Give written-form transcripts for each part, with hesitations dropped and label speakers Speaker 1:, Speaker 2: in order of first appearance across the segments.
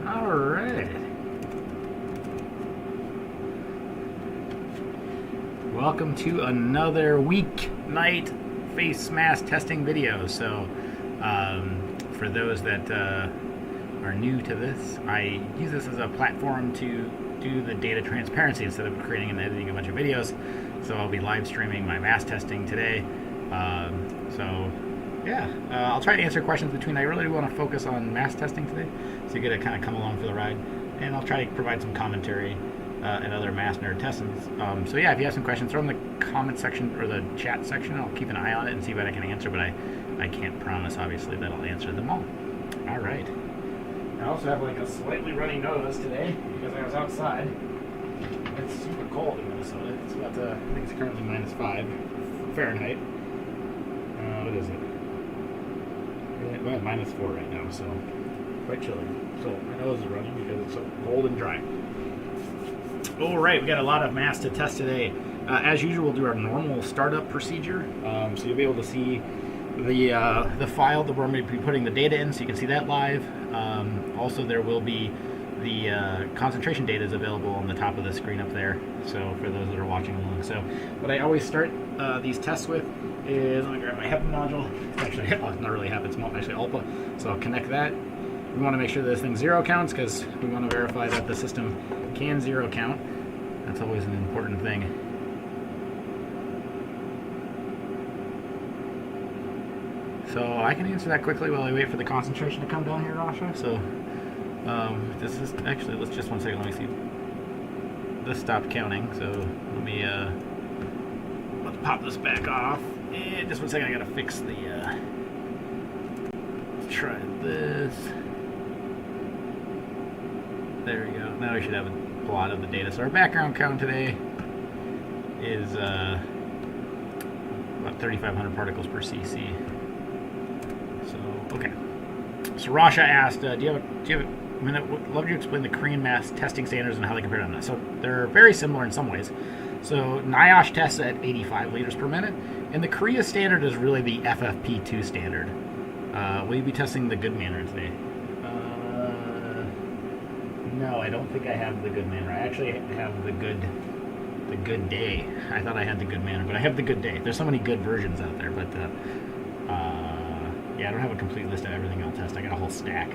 Speaker 1: All right. Welcome to another weeknight face mask testing video. So, for those that are new to this, I use this as a platform to do the data transparency instead of creating and editing a bunch of videos. So I'll be live streaming my mask testing today. I'll try to answer questions between. I really do want to focus on mask testing today, so you get to kind of come along for the ride. And I'll try to provide some commentary and other mask nerd testings. So yeah, if you have some questions, throw them in the comment section or the chat section. I'll keep an eye on it and see what I can answer, but I can't promise, obviously, that I'll answer them all. All right. I also have like a slightly runny nose today because I was outside. It's super cold in Minnesota. It's about I think it's currently -5 Fahrenheit. What is it? Well, -4 right now, so quite chilly. So my nose is running because it's so cold and dry. All right, we got a lot of masks to test today. As usual, we'll do our normal startup procedure. So you'll be able to see the file that we're going to be putting the data in, so you can see that live. Also, there will be the concentration data is available on the top of the screen up there, so for those that are watching along. So what I always start these tests with is, let me grab my HEPA module. It's actually not really HEPA, it's actually ALPA. So I'll connect that. We want to make sure this thing zero counts because we want to verify that the system can zero count. That's always an important thing. So I can answer that quickly while I wait for the concentration to come down here, Rasha. So this is actually, let's just 1 second, let me see. This stopped counting, so let me let's pop this back off. And just 1 second, I gotta fix the let's try this. There we go. Now we should have a plot of the data. So our background count today is about 3,500 particles per cc. So okay. So Rasha asked, do you have a minute? Would love you to explain the Korean mask testing standards and how they compare to that. So they're very similar in some ways. So NIOSH tests at 85 liters per minute, and the Korea standard is really the FFP2 standard. Will you be testing the good manner today? No, I don't think I have the good manner. I actually have the good day. I thought I had the good manner, but I have the good day. There's so many good versions out there, but yeah, I don't have a complete list of everything I'll test. I got a whole stack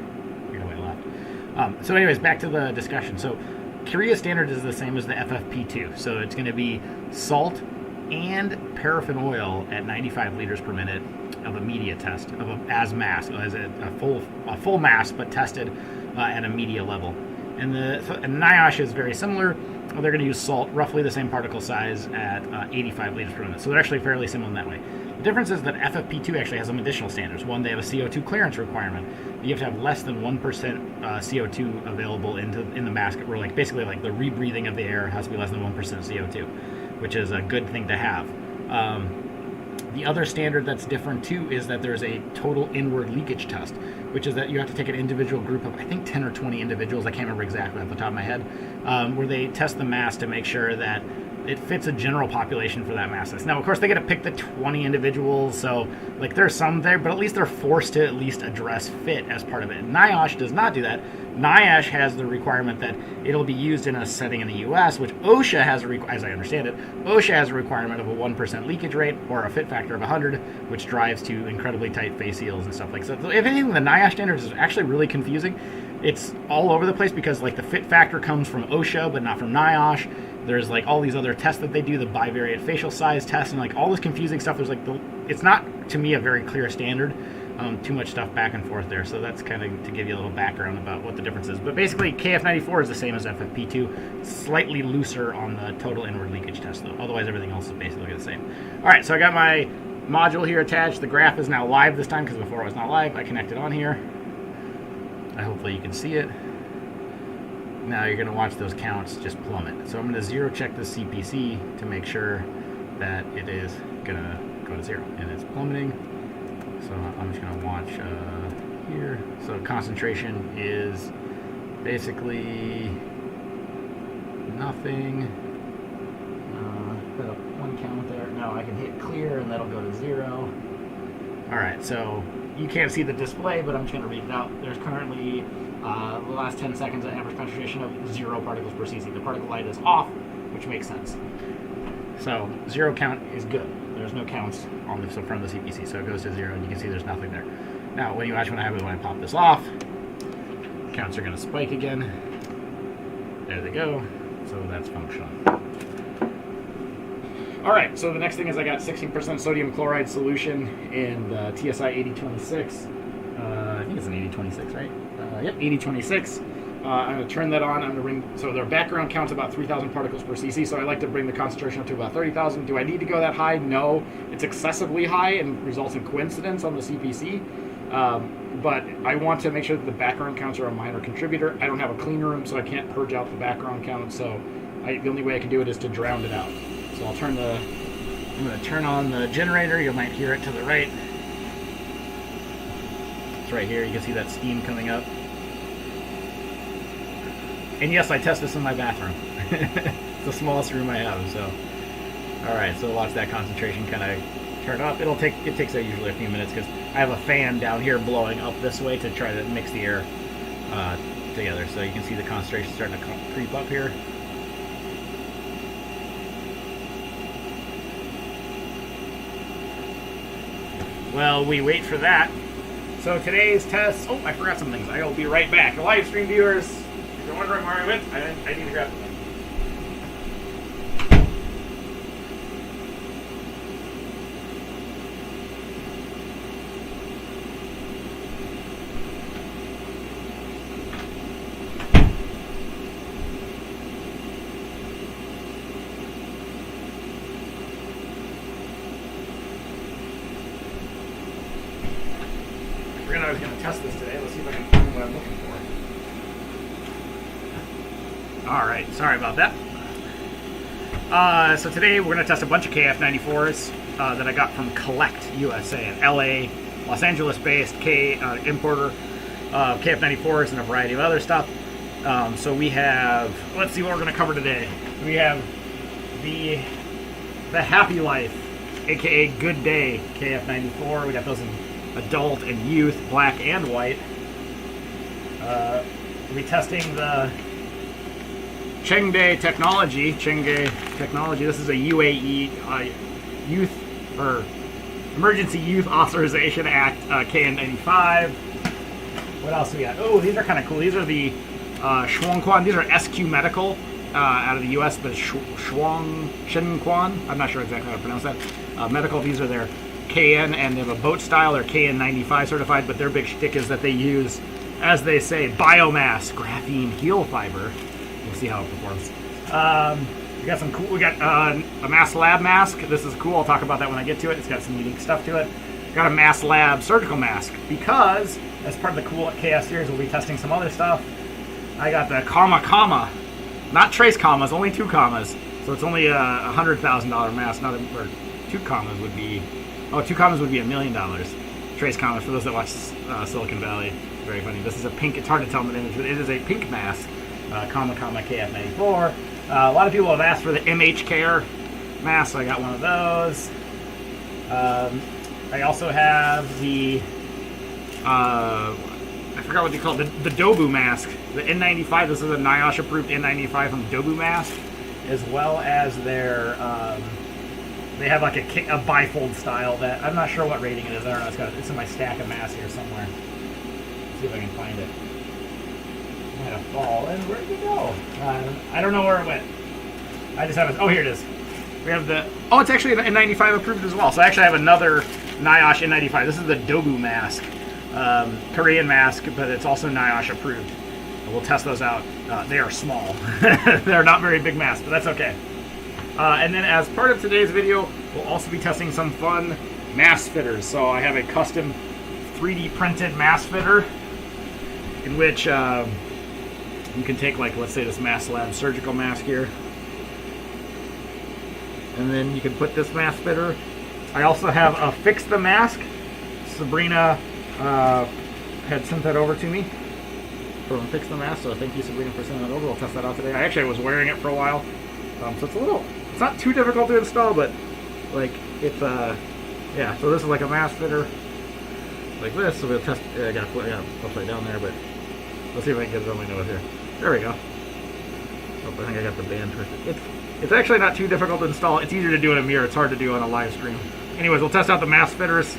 Speaker 1: here to my left. So anyways, back to the discussion. So Korea standard is the same as the FFP2. So it's going to be salt and paraffin oil at 95 liters per minute of a media test as a full mask, but tested at a media level. And NIOSH is very similar. They're going to use salt, roughly the same particle size, at 85 liters per minute. So they're actually fairly similar in that way. The difference is that FFP2 actually has some additional standards. One, they have a CO2 clearance requirement. You have to have less than 1% CO2 available in the mask, or basically the rebreathing of the air has to be less than 1% CO2, which is a good thing to have. The other standard that's different too is that there's a total inward leakage test, which is that you have to take an individual group of, I think, 10 or 20 individuals, I can't remember exactly off the top of my head, where they test the mask to make sure that it fits a general population for that mask test. Now, of course, they got to pick the 20 individuals, so there's some there, but at least they're forced to at least address fit as part of it. NIOSH does not do that. NIOSH has the requirement that it'll be used in a setting in the U.S., which OSHA has as I understand it, OSHA has a requirement of a 1% leakage rate or a fit factor of 100, which drives to incredibly tight face seals and stuff like that. So if anything, the NIOSH standards is actually really confusing. It's all over the place because the fit factor comes from OSHA, but not from NIOSH. There's all these other tests that they do, the bivariate facial size test, and all this confusing stuff. There's it's not, to me, a very clear standard. Too much stuff back and forth there. So that's kind of to give you a little background about what the difference is. But basically, KF94 is the same as FFP2, slightly looser on the total inward leakage test, though. Otherwise, everything else is basically the same. All right, so I got my module here attached. The graph is now live this time because before it was not live. I connected on here. Hopefully you can see it. Now you're going to watch those counts just plummet. So I'm going to zero check the CPC to make sure that it is going to go to zero. And it's plummeting. So I'm just going to watch here. So concentration is basically nothing. Put up one count there. No, I can hit clear and that'll go to zero. All right, so you can't see the display, but I'm just going to read it out. There's currently the last 10 seconds an average concentration of 0 particles per cc. The particle light is off, which makes sense. So 0 count is good. There's no counts on the front of the CPC, so it goes to 0, and you can see there's nothing there. Now, when you watch what happens when I pop this off, counts are going to spike again. There they go. So that's functional. All right, so the next thing is I got 16% sodium chloride solution in the TSI 8026. I think it's an 8026, right? Yep, 8026. I'm going to turn that on. I'm going to bring, so their background count's about 3,000 particles per cc, so I like to bring the concentration up to about 30,000. Do I need to go that high? No. It's excessively high and results in coincidence on the CPC. But I want to make sure that the background counts are a minor contributor. I don't have a clean room, so I can't purge out the background count, so the only way I can do it is to drown it out. So I'm going to turn on the generator. You might hear it to the right. It's right here. You can see that steam coming up. And yes, I test this in my bathroom. It's the smallest room I have, so. All right, so watch that concentration kind of turn up. It takes usually a few minutes because I have a fan down here blowing up this way to try to mix the air together. So you can see the concentration starting to creep up here. Well, we wait for that. So today's test, oh, I forgot some things. I will be right back. Live stream viewers, if you're wondering where I went, I need to grab them. I was going to test this today. Let's see if I can find what I'm looking for. Alright, sorry about that. So today we're going to test a bunch of KF94s that I got from Collect USA, an LA, Los Angeles based importer of KF94s and a variety of other stuff. So we have, let's see what we're going to cover today. We have the HAPPYLife, aka Good Day KF94. We got those in adult and youth, black and white. We'll be testing the Chengde technology. This is a UAE Youth or Emergency Youth Authorization Act KN95. What else do we got? Oh, these are kind of cool. These are the Shuangquan. These are SQ Medical out of the US, but Shenquan. I'm not sure exactly how to pronounce that. Medical. These are their KN, and they have a boat style. They're KN95 certified, but their big shtick is that they use, as they say, biomass graphene heel fiber. We'll see how it performs. We got some cool. We got a MaskLab mask. This is cool. I'll talk about that when I get to it. It's got some unique stuff to it. Got a MaskLab surgical mask because, as part of the cool KF series, we'll be testing some other stuff. I got the CommaComma, not trace commas, only 2 commas. So it's only a $100,000 mask. Not or 2 commas would be. Oh, 2 commas would be $1 million. Trace commas, for those that watch Silicon Valley. Very funny. This is a pink, it's hard to tell in the image, but it is a pink mask. CommaComma KF94. A lot of people have asked for the MH Care mask, so I got one of those. I also have the, I forgot what they call it, the Dobu mask. The N95, this is a NIOSH approved N95 from Dobu mask, as well as their, they have like a bifold style that I'm not sure what rating it is. I don't know. It's in my stack of masks here somewhere. Let's see if I can find it. It might have fallen. Where did it go? I don't know where it went. I just have it. Oh, here it is. We have the. Oh, it's actually an N95 approved as well. So I actually have another NIOSH N95. This is the Dobu mask, Korean mask, but it's also NIOSH approved. We'll test those out. They are small. They're not very big masks, but that's okay. And then as part of today's video, we'll also be testing some fun mask fitters. So I have a custom 3D printed mask fitter in which you can take, like, let's say this MaskLabs Surgical mask here. And then you can put this mask fitter. I also have a Fix the Mask. Sabrina had sent that over to me from Fix the Mask, so thank you, Sabrina, for sending that over. We'll test that out today. I was wearing it for a while. So it's not too difficult to install, but like it's yeah. So this is like a mask fitter. like this. So we'll test. I got upside down there, but let's see if I can get it on my nose here. There we go. Oh, I think I got the band twisted. It's actually not too difficult to install. It's easier to do in a mirror. It's hard to do on a live stream. Anyways, we'll test out the mask fitters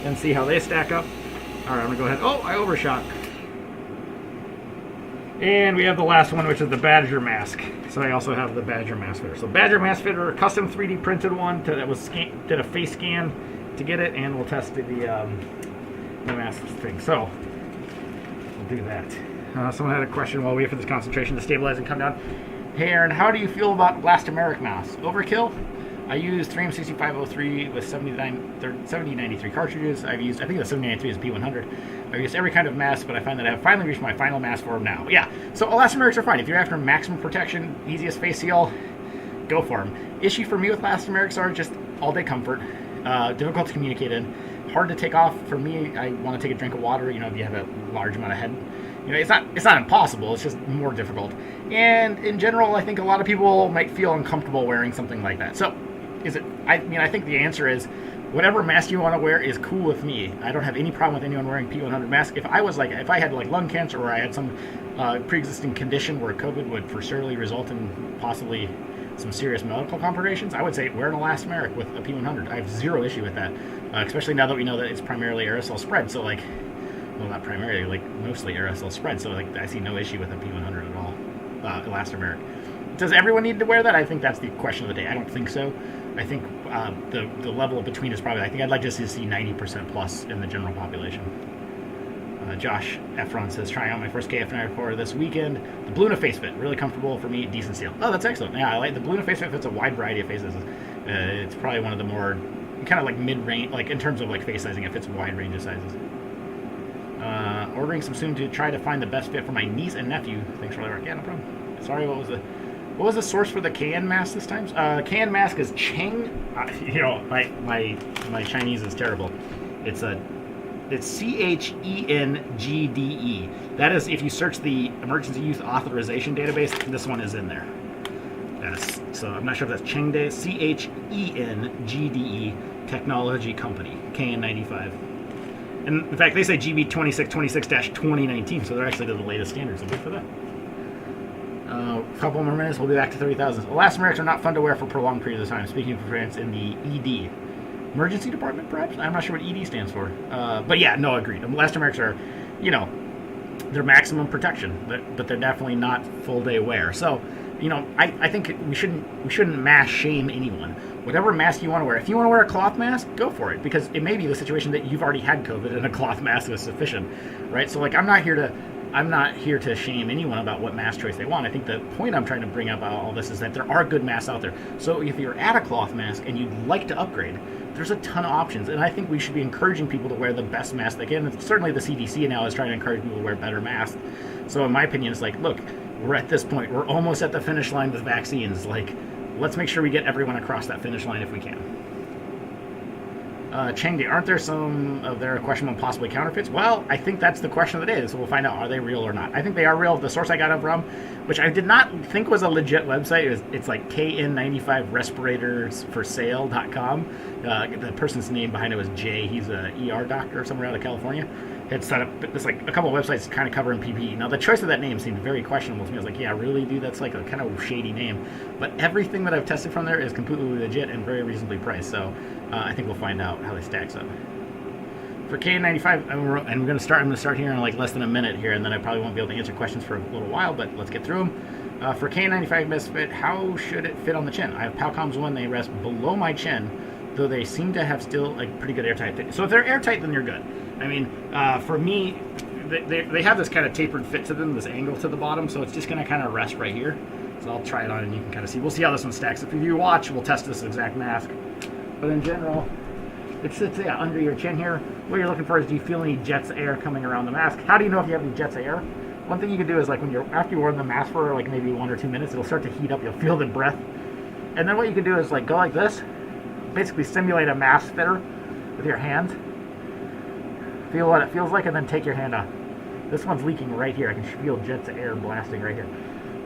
Speaker 1: and see how they stack up. All right, I'm gonna go ahead. Oh, I overshot. And we have the last one, which is the Badger mask. So I also have the Badger mask fitter. So Badger mask fitter, custom 3D printed one that was did a face scan to get it, and we'll test the mask thing. So we'll do that. Someone had a question while we wait for this concentration to stabilize and come down. Hey Aaron, how do you feel about elastomeric masks? Overkill? I used 3M6503 with 7093 cartridges. I think the 7093 is P100. I've used every kind of mask, but I find that I have finally reached my final mask form now. Yeah, so elastomerics are fine. If you're after maximum protection, easiest face seal, go for them. Issue for me with elastomerics are just all-day comfort, difficult to communicate in, hard to take off. For me, I want to take a drink of water, you know, if you have a large amount of head. You know, it's not impossible, it's just more difficult. And in general, I think a lot of people might feel uncomfortable wearing something like that. So, I think the answer is whatever mask you want to wear is cool with me. I don't have any problem with anyone wearing P100 mask. If I had like lung cancer or I had some pre-existing condition where COVID would for surely result in possibly some serious medical complications, I would say wear an elastomeric with a P100. I have zero issue with that, especially now that we know that it's primarily aerosol spread. So like, well, not primarily, like mostly aerosol spread. So like, I see no issue with a P100 at all. Elastomeric. Does everyone need to wear that? I think that's the question of the day. I don't think so. I think the level of between is probably, I think I'd like just to see 90% plus in the general population. Josh Efron says, trying out my first KF94 this weekend. The Bluna face fit, really comfortable for me, decent seal. Oh, that's excellent. Yeah, I like the Bluna face fit. Fits a wide variety of faces. It's probably one of the more kind of like mid-range, like in terms of like face sizing, it fits a wide range of sizes. Ordering some soon to try to find the best fit for my niece and nephew. Thanks for the work. Yeah, no problem. Sorry, what was the source for the KN mask this time? KN mask is Cheng. My Chinese is terrible. It's CHENGDE. That is, if you search the Emergency Use Authorization database, this one is in there. So I'm not sure if that's Chengde, CHENGDE Technology Company, KN95. And in fact, they say GB 2626-2019, so they're actually to the latest standards. So good for that. A couple more minutes, we'll be back to 30,000. Elastomerics are not fun to wear for prolonged periods of time. Speaking for France in the ED. Emergency department, perhaps? I'm not sure what ED stands for. But yeah, no, agreed. Elastomerics are, they're maximum protection, but they're definitely not full day wear. So, I think we shouldn't mask shame anyone. Whatever mask you want to wear. If you want to wear a cloth mask, go for it, because it may be the situation that you've already had COVID and a cloth mask is sufficient, right? So like, I'm not here to shame anyone about what mask choice they want. I think the point I'm trying to bring up about all this is that there are good masks out there. So if you're at a cloth mask and you'd like to upgrade, there's a ton of options, and I think we should be encouraging people to wear the best mask they can. And certainly the CDC now is trying to encourage people to wear better masks. So in my opinion, it's like, look, we're at this point. We're almost at the finish line with vaccines. Like, let's make sure we get everyone across that finish line if we can. Chengde, aren't there some of their questionable possibly counterfeits? Well, I think that's the question of the day, so we'll find out, are they real or not? I think they are real. The source I got them from, which I did not think was a legit website, it's like KN95respiratorsforsale.com. The person's name behind it was Jay. He's an ER doctor somewhere out of California. Had set up this like a couple of websites kind of covering PPE. Now the choice of that name seemed very questionable to me. I was like, yeah, really, dude? That's like a kind of shady name. But everything that I've tested from there is completely legit and very reasonably priced. So I think we'll find out how they stacks up. For KN95, I'm going to start here in like less than a minute here, and then I probably won't be able to answer questions for a little while, but let's get through them. For KN95 misfit, how should it fit on the chin? I have Palcoms 1, they rest below my chin, though they seem to have still like pretty good airtight fit. So if they're airtight, then you're good. I mean, for me, they have this kind of tapered fit to them, this angle to the bottom, so it's just going to kind of rest right here. So I'll try it on and you can kind of see. We'll see how this one stacks. If you watch, we'll test this exact mask. But in general, it sits under your chin here. What you're looking for is, do you feel any jets of air coming around the mask? How do you know if you have any jets of air? One thing you can do is, like, after you wear the mask for like maybe 1 or 2 minutes, it'll start to heat up. You'll feel the breath. And then what you can do is like go like this, basically simulate a mask fitter with your hand. Feel what it feels like, and then take your hand off. This one's leaking right here. I can feel jets of air blasting right here.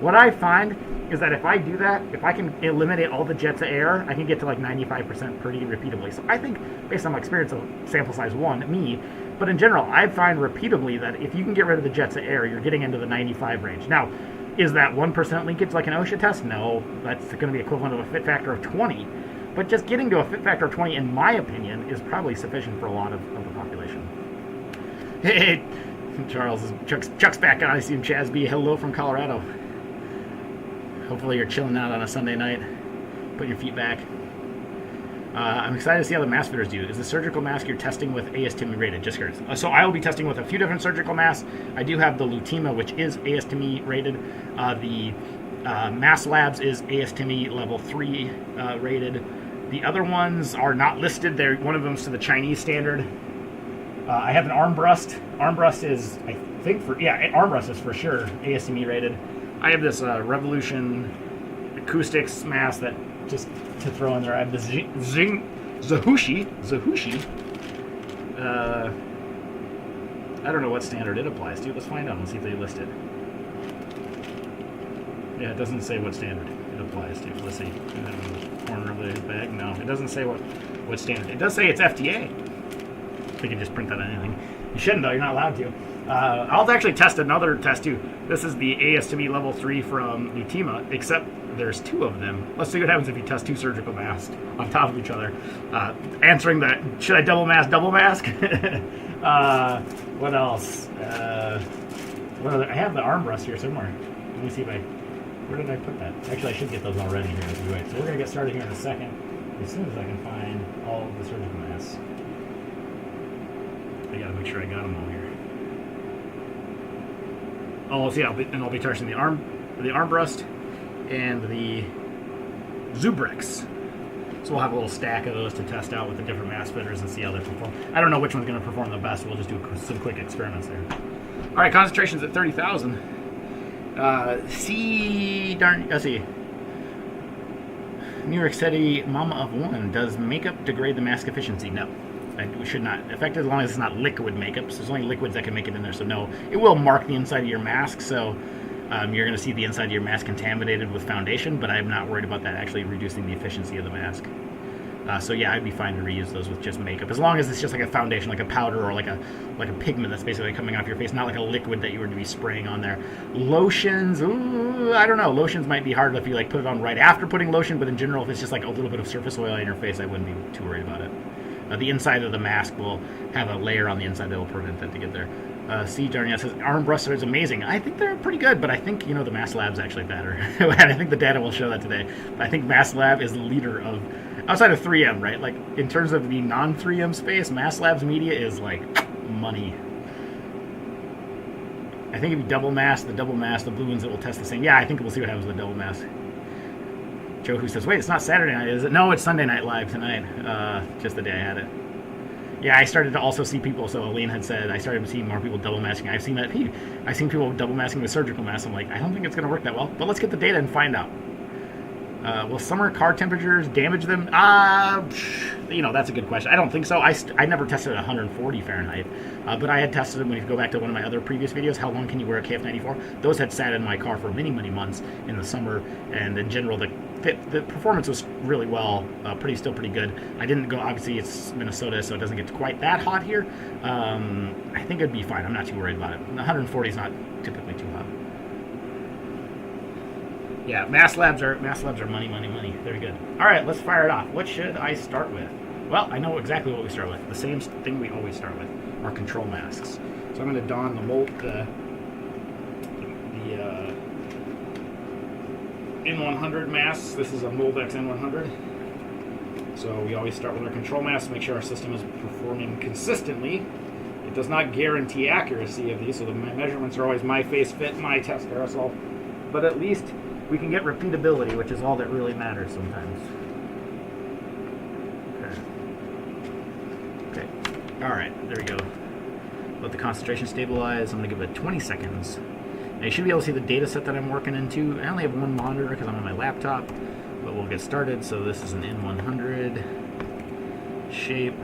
Speaker 1: What I find is that if I do that, if I can eliminate all the jets of air, I can get to like 95% pretty repeatably. So I think, based on my experience of sample size 1, me, But in general, I find repeatedly that if you can get rid of the jets of air, you're getting into the 95 range. Now, is that 1% linkage like an OSHA test? No, that's going to be equivalent of a fit factor of 20. But just getting to a fit factor of 20, in my opinion, is probably sufficient for a lot of the population. Hey, Charles, Chuck's back on. I see him, Chaz B. Hello from Colorado. Hopefully you're chilling out on a Sunday night. Put your feet back. I'm excited to see how the mask fitters do. Is the surgical mask you're testing with ASTME rated? Just curious. So I will be testing with a few different surgical masks. I do have the Lutima, which is ASTME rated. The MaskLabs is ASTME level 3 rated. The other ones are not listed. One of them's to the Chinese standard. I have an Armbrust. Armbrust is, I think, Armbrust is for sure ASTME rated. I have this Revolution Acoustics mask that, just to throw in there, I have the ZHUSI. I don't know what standard it applies to. Let's find out and see if they list it. Yeah, it doesn't say what standard it applies to. Let's see. In the corner of the bag. No, it doesn't say what standard. It does say it's FDA. You can just print that on anything. You shouldn't, though. You're not allowed to. I'll actually test another test, too. This is the ASTME level 3 from Lutima, except there's 2 of them. Let's see what happens if you test 2 surgical masks on top of each other. Answering the, should I double mask? What else? What other, I have the Armbrust here somewhere. Let me see if where did I put that? Actually, I should get those already here. So we're going to get started here in a second, as soon as I can find all of the surgical masks. I got to make sure I got them all here. Oh, so yeah, I'll be testing the Armbrust and the Zubrex. So we'll have a little stack of those to test out with the different mask fitters and see how they perform. I don't know which one's going to perform the best. We'll just do some quick experiments there. All right, concentration's at 30,000. Let's see. New York City Mama of One. Does makeup degrade the mask efficiency? No. We should not affect it as long as it's not liquid makeup. So there's only liquids that can make it in there. So no, it will mark the inside of your mask. So you're going to see the inside of your mask contaminated with foundation, but I'm not worried about that actually reducing the efficiency of the mask. So yeah, I'd be fine to reuse those with just makeup, as long as it's just like a foundation, like a powder or like a pigment that's basically coming off your face, not like a liquid that you were to be spraying on there. Lotions, ooh, I don't know. Lotions might be hard if you like put it on right after putting lotion, but in general, if it's just like a little bit of surface oil on your face, I wouldn't be too worried about it. The inside of the mask will have a layer on the inside that will prevent that to get there. C. Darnia says, Armbrust is amazing. I think they're pretty good, but I think, the MaskLab's actually better. And I think the data will show that today. I think MaskLab is the leader of, outside of 3M, right? Like, in terms of the non-3M space, MaskLab's media is, like, money. I think if you double mask, the blue ones, it will test the same. Yeah, I think we'll see what happens with the double mask. Joe who says, wait, it's not Saturday night, is it? No, it's Sunday Night Live tonight. Just the day I had it. Yeah, I started to also see people, so Aline had said, I started seeing more people double masking. I've seen people double masking with surgical masks. I'm like, I don't think it's going to work that well, but let's get the data and find out. Will summer car temperatures damage them? That's a good question. I don't think so. I never tested at 140 Fahrenheit, but I had tested them when you go back to one of my other previous videos, how long can you wear a KF94? Those had sat in my car for many, many months in the summer, and in general, the performance was really well, still pretty good. I didn't go, obviously it's Minnesota, so it doesn't get quite that hot here. I think it'd be fine. I'm not too worried about it. 140 is not typically too hot. Yeah, MaskLabs are money, money, money. Very good. All right, let's fire it off. What should I start with? Well, I know exactly what we start with. The same thing we always start with, our control masks. So I'm going to don the N100 masks. This is a Moldex N100. So we always start with our control mask to make sure our system is performing consistently. It does not guarantee accuracy of these, so the measurements are always my face fit, my test aerosol. But at least we can get repeatability, which is all that really matters sometimes. Okay. All right, there we go. Let the concentration stabilize. I'm going to give it 20 seconds. Now you should be able to see the data set that I'm working into. I only have one monitor because I'm on my laptop, but we'll get started. So this is an N100 shape,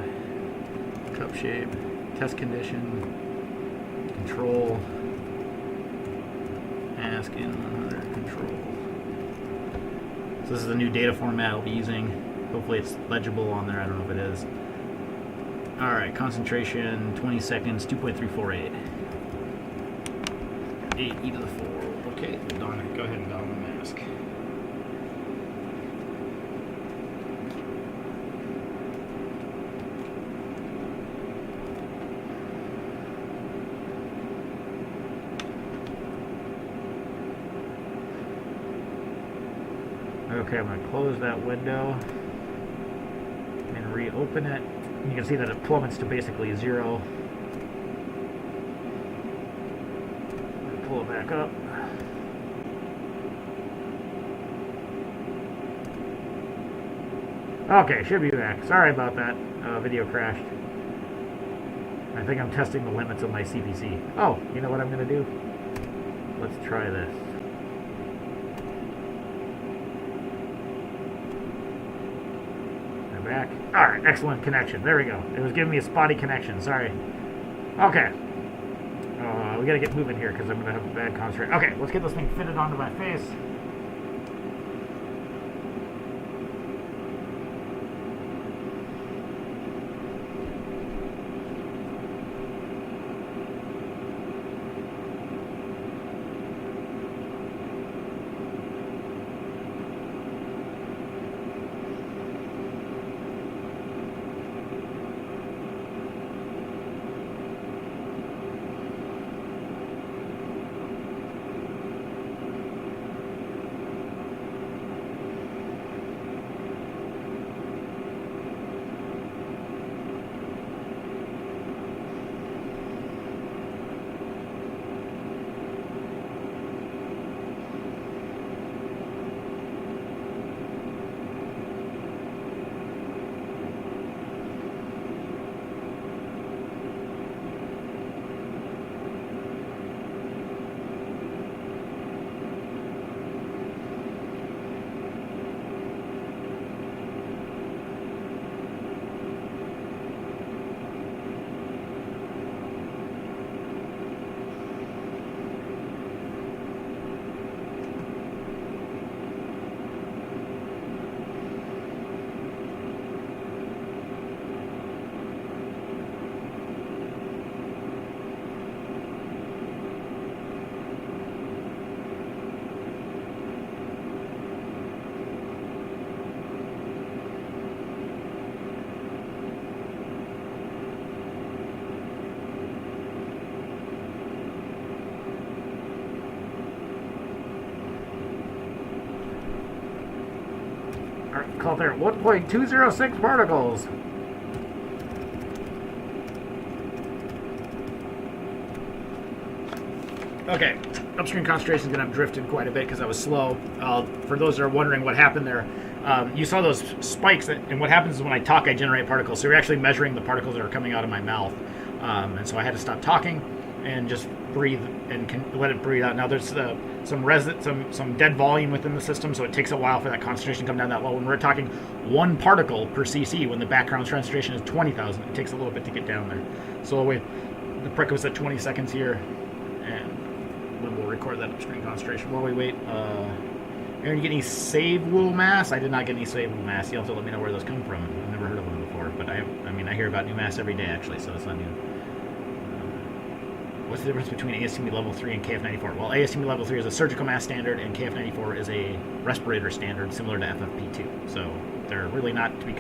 Speaker 1: cup shape, test condition, control, mask N100 control. So this is the new data format I'll be using. Hopefully it's legible on there. I don't know if it is. All right, concentration 20 seconds, 2.348. 8 e to the 4. Okay, go ahead and don the mask. Okay, I'm going to close that window and reopen it. You can see that it plummets to basically 0. Pull it back up. Okay, should be back. Sorry about that. Video crashed. I think I'm testing the limits of my CPC. Oh, you know what I'm going to do? Let's try this. Back. Alright, excellent connection. There we go. It was giving me a spotty connection. Sorry. Okay. We gotta get moving here because I'm gonna have a bad concentration. Okay, let's get this thing fitted onto my face. Call there 1.206 particles. Okay, upstream concentration is going to have drifted quite a bit because I was slow. For those that are wondering what happened there, you saw those spikes, and what happens is when I talk, I generate particles. So you're actually measuring the particles that are coming out of my mouth. And so I had to stop talking and just breathe and let it breathe out. Now there's some dead volume within the system, so it takes a while for that concentration to come down that low. When we're talking 1 particle per cc, when the background concentration is 20,000, it takes a little bit to get down there. So the prick was at 20 seconds here, and then we'll record that upstream concentration. While we wait, Aaron, you get any ILWOUL masks? I did not get any ILWOUL masks. You'll have to let me know where those come from. I've never heard of them before, but I hear about new masks every day actually, so it's not new. What's the difference between ASTM level 3 and KF94? Well, ASTM level 3 is a surgical mask standard, and KF94 is a respirator standard similar to FFP2. So they're really not to be.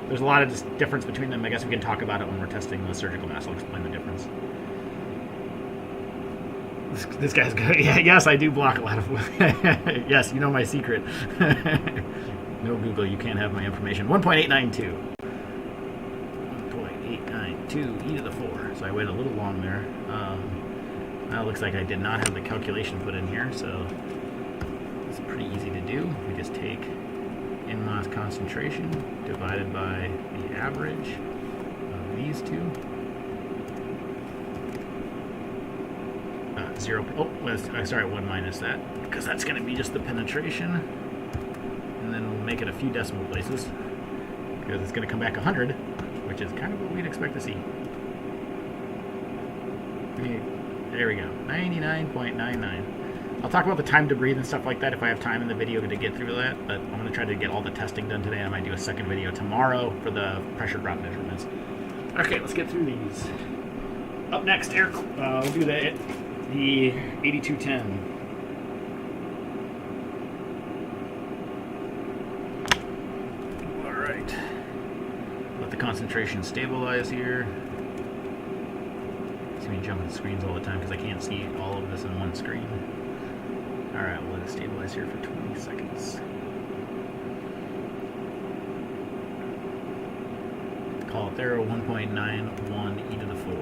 Speaker 1: There's a lot of difference between them. I guess we can talk about it when we're testing the surgical mask. I'll explain the difference. This guy's good. Yeah, yes, I do block a lot of. Yes, you know my secret. No Google, you can't have my information. 1.892. 1.892 e to the 4. So I waited a little long there. Now it looks like I did not have the calculation put in here, so it's pretty easy to do. We just take in-mask concentration divided by the average of these two. 1 minus that, because that's going to be just the penetration, and then we'll make it a few decimal places, because it's going to come back 100, which is kind of what we'd expect to see. There we go, 99.99. I'll talk about the time to breathe and stuff like that if I have time in the video to get through that, but I'm going to try to get all the testing done today. I might do a second video tomorrow for the pressure drop measurements. Okay, let's get through these. Up next, we'll do the 8210. All right. Let the concentration stabilize here. See me jumping screens all the time because I can't see all of this in one screen. All right, we'll let it stabilize here for 20 seconds. Call it there, 1.91 e to the 4.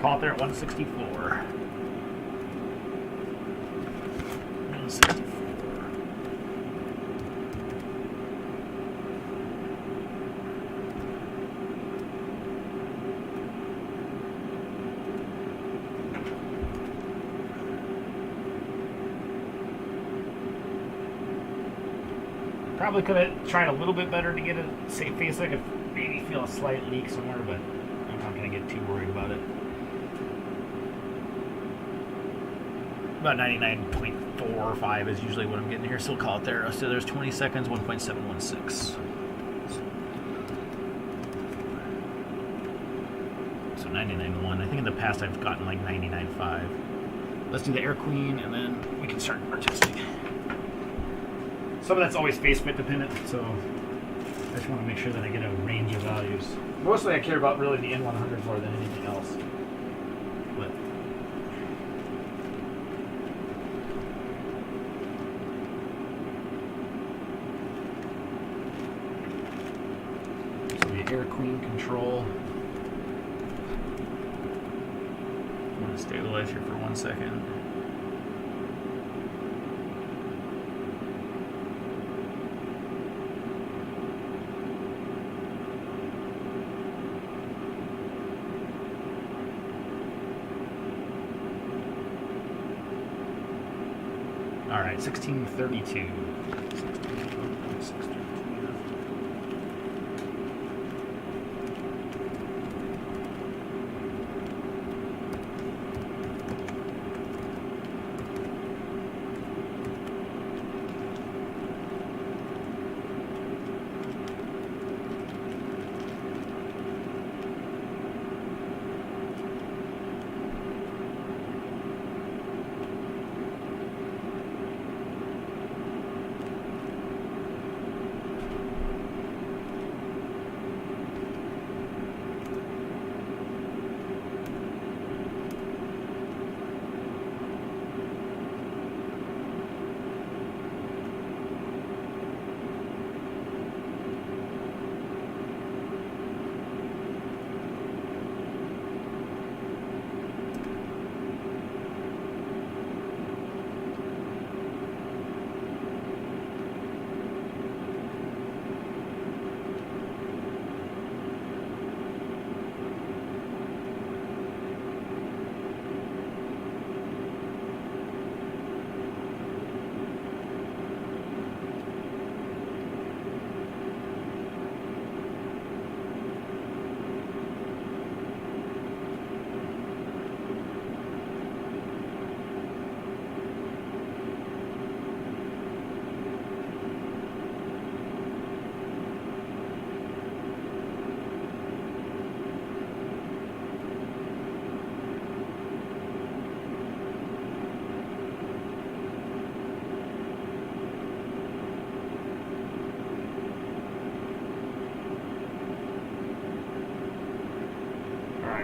Speaker 1: Call it there at 164. 164. Probably could have tried a little bit better to get a safe face. I could maybe feel a slight leak somewhere, but I'm not going to get too worried about it. About 99.45 is usually what I'm getting here, so we'll call it there. So there's 20 seconds, 1.716. So 99.1. I think in the past I've gotten like 99.5. Let's do the Air Queen, and then we can start our testing. Some of that's always face fit dependent, so I just want to make sure that I get a range of values. Mostly I care about really the N100 more than anything else. But so the Air Queen control. I'm going to stabilize here for 1 second. All right, 1632.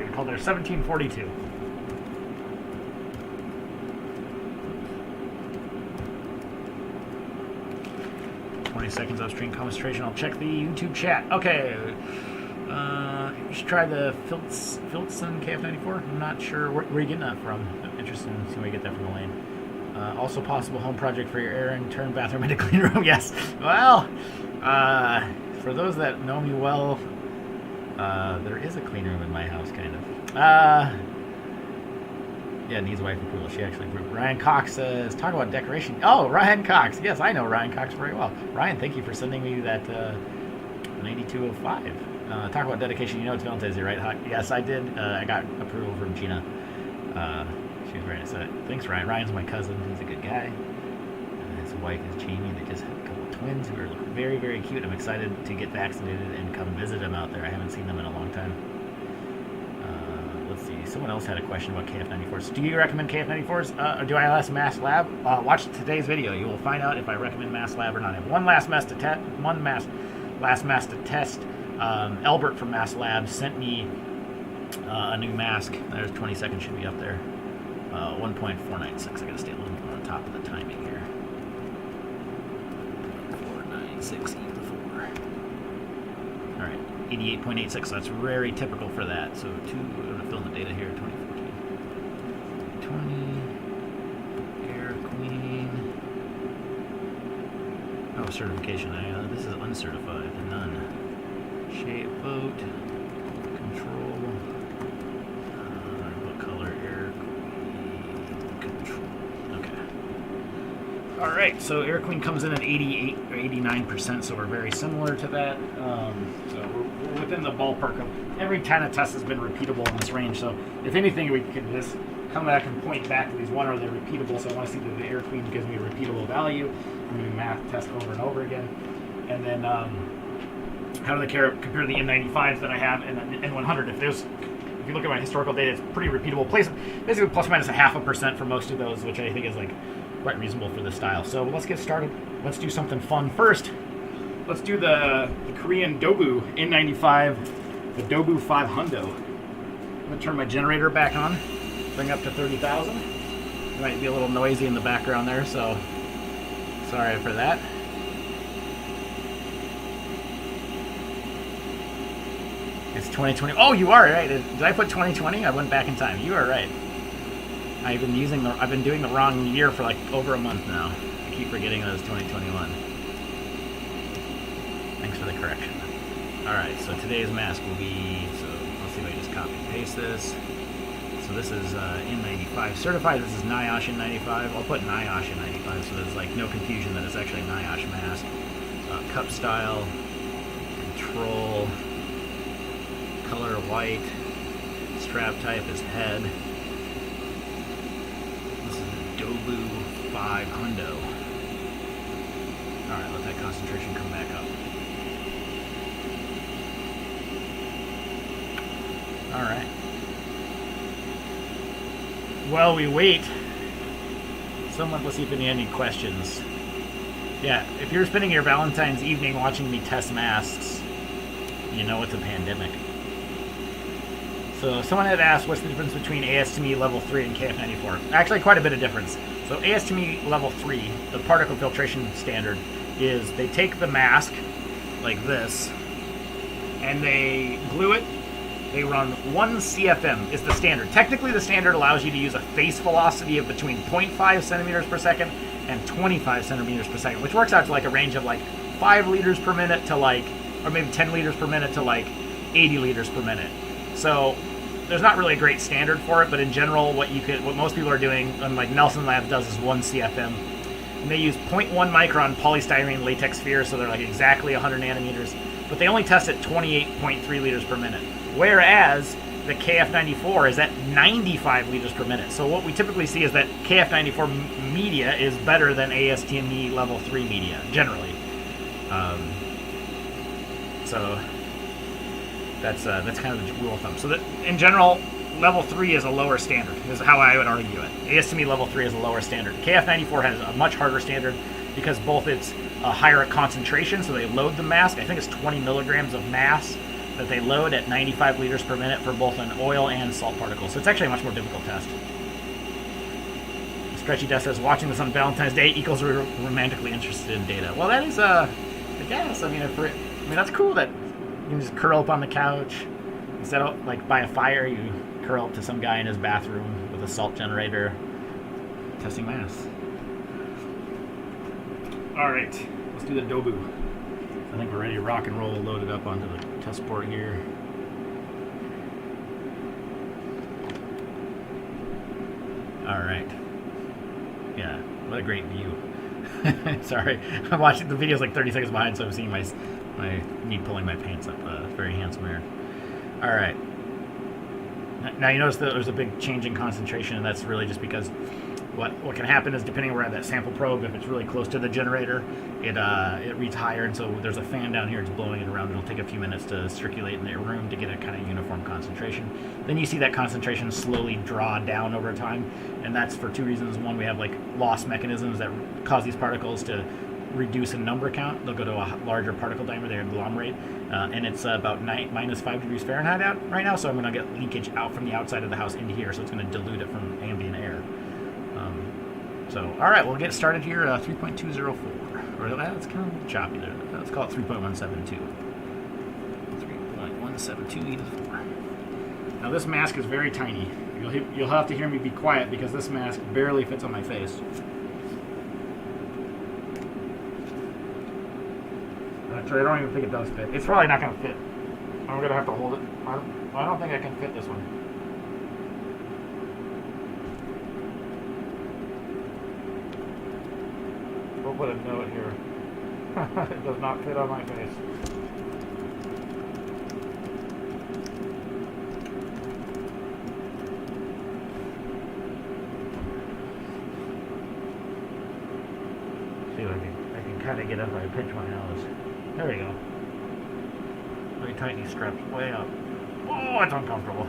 Speaker 1: I call there 1742. Seconds upstream concentration. I'll check the YouTube chat. Okay. You should try the Filtzen KF94. I'm not sure where are you getting that from. I'm interested in seeing where you get that from the lane. Also possible home project for your air and turn bathroom into clean room. Yes. Well, for those that know me well, there is a clean room in my house, kind of. Yeah, needs wife approval. She actually approved. Ryan Cox says, talk about decoration. Oh, Ryan Cox. Yes, I know Ryan Cox very well. Ryan, thank you for sending me that 9205. Talk about dedication. You know it's Valentines Day, right? Yes, I did. I got approval from Gina. She was very nice. Thanks, Ryan. Ryan's my cousin. He's a good guy. His wife is Jamie. They just had a couple of twins who are very, very cute. I'm excited to get vaccinated and come visit them out there. I haven't seen them in a long time. Someone else had a question about KF94s. Do you recommend KF94s? Or do I ask MaskLab? Watch today's video. You will find out if I recommend MaskLab or not. I have one last mask to test. Albert from MaskLab sent me a new mask. There's 20 seconds, should be up there. 1.496. I gotta stay a little more on top of the timing here. 496 equals 4. All right. 88.86, so that's very typical for that. So we're going to fill in the data here, 2014. 20, Air Queen. Oh, certification. This is uncertified, none. Shape vote, control. What color? Air Queen, control. Okay. All right, so Air Queen comes in at 88 or 89%, so we're very similar to that. So we're within the ballpark of every kind of test has been repeatable in this range. So if anything, we can just come back and point back to these one are they repeatable. So I want to see that the Air Queen gives me a repeatable value. I'm going to math test over and over again, and then how do they compare to the N95s that I have and the N100? If you look at my historical data, it's pretty repeatable. Basically plus or minus 0.5% for most of those, which I think is like quite reasonable for this style. So let's get started. Let's do something fun first. Let's do the Korean Dobu N95, the Dobu 500. I'm going to turn my generator back on, bring up to 30,000. It might be a little noisy in the background there, so sorry for that. It's 2020. Oh, you are right. Did I put 2020? I went back in time. You are right. I've been doing the wrong year for like over a month now. I keep forgetting that it's 2021. Thanks for the correction. Alright, so today's mask will be, let's see if I just copy and paste this. So this is N95 certified. This is NIOSH N95. I'll put NIOSH N95 so there's like no confusion that it's actually a NIOSH mask. Cup style, control, color white, strap type is head. This is the Dobu 500. Alright, let that concentration come back up. Alright. While we wait, let's see if any questions. Yeah, if you're spending your Valentine's evening watching me test masks, you know it's a pandemic. So someone had asked what's the difference between ASTME level 3 and KF94. Actually, quite a bit of difference. So ASTME level 3, the particle filtration standard, is they take the mask like this and they glue it. They run 1 CFM is the standard. Technically, the standard allows you to use a face velocity of between 0.5 centimeters per second and 25 centimeters per second, which works out to like a range of like 5 liters per minute to like, or maybe 10 liters per minute to like 80 liters per minute. So there's not really a great standard for it, but in general, what most people are doing, and like Nelson Labs does, is 1 CFM. And they use 0.1 micron polystyrene latex sphere, so they're like exactly 100 nanometers, but they only test at 28.3 liters per minute. Whereas the KF94 is at 95 liters per minute. So what we typically see is that KF94 media is better than ASTME level 3 media, generally. So that's kind of the rule of thumb. So that in general, level 3 is a lower standard, is how I would argue it. ASTME level 3 is a lower standard. KF94 has a much harder standard because both it's a higher concentration, so they load the mask. I think it's 20 milligrams of mass that they load at 95 liters per minute for both an oil and salt particle. So it's actually a much more difficult test. Stretchy Death says, watching this on Valentine's Day equals romantically interested in data. Well, that is, I guess, I mean, that's cool that you can just curl up on the couch. Instead of, like, by a fire, you curl up to some guy in his bathroom with a salt generator testing masks. All right, let's do the Dobu. I think we're ready to rock and roll, loaded up onto the test port here. All right. Yeah, what a great view. Sorry, I'm watching the video's like 30 seconds behind, so I'm seeing me pulling my pants up. Very handsome here. All right. Now you notice that there's a big change in concentration, and that's really just because what can happen is, depending where that sample probe, if it's really close to the generator, it reads higher, and so there's a fan down here, it's blowing it around. It'll take a few minutes to circulate in the room to get a kind of uniform concentration. Then you see that concentration slowly draw down over time, and that's for two reasons. One, we have like loss mechanisms that cause these particles to reduce in number count. They'll go to a larger particle diameter, they agglomerate, and it's about minus 5 degrees Fahrenheit out right now, so I'm going to get leakage out from the outside of the house into here, so it's going to dilute it from ambient air. So, all right, we'll get started here. 3.204. Or that's kind of choppy there. Let's call it 3.172. 3.172 E⁴. Now this mask is very tiny. You'll have to hear me be quiet because this mask barely fits on my face. Actually, I don't even think it does fit. It's probably not going to fit. I'm going to have to hold it. I don't think I can fit this one. We'll put a note here. It does not fit on my face. See if I can kind of get up. I pinch my nose. There we go. Very tight, these straps way up. Oh, it's uncomfortable.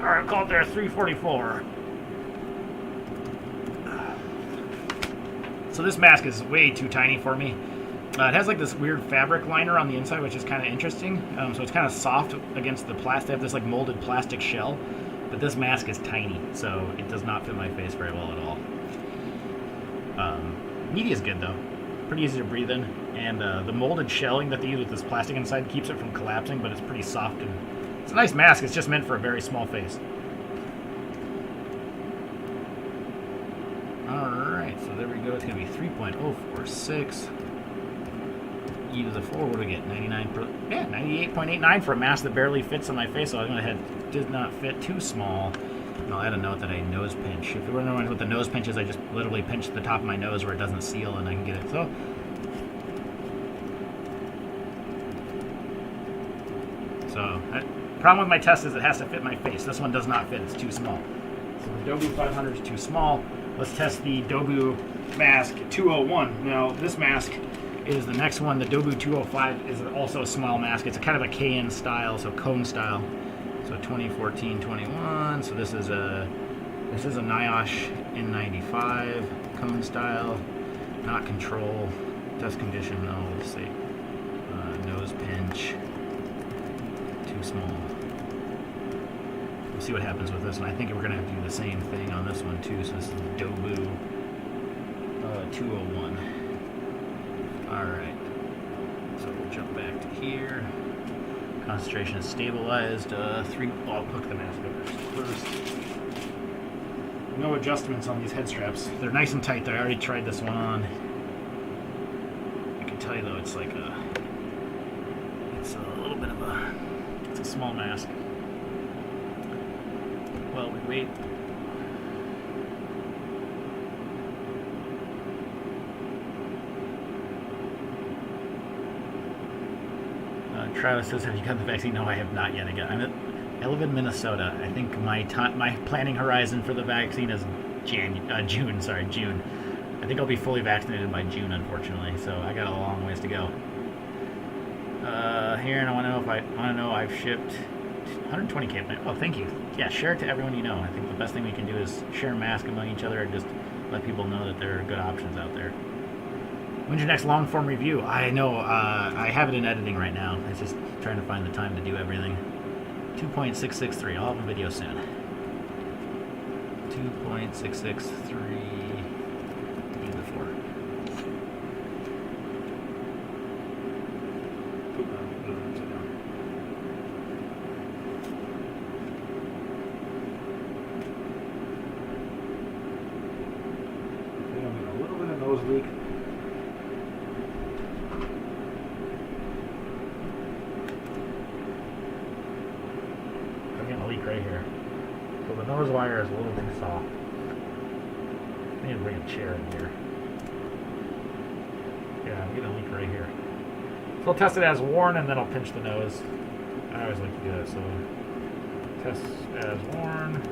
Speaker 1: Alright, call it there 344. So this mask is way too tiny for me. It has like this weird fabric liner on the inside, which is kind of interesting. So it's kind of soft against the plastic. They have this like molded plastic shell, but this mask is tiny, so it does not fit my face very well at all. Media is good though, pretty easy to breathe in, and the molded shelling that they use with this plastic inside keeps it from collapsing, but it's pretty soft and it's a nice mask. It's just meant for a very small face. Alright, so there we go. It's going to be 3.046. E⁴, what do we get? 98.89 for a mask that barely fits on my face. So I went ahead, did not fit too small. And I'll add a note that I nose pinch. If you want to know what the nose pinch is, I just literally pinch the top of my nose where it doesn't seal and I can get it. So problem with my test is it has to fit my face. This one does not fit. It's too small. So the Dobu 500 is too small. Let's test the Dobu mask 201. Now this mask is the next one. The Dobu 205 is also a small mask. It's a kind of a KN style, so cone style. So 2014-21. So this is a NIOSH N95 cone style, not control. Test condition, no, let's see. Nose pinch, too small. We'll see what happens with this one. I think we're gonna have to do the same thing on this one too. So this is the Dobu 201. Alright. So we'll jump back to here. Concentration is stabilized. I'll hook the mask up first. No adjustments on these head straps. They're nice and tight. I already tried this one on. I can tell you though, it's like it's a little bit of it's a small mask. Well, we wait. Travis says, have you gotten the vaccine? No, I have not yet. I live in Minnesota. I think my planning horizon for the vaccine is June. I think I'll be fully vaccinated by June, unfortunately. So I got a long ways to go. Here, I want to know I've shipped 120 KF94. Oh, thank you. Yeah, share it to everyone you know. I think the best thing we can do is share masks among each other and just let people know that there are good options out there. When's your next long-form review? I know, I have it in editing right now. It's just trying to find the time to do everything. 2.663, I'll have a video soon. 2.663, before. A little bit of nose leak. Right here. So the nose wire is a little too soft. I need to bring a chair in here. Yeah, I'm getting a leak right here. So I'll test it as worn and then I'll pinch the nose. I always like to do that. So test as worn.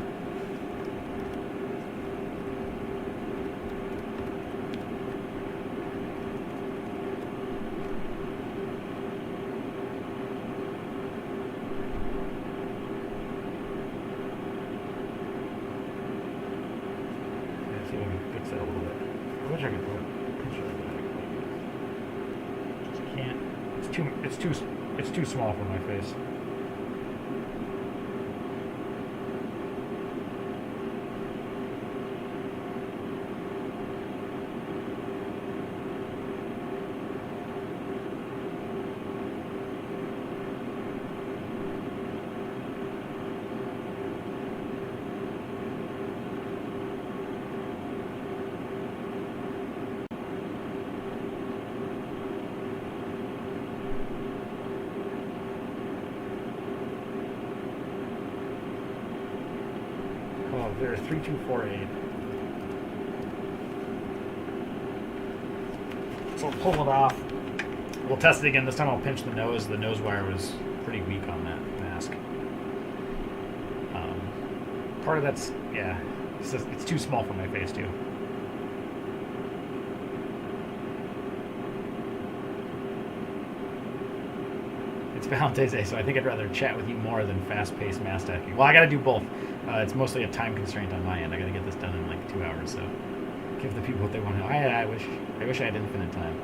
Speaker 1: See if we can fix that a little bit. I wish I could pinch it back. Just can't. It's too small for my face. There's 3248. So we'll pull it off. We'll test it again. This time I'll pinch the nose. The nose wire was pretty weak on that mask. Part of that's, yeah, it's too small for my face too. It's Valentine's Day, so I think I'd rather chat with you more than fast-paced mask stacking. Well, I got to do both. It's mostly a time constraint on my end. I got to get this done in like 2 hours, so give the people what they want to know. I wish I had infinite time.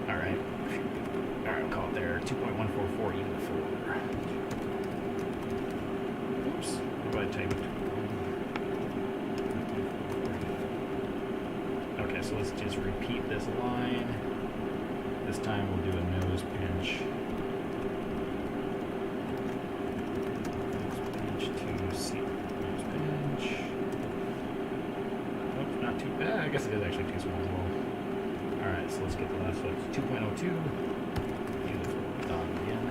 Speaker 1: All right, I'll call it there. 2.144 even 4. Oops, what did I type? Okay, so let's just repeat this line. This time we'll do a nose pinch. I guess it is actually too small as well. Alright, so let's get the last one. 2.02. Beautiful. Done again.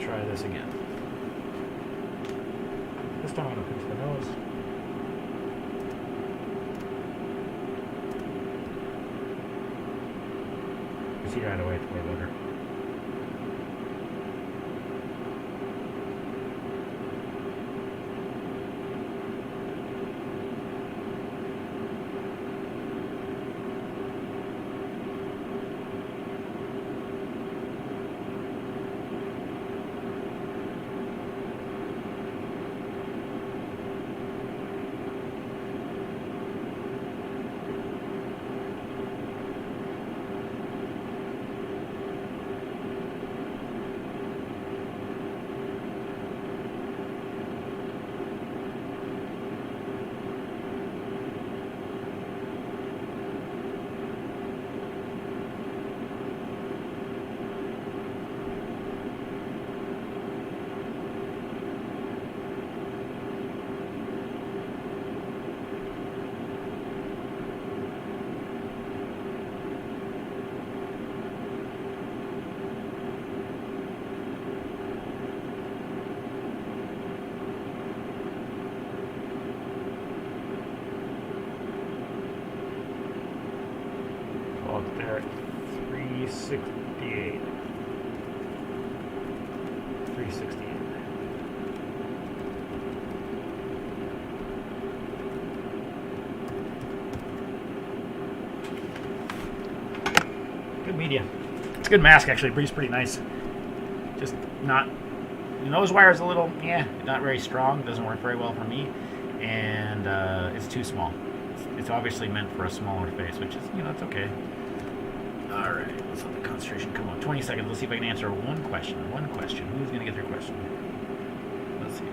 Speaker 1: Try this again. This time I'm going to pinch the nose. You see right away it's way better. look, they're at 368. 368. Good media. It's a good mask, actually. It breathes pretty nice. Just not... The nose wire is a little, not very strong. Doesn't work very well for me. And it's too small. It's obviously meant for a smaller face, which is, it's okay. Alright, let's let the concentration come on. 20 seconds. Let's see if I can answer one question. One question. Who's going to get their question? Let's see.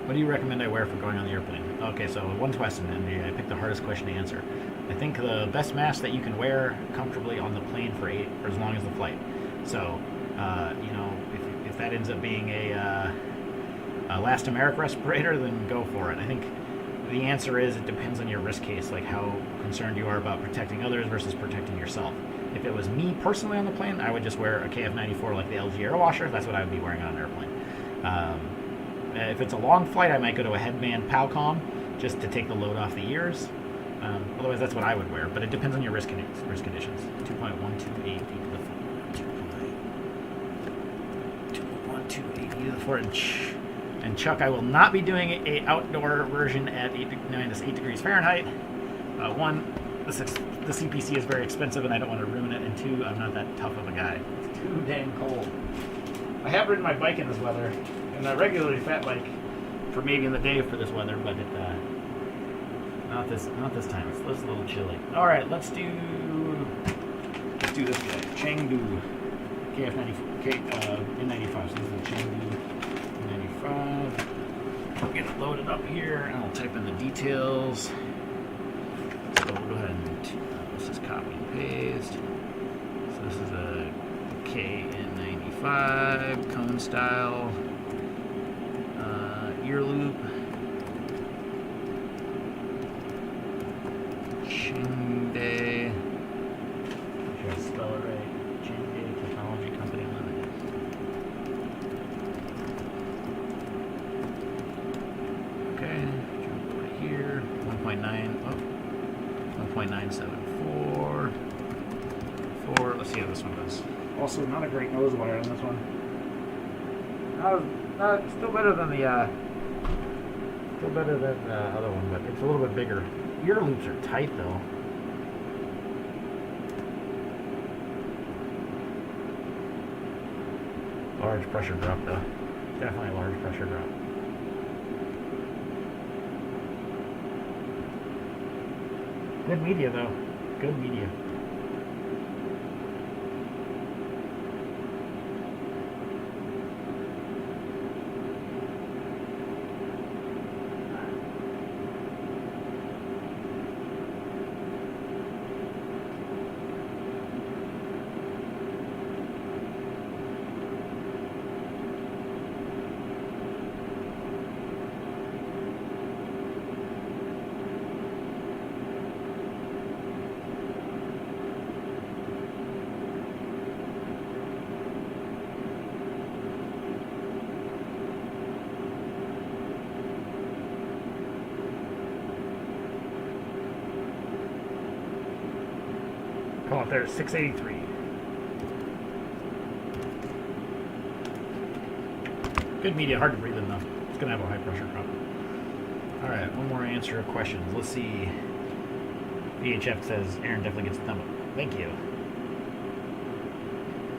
Speaker 1: What do you recommend I wear for going on the airplane? Okay, so one question, and I picked the hardest question to answer. I think the best mask that you can wear comfortably on the plane for as long as the flight. So, if that ends up being a elastomeric respirator, then go for it. I think the answer is it depends on your risk case, like how concerned you are about protecting others versus protecting yourself. If it was me personally on the plane, I would just wear a KF94 like the LG Air Washer. That's what I would be wearing on an airplane. If it's a long flight, I might go to a headband PalCom just to take the load off the ears. Otherwise, that's what I would wear. But it depends on your risk conditions. 2.128 to the 4. And Chuck, I will not be doing an outdoor version at -8 degrees Fahrenheit. One, the CPC is very expensive and I don't want to ruin it. And two, I'm not that tough of a guy. It's too dang cold. I have ridden my bike in this weather, and I regularly fat bike for maybe in the day for this weather, but not this time. It's a little chilly. All right, let's do this guy, Changde KF94 N95. So this is the Changde K95. I'll get it loaded up here, and I'll type in the details. So we'll go ahead and let's just copy and paste. So this is a KN95 cone style ear loop. Chengde, make sure I spell it right. Chengde Technology Company Limited. Okay, jump over here. 1.974. Let's see how this one does. Also, not a great nose wire on this one. Still better than the other one, but it's a little bit bigger. Ear loops are tight though. Large pressure drop though. Definitely a large pressure drop. Good media though. Good media. Come on, there, 683. Good media, hard to breathe in though. It's gonna have a high pressure drop. Alright, one more answer of questions. Let's see. VHF says Aaron definitely gets a thumb up. Thank you.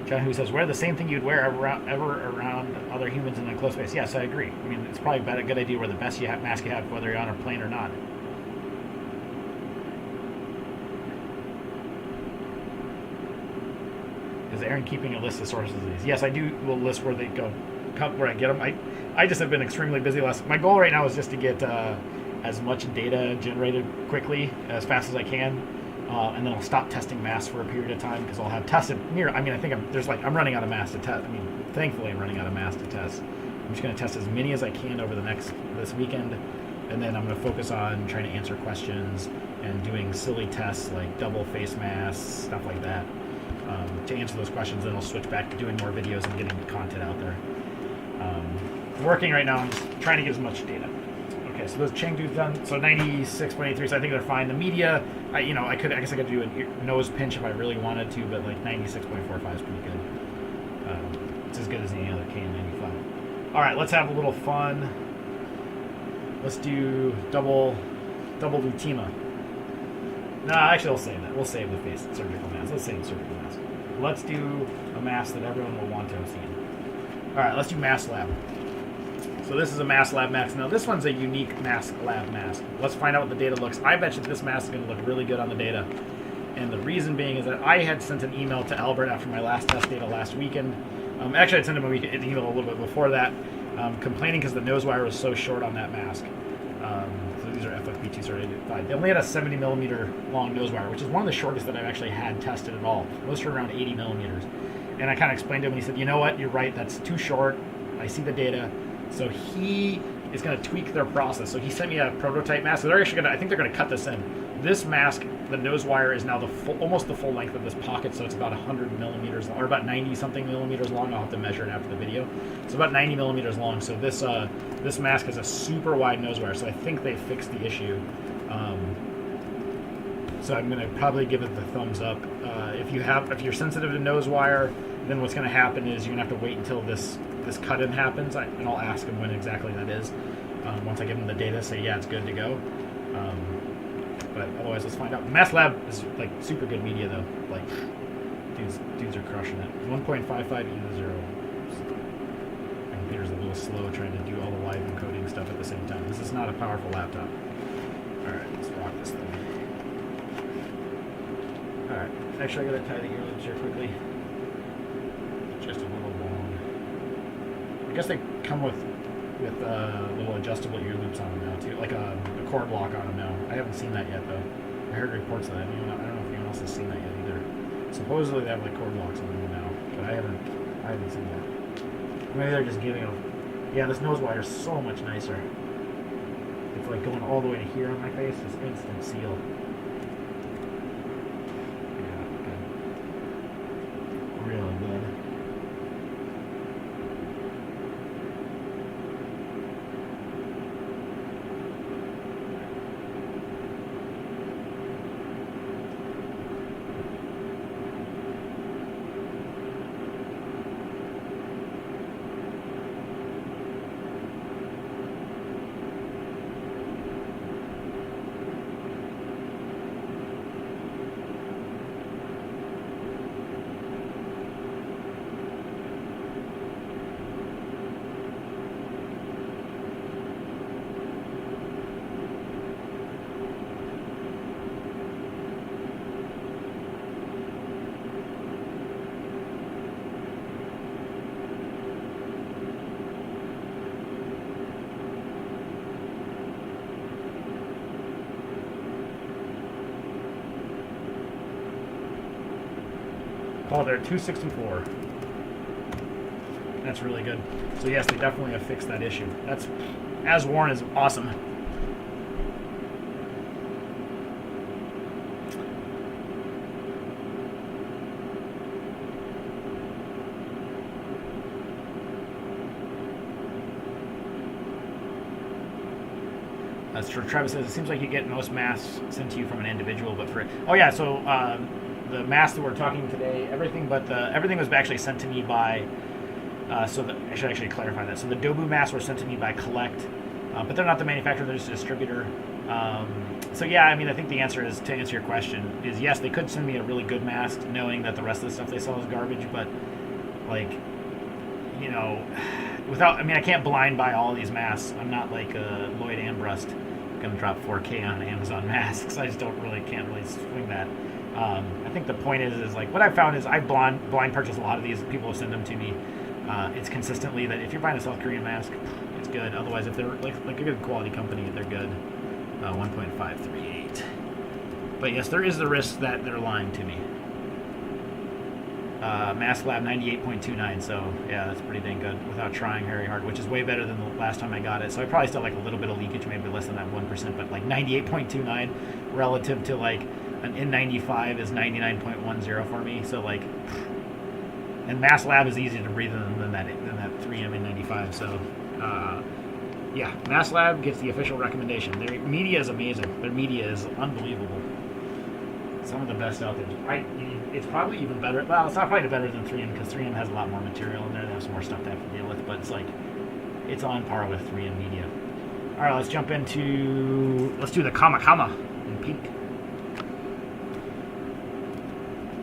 Speaker 1: John Who says, wear the same thing you'd wear ever around other humans in a close space. Yes, I agree. I mean, it's probably a good idea to wear the best mask you have, whether you're on a plane or not. Is Aaron keeping a list of sources of these? Yes, I do. Will list where they go, where I get them. I just have been extremely busy my goal right now is just to get as much data generated quickly, as fast as I can, and then I'll stop testing masks for a period of time because I'll have tested I'm running out of masks to test. I mean, thankfully I'm running out of masks to test. I'm just going to test as many as I can over this weekend, and then I'm going to focus on trying to answer questions and doing silly tests like double face masks, stuff like that. To answer those questions, then I'll switch back to doing more videos and getting the content out there. Working right now, I'm just trying to get as much data. Okay. Okay, so those Chengdu's done. So 96.83. So I think they're fine. The media, I guess I could do a nose pinch if I really wanted to, but like 96.45 is pretty good. It's as good as any other KN95. All right, let's have a little fun. Let's do double Lutima. No, actually, I'll save that. We'll save the face surgical mask. Let's save surgical mask. Let's do a mask that everyone will want to have seen. All right, let's do MaskLab. So this is a MaskLab mask. Now this one's a unique MaskLab mask. Let's find out what the data looks. I bet you this mask is going to look really good on the data. And the reason being is that I had sent an email to Albert after my last test data last weekend. Actually, I'd sent him an email a little bit before that, complaining because the nose wire was so short on that mask. So these are FFP2 certified. They only had a 70 millimeter long nose wire, which is one of the shortest that I've actually had tested at all. Most are around 80 millimeters. And I kind of explained to him, and he said, you know what, you're right, that's too short. I see the data. So he is going to tweak their process. So he sent me a prototype mask. So they're actually going to, I think they're going to cut this in. This mask, the nose wire is now almost the full length of this pocket, so it's about 100 millimeters long, or about 90 something millimeters long. I'll have to measure it after the video. It's about 90 millimeters long. So this mask has a super wide nose wire. So I think they fixed the issue. So I'm going to probably give it the thumbs up. If you're sensitive to nose wire, then what's going to happen is you're going to have to wait until this cut-in happens, and I'll ask him when exactly that is. Once I give him the data, say, yeah, it's good to go. But otherwise, let's find out. MaskLab is like super good media, though. Like, dudes are crushing it. 1.55 E0. My computer's a little slow trying to do all the live encoding stuff at the same time. This is not a powerful laptop. All right, let's rock this thing. All right, actually, I gotta tie the earlobes here quickly. Just a little long. I guess they come with little adjustable ear loops on them now too, like a cord lock on them now. I haven't seen that yet though. I heard reports of that. I don't know if anyone else has seen that yet either. Supposedly they have like cord locks on them now, but I haven't seen that. Maybe they're just giving them. Yeah, this nose wire is so much nicer. It's like going all the way to here on my face. It's instant seal. Yeah, good. Really good. Oh, they're 264. That's really good. So yes, they definitely have fixed that issue. That's, as worn, is awesome. That's true. Travis says, it seems like you get most masks sent to you from an individual, but for, oh yeah, so the mask that we're talking today, everything was actually sent to me by, I should actually clarify that. So the Dobu masks were sent to me by Collect, but they're not the manufacturer, they're just a distributor. So yeah, I mean, I think the answer is, to answer your question, is yes, they could send me a really good mask, knowing that the rest of the stuff they sell is garbage, but like, you know, I can't blind buy all of these masks. I'm not like Lloyd Armbrust, gonna drop 4K on Amazon masks. I just can't really swing that. I think the point is like what I've found is I blind purchase a lot of these. People will send them to me. It's consistently that if you're buying a South Korean mask, it's good. Otherwise, if they're like a good quality company, they're good. 1.538. But yes, there is the risk that they're lying to me. MaskLab 98.29, so yeah, that's pretty dang good without trying very hard, which is way better than the last time I got it. So I probably still like a little bit of leakage, maybe less than that 1%, but like 98.29 relative to like an N95 is 99.10 for me. So like, and MaskLab is easier to breathe than that 3M N95. So Yeah, MaskLab gets the official recommendation. Their media is amazing. Their media is unbelievable. Some of the best out there. It's probably even better. Well, it's not quite better than 3M because 3M has a lot more material in there. They have some more stuff to have to deal with, but it's like it's on par with 3M media. All right, let's jump into. Let's do the CommaComma in pink.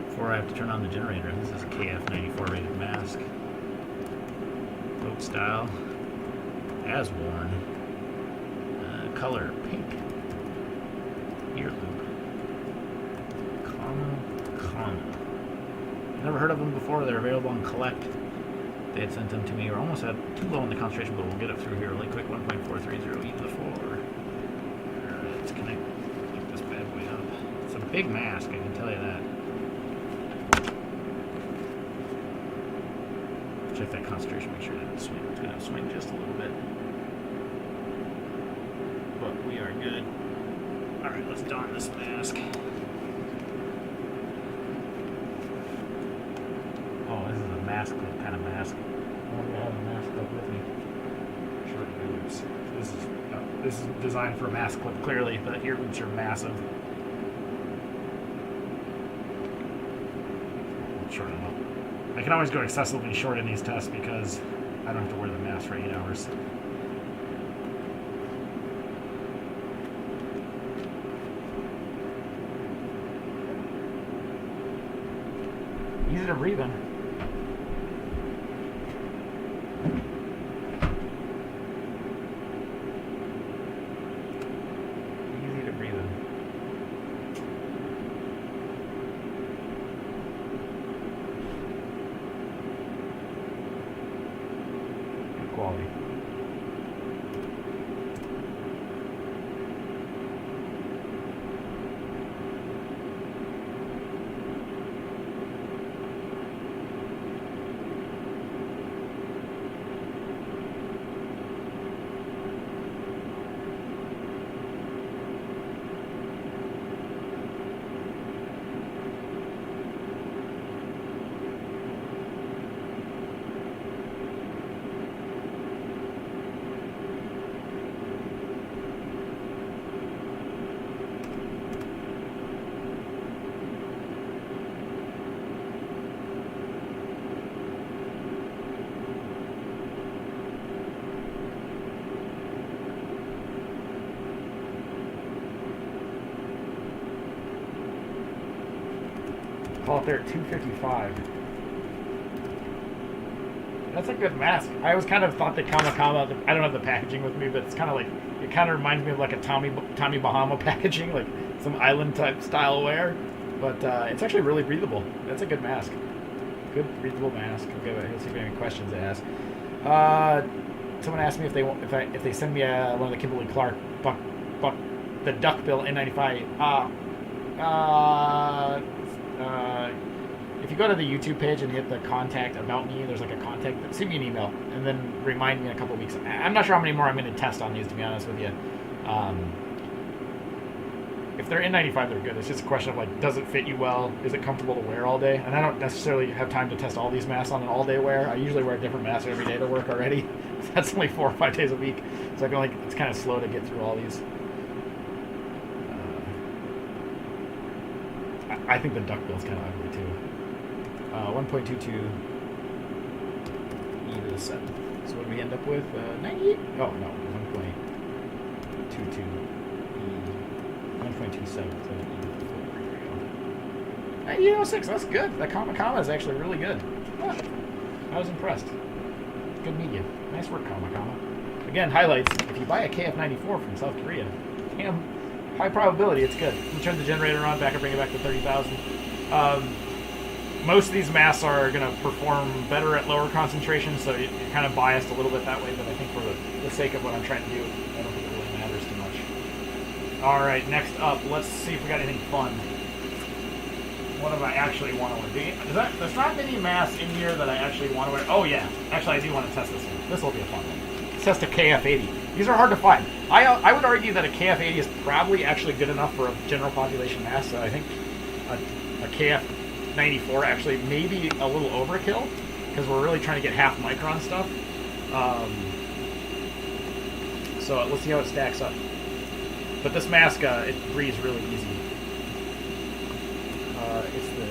Speaker 1: Before I have to turn on the generator. This is a KF94 rated mask. Coat style. As worn. Color pink. Ear loop. CommaComma. Never heard of them before. They're available on Collect. They had sent them to me. We're almost at too low in the concentration, but we'll get up through here really quick. 1.430 e to the 4. Alright, let's connect this bad boy up. It's a big mask, I can tell you that. Check that concentration, make sure it doesn't swing. It's going to swing just a little bit. But we are good. Alright, let's don this mask. Oh, this is a mask clip kind of mask. I wonder if I have a mask clip with me. Short ear loops. This is designed for a mask clip, clearly. The ear loops are massive. I'll shorten them up. I can always go excessively short in these tests because I don't have to wear the mask for 8 hours. Easy to breathe in. Easy to breathe in. Good quality. Out there at 255. That's a good mask. I always kind of thought that CommaComma, I don't have the packaging with me, but it's kind of like, it kind of reminds me of like a Tommy Bahama packaging, like some island type style wear. But it's actually really breathable. That's a good mask. Good breathable mask. Okay, let's see if we have any questions to ask. Someone asked me if they send me one of the Kimberly Clark the duckbill N95. If you go to the YouTube page and hit the contact about me, there's like a contact. Send me an email and then remind me in a couple of weeks. I'm not sure how many more I'm going to test on these, to be honest with you. If they're N95, they're good. It's just a question of like, does it fit you well? Is it comfortable to wear all day? And I don't necessarily have time to test all these masks on an all-day wear. I usually wear a different mask every day to work already. That's only 4 or 5 days a week, so I feel like it's kind of slow to get through all these. I think the duckbill's kind of ugly too. 1.22 e to the 7. So what do we end up with? 98? Oh no, 1.22 e, 1.27. So there we go. 98.06. That's good. That CommaComma is actually really good. Oh, I was impressed. Good media. Nice work, CommaComma. Again, highlights. If you buy a KF94 from South Korea, damn. High probability it's good. We'll turn the generator on back and bring it back to 30,000. Most of these masks are going to perform better at lower concentrations, so you're kind of biased a little bit that way, but I think for the sake of what I'm trying to do, I don't think it really matters too much. Alright, next up, let's see if we got anything fun. What do I actually want to wear? There's not many masks in here that I actually want to wear. Oh yeah, actually I do want to test this one. This will be a fun one. Let's test a KF80. These are hard to find. I would argue that a KF80 is probably actually good enough for a general population mask. So I think a KF94 actually may be a little overkill because we're really trying to get half micron stuff. So let's see how it stacks up. But this mask, it breathes really easy. It's the,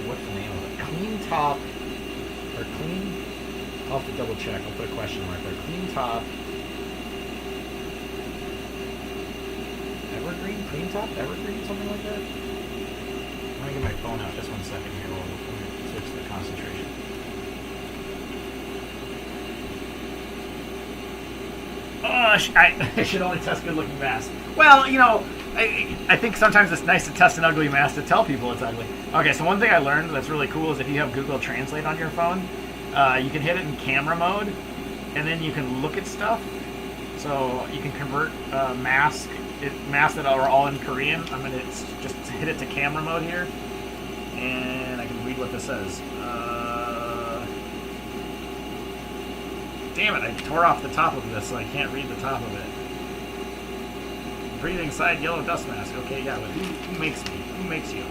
Speaker 1: what's the name of it? Clean Top, or Clean, I'll have to double check. I'll put a question mark there. Clean Top, Evergreen? Clean Top? Evergreen? Something like that? I'm going to get my phone out just 1 second here while we switch the concentration. I should only test good-looking masks. Well, you know, I think sometimes it's nice to test an ugly mask to tell people it's ugly. Okay, so one thing I learned that's really cool is if you have Google Translate on your phone, you can hit it in camera mode, and then you can look at stuff. So you can convert masks that are all in Korean. I'm going to just hit it to camera mode here, and I can read what this says. Damn it, I tore off the top of this, so I can't read the top of it. Breathing side yellow dust mask. Okay, yeah, but who makes me? Who makes you?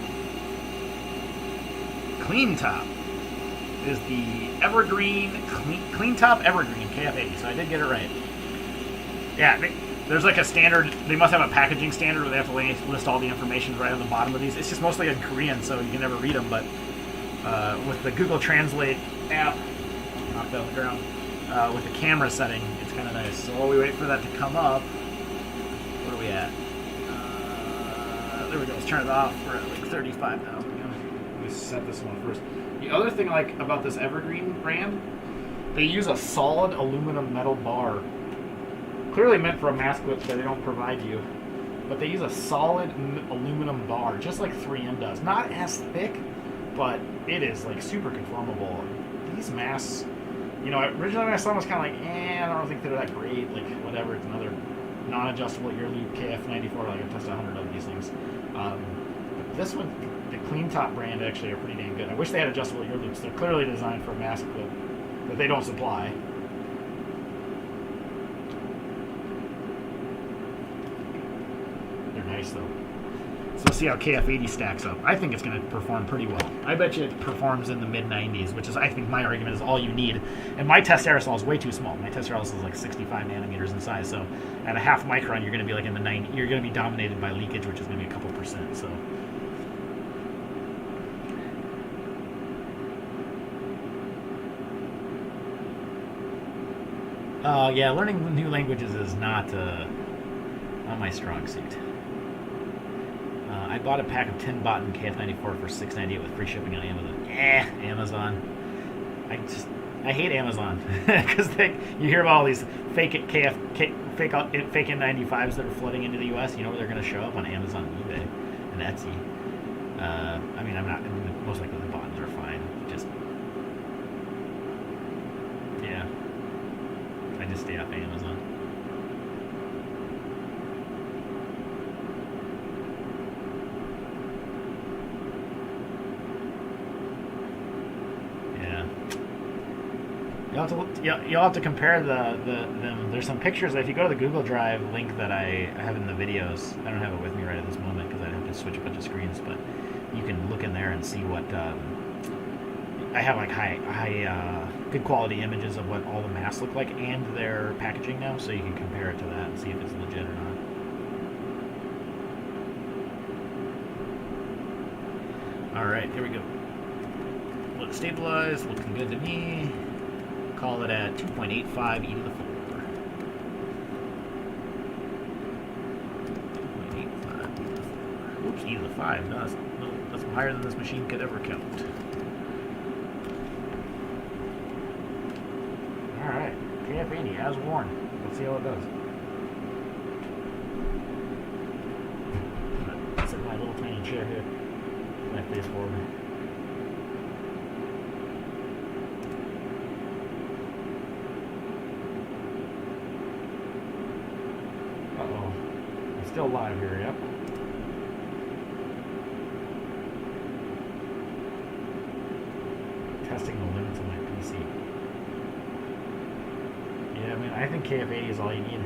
Speaker 1: Clean Top is the Evergreen, Clean Top Evergreen KF80, so I did get it right. Yeah, there's like a standard, they must have a packaging standard where they have to list all the information right on the bottom of these. It's just mostly in Korean, so you can never read them, but with the Google Translate app, knocked out the ground, with the camera setting, it's kind of nice. So while we wait for that to come up, what are we at? There we go. Let's turn it off. We're at like 35 now. Let me set this one first. The other thing I like about this Evergreen brand, they use a solid aluminum metal bar. Clearly meant for a mask whip that they don't provide you. But they use a solid aluminum bar, just like 3M does. Not as thick, but it is like super conformable. These masks, you know, originally when I saw them, I was kind of like, I don't think they're that great. Like, whatever, it's another non-adjustable ear loop KF94. Like, I've tested 100 of these things. But this one, the Clean Top brand, actually are pretty damn good. I wish they had adjustable ear loops. They're clearly designed for a mask clip that they don't supply. They're nice, though. So let's see how KF80 stacks up. I think it's going to perform pretty well. I bet you it performs in the mid-90s, which is, I think, my argument is all you need. And my test aerosol is way too small. My test aerosol is like 65 nanometers in size. So at a half micron, you're going to be like in the 90. You're going to be dominated by leakage, which is going to be a couple percent. So. Yeah, learning new languages is not my strong suit. I bought a pack of 10 Botan KF94 for $6.98 with free shipping on Amazon. Amazon. I hate Amazon because you hear about all these fake N95s that are flooding into the U.S. You know where they're going to show up on Amazon, eBay, and Etsy. I mean, most likely the Botans are fine. I just stay off Amazon. You'll have to compare them. There's some pictures. If you go to the Google Drive link that I have in the videos, I don't have it with me right at this moment because I'd have to switch a bunch of screens. But you can look in there and see what I have, like high good quality images of what all the masks look like and their packaging now, so you can compare it to that and see if it's legit or not. All right, here we go. Look stabilized, looking good to me. Call it at 2.85 e to the 4. 2.85 e to the 4. Oops, e to the 5. No, that's higher than this machine could ever count. Alright, KF80 as worn. Let's see how it does. Sit in my little tiny chair here. My face forward. Still live here, yep. Testing the limits of my PC. Yeah, I mean, I think KF80 is all you need.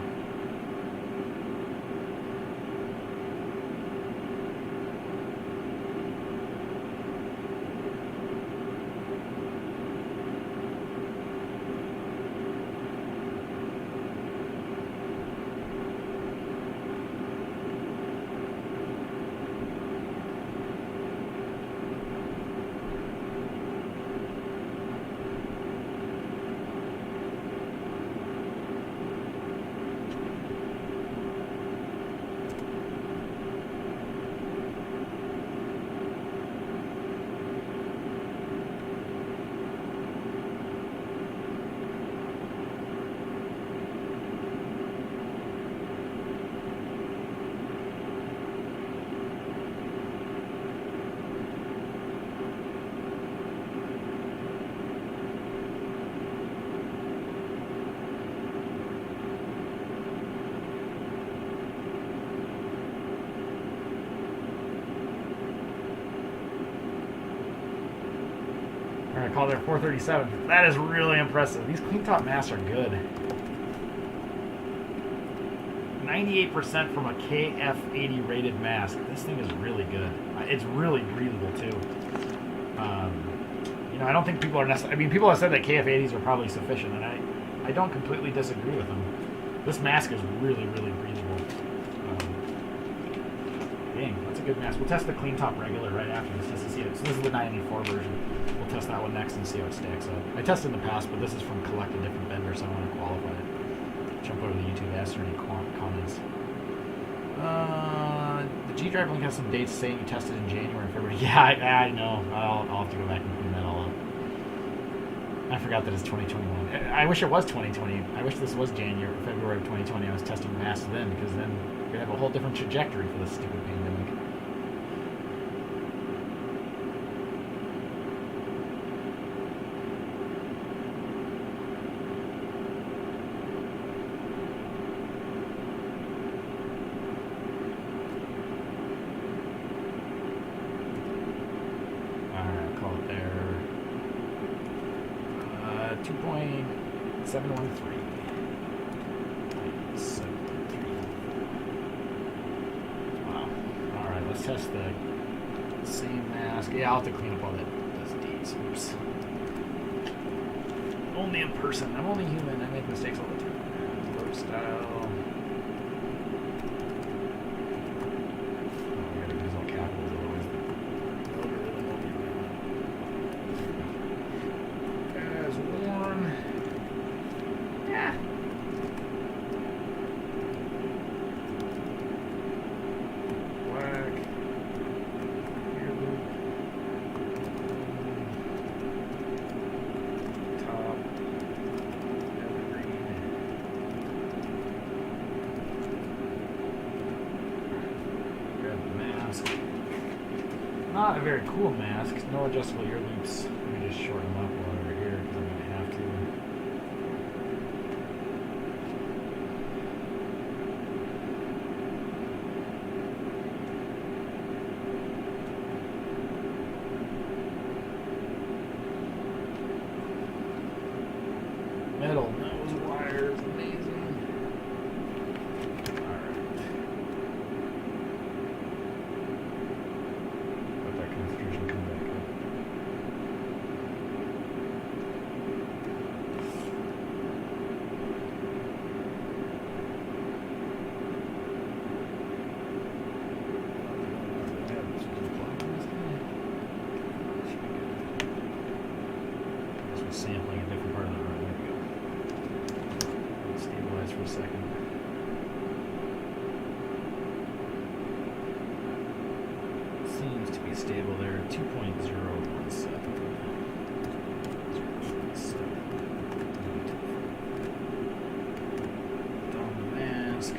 Speaker 1: I call there 437. That is really impressive. These clean top masks are good. 98% from a KF80 rated mask. This thing is really good. It's really breathable too. You know, I don't think people are necessarily. I mean, people have said that KF80s are probably sufficient, and I don't completely disagree with them. This mask is really, really breathable. Dang, that's a good mask. We'll test the clean top regular right after this just to see it. So this is the 994 version. We'll test that one next and see how it stacks up. I tested in the past, but this is from collecting different vendors, so I want to qualify it. Jump over to the YouTube, ask any comments. The G Drive link has some dates saying you tested in January, February. Yeah, I know. I'll have to go back and clean that all up. I forgot that it's 2021. I wish it was 2020. I wish this was January, February of 2020. I was testing masks then, because then we'd have a whole different trajectory for this stupid pandemic. Alright, call it there. 2.713. Wow. Alright, let's test the same mask. Yeah, I'll have to clean up all those D's. Oops. Only in person. I'm only human. I make mistakes all the time. Load style. Oh, I gotta use all capitals otherwise. As worn. Yeah. Black. Ear loop. Top. Evergreen. Grab the mask. Not a very cool mask. No adjustable ear loops. Let me just shorten them up while we're here because I'm going to have to. Metal nose wires, amazing. Alright. Let that concentration come back up. This was sampling a different part of the room. There we go. Stabilize for a second. Seems to be stable there. 2.017. Down the mask.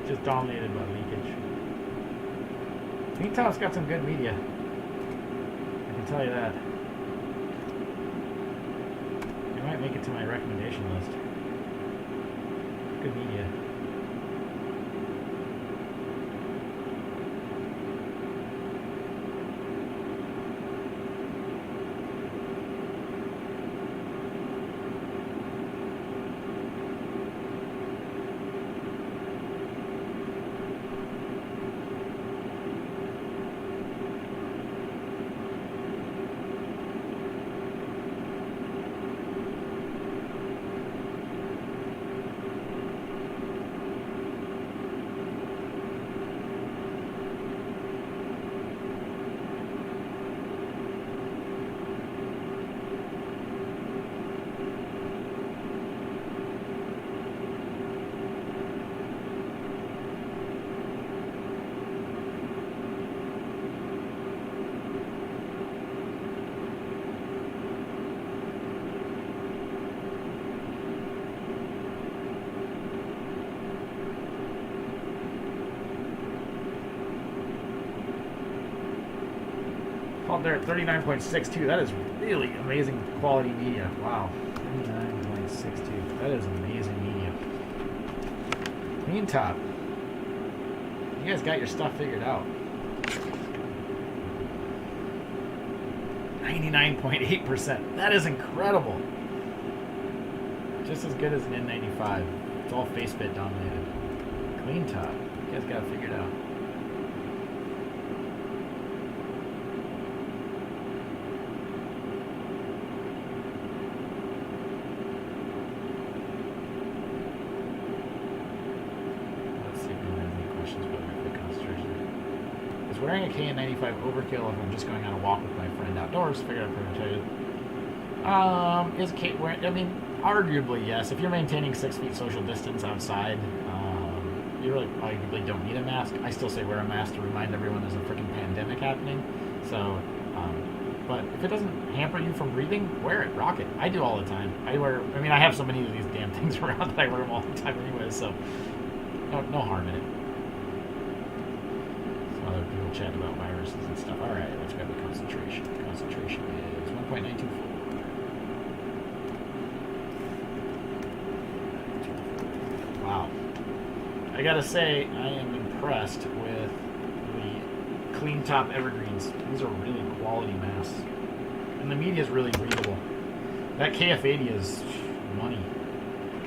Speaker 1: Just dominated by leakage. Clean Top's got some good media. I can tell you that. It might make it to my recommendation list. Good media. there at 39.62. That is really amazing quality media. Wow. 39.62. That is amazing media. Clean top. You guys got your stuff figured out. 99.8%. That is incredible. Just as good as an N95. It's all face fit dominated. Clean top. You guys got it figured out. Let's see if anyone has any questions about my quick concentration. Is wearing a KN95 overkill if I'm just going on a walk with my friend outdoors? Figured I'd tell you. Is Kate wearing? I mean, arguably yes. If you're maintaining 6 feet social distance outside, you really arguably don't need a mask. I still say wear a mask to remind everyone there's a freaking pandemic happening. So, but if it doesn't hamper you from breathing, wear it, rock it. I do all the time. I mean, I have so many of these damn things around that I wear them all the time anyway. So, no harm in it. Some other people chat about viruses and stuff. All right, let's grab the concentration. Concentration is 1.924. Wow. I gotta say, I am impressed with the clean top evergreens. These are really quality masks. And the media is really breathable. That KF80 is money.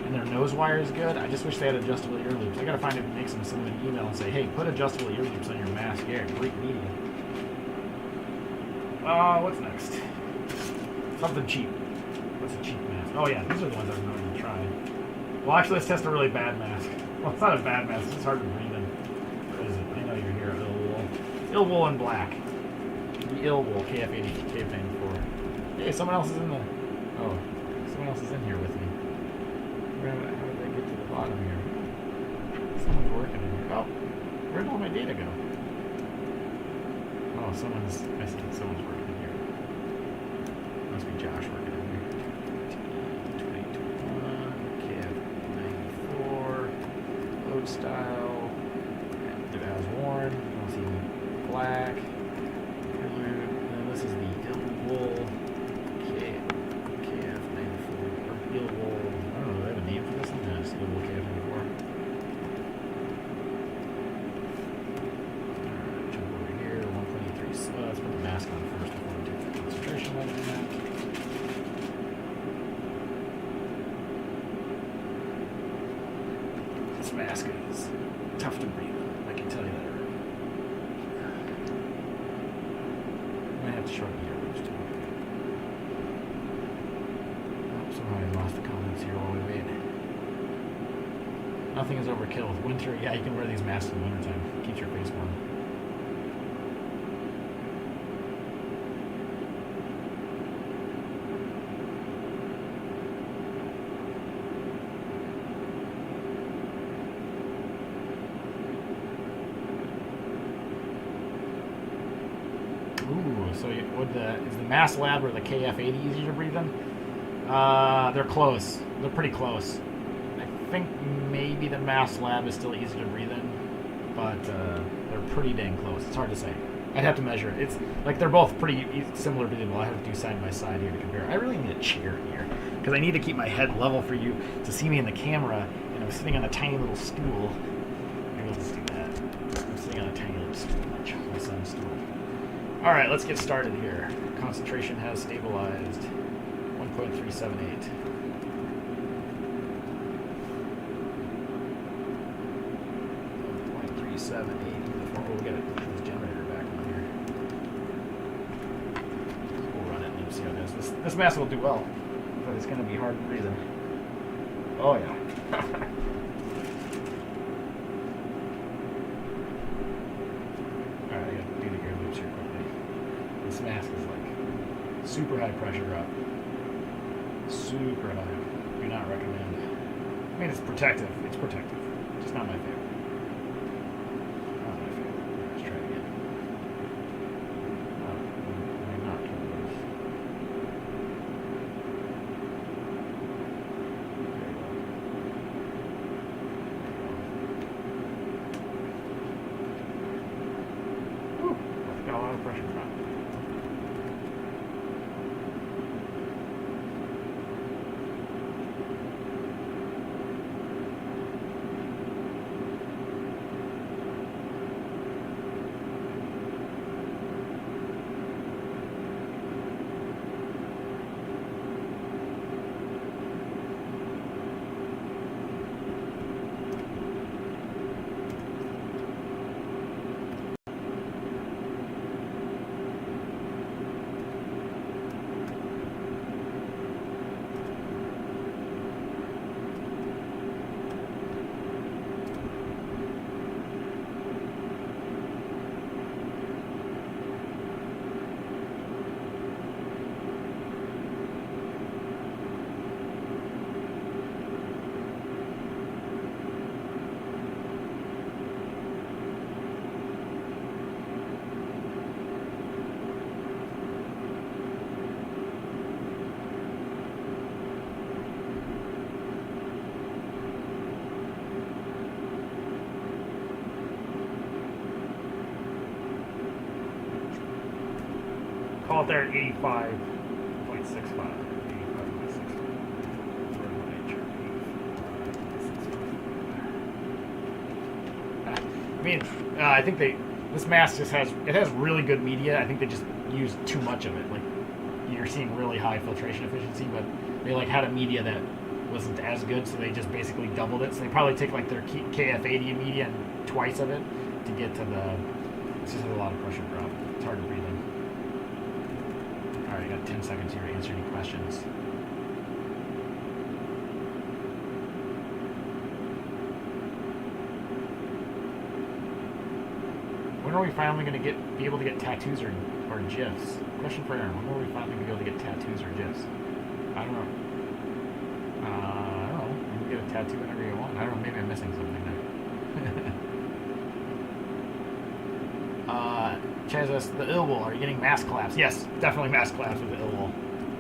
Speaker 1: And their nose wire is good. I just wish they had adjustable ear loops. I gotta find it and make some send them an email and say, hey, put adjustable ear loops on your mask. Yeah, great media. What's next? Something cheap. What's a cheap mask? Oh yeah, these are the ones I'm going to try. Well, actually, let's test a really bad mask. Well, it's not a bad mask. It's just hard to breathe in. What is it? I know you're here. ILWOUL in black. The ILWOUL KF94. Hey, someone else is in the... Oh, someone else is in here with me. How did I get to the bottom here? Someone's working in here. Oh, where did all my data go? Oh, someone's... I see. Someone's working in here. Must be Josh working in here. 2021 KF94 load style. It has worn. You'll see black. And then this is the ILWOUL KF94. Or ILWOUL. I don't know. Do they have a name for this one? No, it's ILWOUL KF94. Alright, jump over here. 1.83. Let's put the mask on first before we do the concentration level. This mask is tough to breathe. I can tell you that already. I might have to shorten the ear loops too. Oh, somehow I lost the comments here while we wait. Nothing is overkill. With winter, yeah, you can wear these masks in the wintertime. Keeps your face warm. Ooh, so is the MaskLab or the KF80 easier to breathe in? They're close. They're pretty close. I think maybe the MaskLab is still easier to breathe in, but they're pretty dang close. It's hard to say. I'd have to measure it. It's like they're both pretty similar breathable. I have to do side by side here to compare. I really need a chair here because I need to keep my head level for you to see me in the camera, and I'm sitting on a tiny little stool. Maybe let's do that. I'm sitting on a tiny little stool. My son's stool. All right, let's get started here. Concentration has stabilized. 1.378. 1.378. Before we'll get this generator back on here. We'll run it and see how it does. This mask will do well, but it's going to be hard to breathe in. Oh yeah. Alright, I gotta do the ear loops here quickly. This mask is like super high pressure up. Super high. Do not recommend. I mean, it's protective. It's protective. Just not my favorite. Not my favorite. Let's try it again. Oh, I'm not going to lose. There you go. Whew. Got a lot of pressure from it. there at 85.65. 85.65. I mean, I think this mask just has really good media. I think they just use too much of it. Like, you're seeing really high filtration efficiency, but they like had a media that wasn't as good, so they just basically doubled it. So they probably take like their KF80 media and twice of it to get to the. It's just a lot of pressure drop. It's hard to breathe in. All right, I got 10 seconds here to answer any questions. When are we finally going to be able to get tattoos or GIFs? Question for Aaron. When are we finally going to be able to get tattoos or GIFs? I don't know. I don't know. You can get a tattoo whenever you want. I don't know. Maybe I'm missing something there. Chaz asks, the ILWOUL, are you getting mask collapse? Yes, definitely mask collapse with the ILWOUL.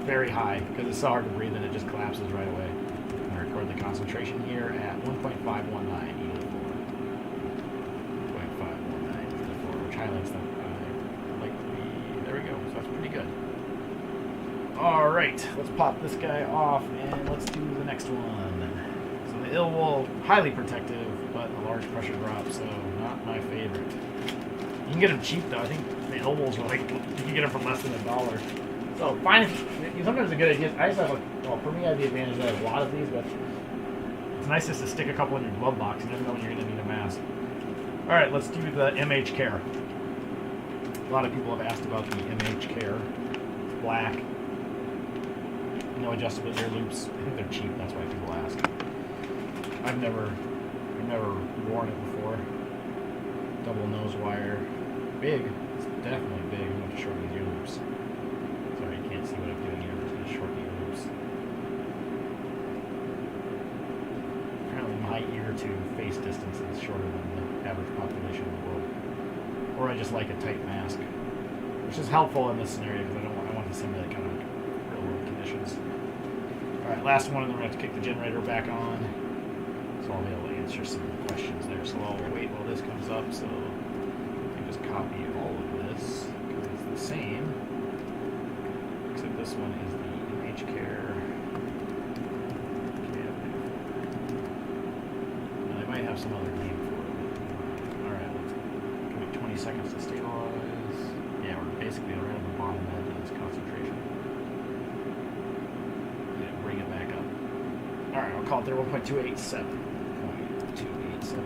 Speaker 1: Very high, because it's so hard to breathe and it just collapses right away. I'm going to record the concentration here at 1.519 which highlights the there we go. So that's pretty good. All right, let's pop this guy off and let's do the next one. So the ILWOUL, highly protective, but a large pressure drop, so not my favorite. You can get them cheap though. I think the ILWOULs are like, you can get them for less than $1. So sometimes a good idea. I just have for me I have the advantage that I have a lot of these, but it's nice just to stick a couple in your glove box. You never know when you're going to need a mask. All right, let's do the MH Care. A lot of people have asked about the MH Care. It's black. No adjustable ear loops. I think they're cheap. That's why people ask. I've never worn it before. Double nose wire. Big. It's definitely big. I'm going to shorten these ear loops. Sorry, you can't see what I'm doing here. I'm just going to shorten the ear loops. Apparently my ear to face distance is shorter than the average population of the world. Or I just like a tight mask, which is helpful in this scenario because I want to simulate kind of real world conditions. All right, last one, and then we're going to have to kick the generator back on. So I'll be able to answer some questions there. So I'll wait while this comes up. So I can just copy all of this because it's the same, except this one is the MH Care. Now they might have some other name for it. All right, let's give it 20 seconds to stabilize. Yeah, we're basically right at the bottom edge of this concentration. Yeah, bring it back up. All right, I'll call it there 1.287. 1.287.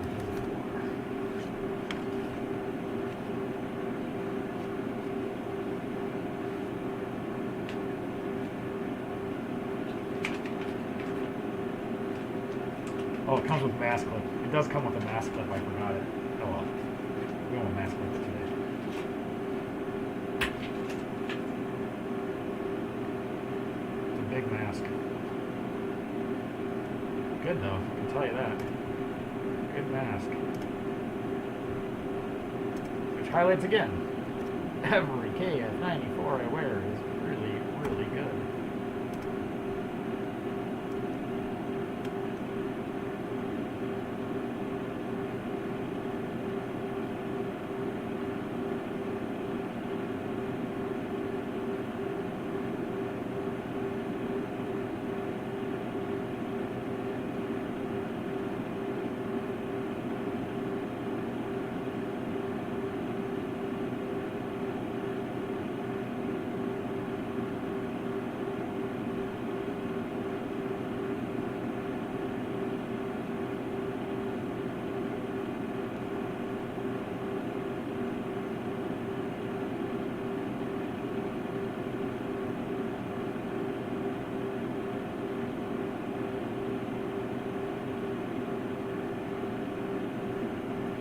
Speaker 1: Oh, it comes with mask clip. It does come with a mask clip. I forgot it. Oh well. We want a mask clip today. It's a big mask. Good though, I can tell you that. Good mask. Which highlights again. Every KF94 I wear is really, really good.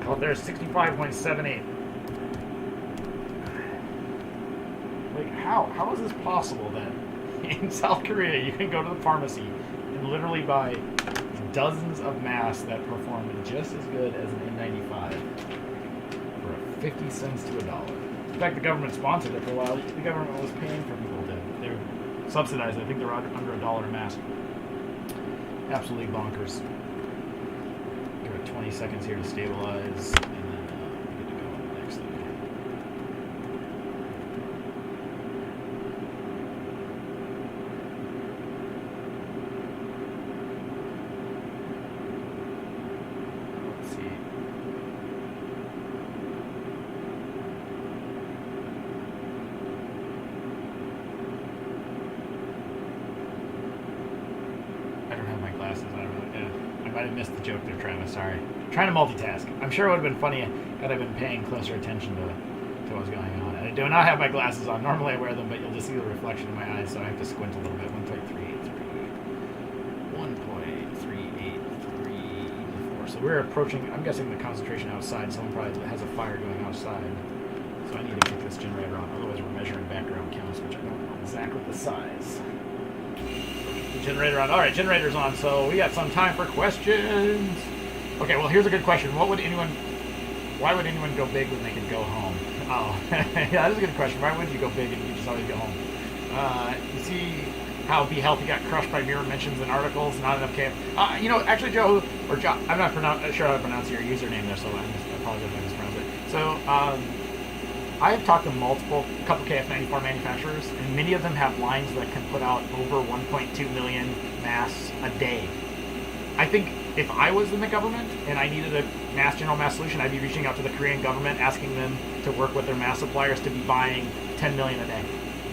Speaker 1: Oh, there's 65.78. Like, how is this possible that in South Korea you can go to the pharmacy and literally buy dozens of masks that perform just as good as an N95 for 50 cents to $1? In fact, the government sponsored it for a while. The government was paying for people to, they were subsidized. I think they're under $1 a mask. Absolutely bonkers. 20 seconds here to stabilize, and then we're good to go on the next thing. might have missed the joke there, Travis. Sorry. Trying to multitask. I'm sure it would have been funny had I been paying closer attention to what was going on. I do not have my glasses on. Normally I wear them, but you'll just see the reflection in my eyes, so I have to squint a little bit. 1.3834. So we're approaching, I'm guessing the concentration outside. Someone probably has a fire going outside. So I need to kick this generator on. Otherwise we're measuring background counts, which I don't know exactly the size. The generator on. All right, generator's on. So we got some time for questions. Okay, well, here's a good question. Why would anyone go big when they could go home? Oh, yeah, that's a good question. Why would you go big and you just always go home? You see how Be Healthy got crushed by mirror mentions and articles, not enough KF. You know, actually, Joe, or Jo, I'm not sure how to pronounce your username there, so I apologize if I mispronounce it. So, I have talked to a couple KF94 manufacturers, and many of them have lines that can put out over 1.2 million masks a day. I think if I was in the government and I needed a general mask solution, I'd be reaching out to the Korean government, asking them to work with their mask suppliers to be buying 10 million a day,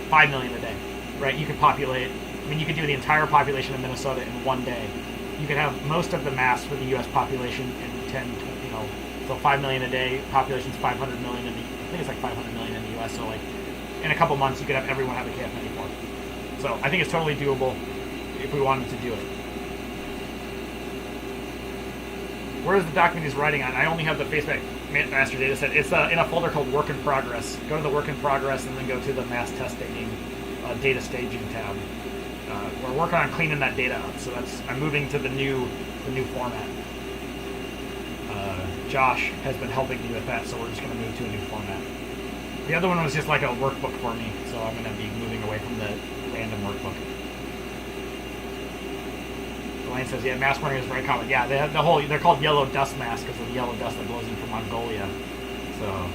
Speaker 1: 5 million a day, right? You could populate, I mean, you could do the entire population of Minnesota in one day. You could have most of the masks for the U.S. population in 10, so 5 million a day, population's 500 million I think it's like 500 million in the U.S., so like in a couple months you could have everyone have a KF94. So I think it's totally doable if we wanted to do it. Where is the document he's writing on? I only have the Facebook master data set. It's in a folder called Work in Progress. Go to the Work in Progress and then go to the mass testing data staging tab. We're working on cleaning that data up, so I'm moving to the new format. Josh has been helping me with that, so we're just going to move to a new format. The other one was just like a workbook for me, so I'm going to be moving away from the random workbook. Elaine says, yeah, mask wearing is very common. Yeah, they're called yellow dust masks because of the yellow dust that blows in from Mongolia. So.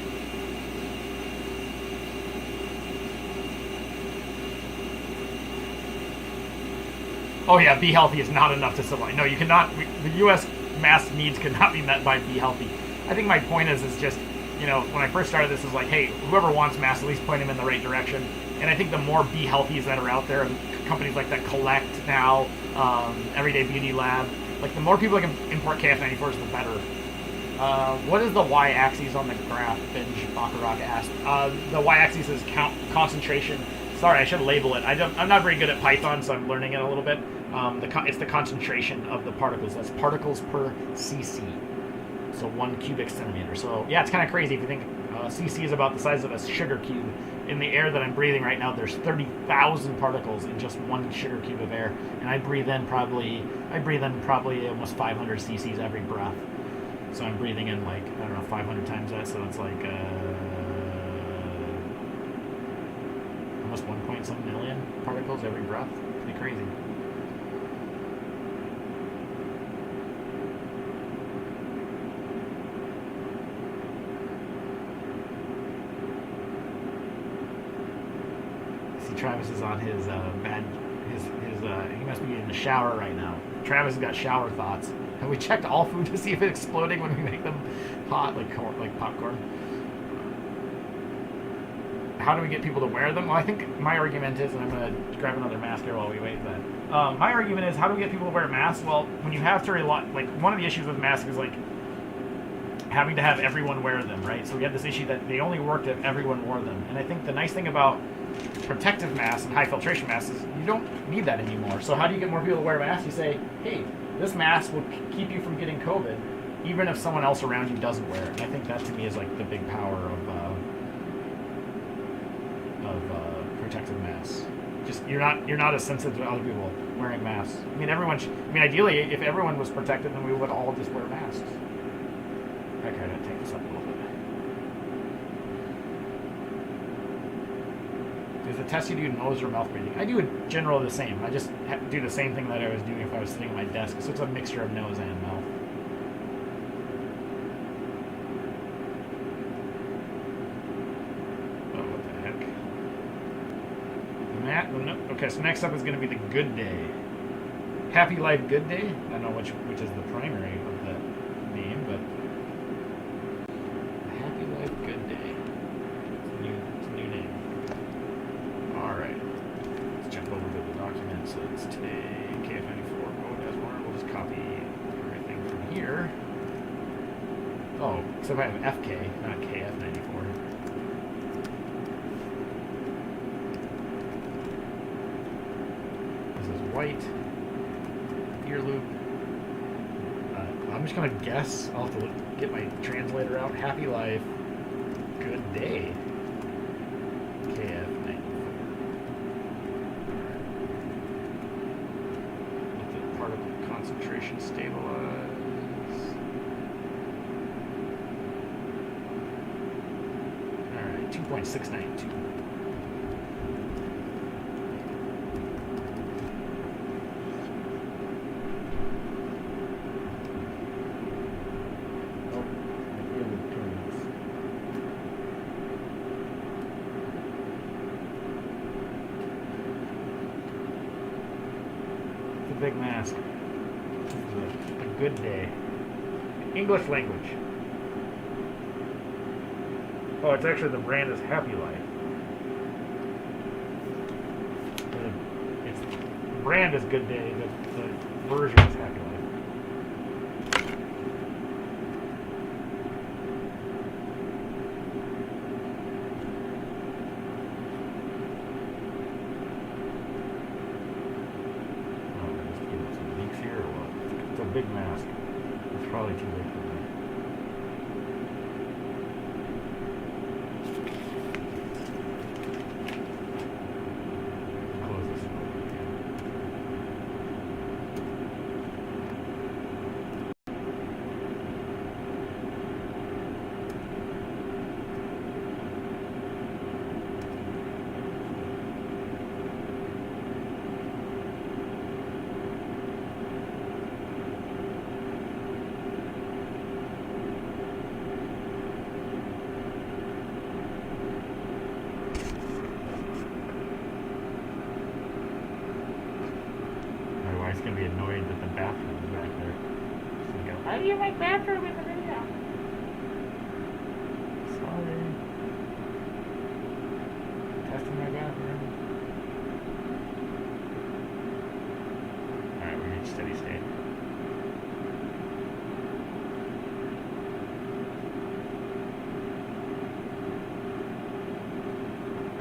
Speaker 1: Oh yeah, Be Healthy is not enough to supply. No, you cannot. The U.S. mask needs cannot be met by Be Healthy. I think my point is just, when I first started this is like, hey, whoever wants masks, at least point them in the right direction. And I think the more Be Healthies that are out there, companies like that Collect now, Everyday Beauty Lab, like the more people that can import KF94s, the better. What is the y-axis on the graph? Binge Bakaraka asked. The y-axis is concentration. Sorry, I should label it. I'm not very good at Python, so I'm learning it a little bit. It's the concentration of the particles. That's particles per cc. So 1 cubic centimeter. So yeah, it's kind of crazy if you think cc is about the size of a sugar cube. In the air that I'm breathing right now, there's 30,000 particles in just 1 sugar cube of air, and I breathe in probably almost 500 cc's every breath. So I'm breathing in 500 times that. So it's like almost 1.some million particles every breath. Pretty crazy. Travis is on his he must be in the shower right now. Travis has got shower thoughts. Have we checked all food to see if it's exploding when we make them hot, like popcorn? How do we get people to wear them? Well, I think my argument is, and I'm going to grab another mask here while we wait for that. My argument is, how do we get people to wear masks? Well, when you have to rely, one of the issues with masks is having to have everyone wear them, right? So we had this issue that they only worked if everyone wore them. And I think the nice thing about protective masks and high filtration masks is you don't need that anymore. So how do you get more people to wear masks? You say, hey, this mask will keep you from getting COVID, even if someone else around you doesn't wear it. And I think that to me is the big power of protective masks. Just you're not as sensitive to other people wearing masks. I mean, ideally, if everyone was protected, then we would all just wear masks. Okay, I'm gonna take this up a little bit. Does the test you do nose or mouth breathing? I do it generally the same. I just do the same thing that I was doing if I was sitting at my desk. So it's a mixture of nose and mouth. Oh, what the heck? Okay, so next up is going to be the Good Day. HAPPYLife GOod Day? I don't know which is the primary of the name, but HAPPYLife GOod Day. It's a new name. Alright. Let's jump over to the document. So it's today, KF94 code as one. We'll just copy everything Except I have FK, not KF94. This is white. Ear loop. I'm just gonna guess. I'll have to get my translator out. HAPPYLife GOod Day KF94. Let the particle concentration stabilize. Alright, 2.692. Big mask. This is a good day. English language. Oh, it's actually the brand is HAPPYLife. The brand is Good Day. The version is HAPPYLife. Big mask. It's probably too big for me. Close this one. He's going to be annoyed that the bathroom is back there. He's going to go, why do you like bathroom in the video? Sorry. Testing my bathroom. Alright, we reached steady state.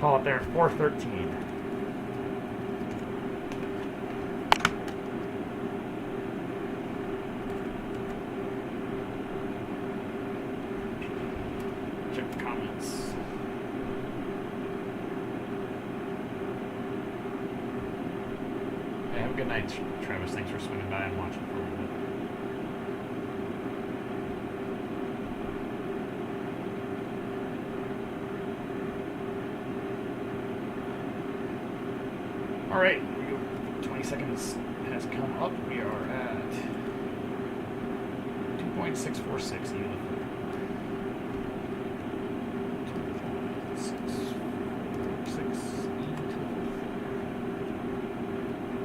Speaker 1: Call it there at 413. Good night, Travis. Thanks for swinging by and watching for a little bit. All right, 20 seconds has come up. We are at 2.646 even.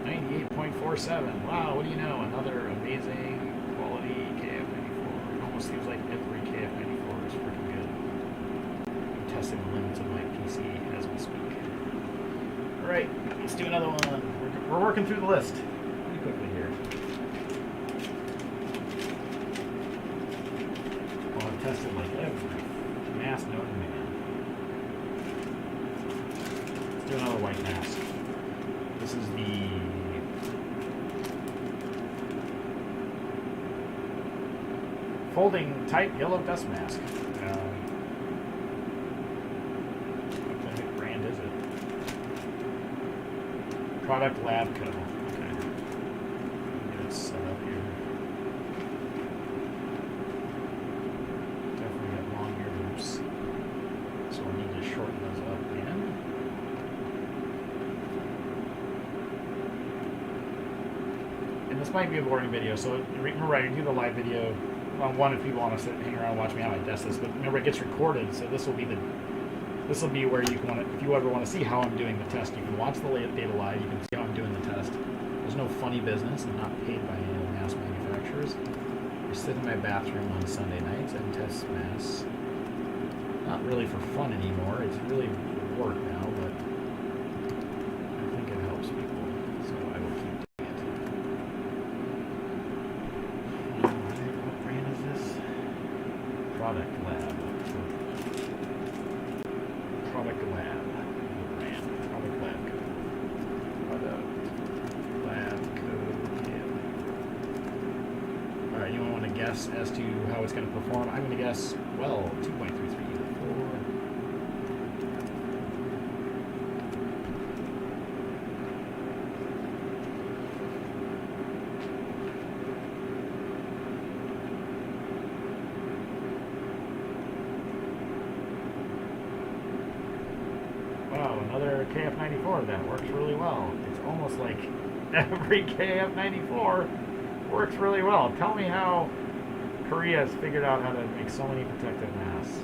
Speaker 1: 98.47. Wow, what do you know? Another amazing quality KF94. It almost seems like every KF94 is freaking good. I'm testing the limits of my PC as we speak. Alright, let's do another one. We're working through the list pretty quickly here. Well, I've tested like every mask known to man. Let's do another white mask. This is the folding type yellow dust mask. What the heck brand is it? Product Lab Co. Okay. Get it set up here. Definitely got long ear loops. So we'll need to shorten those up again. And this might be a boring video, so remember I do the live video. Well, one, if people want to sit, hang around and watch me how I test this, but remember it gets recorded, so this will be where you can, if you ever want to see how I'm doing the test, you can watch the data live, you can see how I'm doing the test. There's no funny business. I'm not paid by any of the mask manufacturers. I sit in my bathroom on Sunday nights and test masks. Not really for fun anymore. It's really work now, but I think it helps people, so I will keep doing it. Product Lab. Product Lab. Brand. Product Lab Code. Product Lab Code. Alright, you want to guess as to how it's going to perform? I'm going to guess, well, 2.33. Wow, another KF94 that works really well. It's almost like every KF94 works really well. Tell me how Korea has figured out how to make so many protective masks.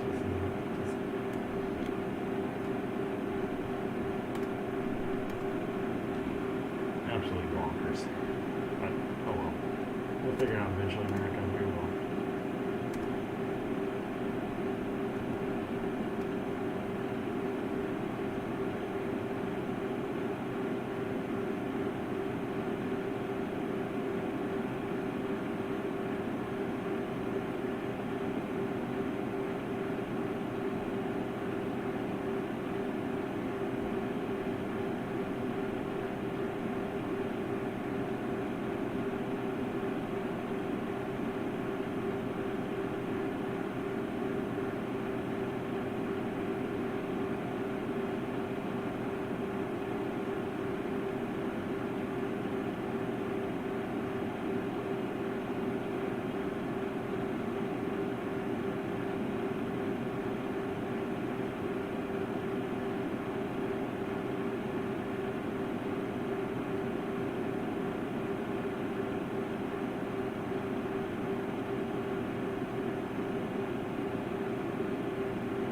Speaker 1: Absolutely bonkers. But, oh well. We'll figure it out eventually, America. We will.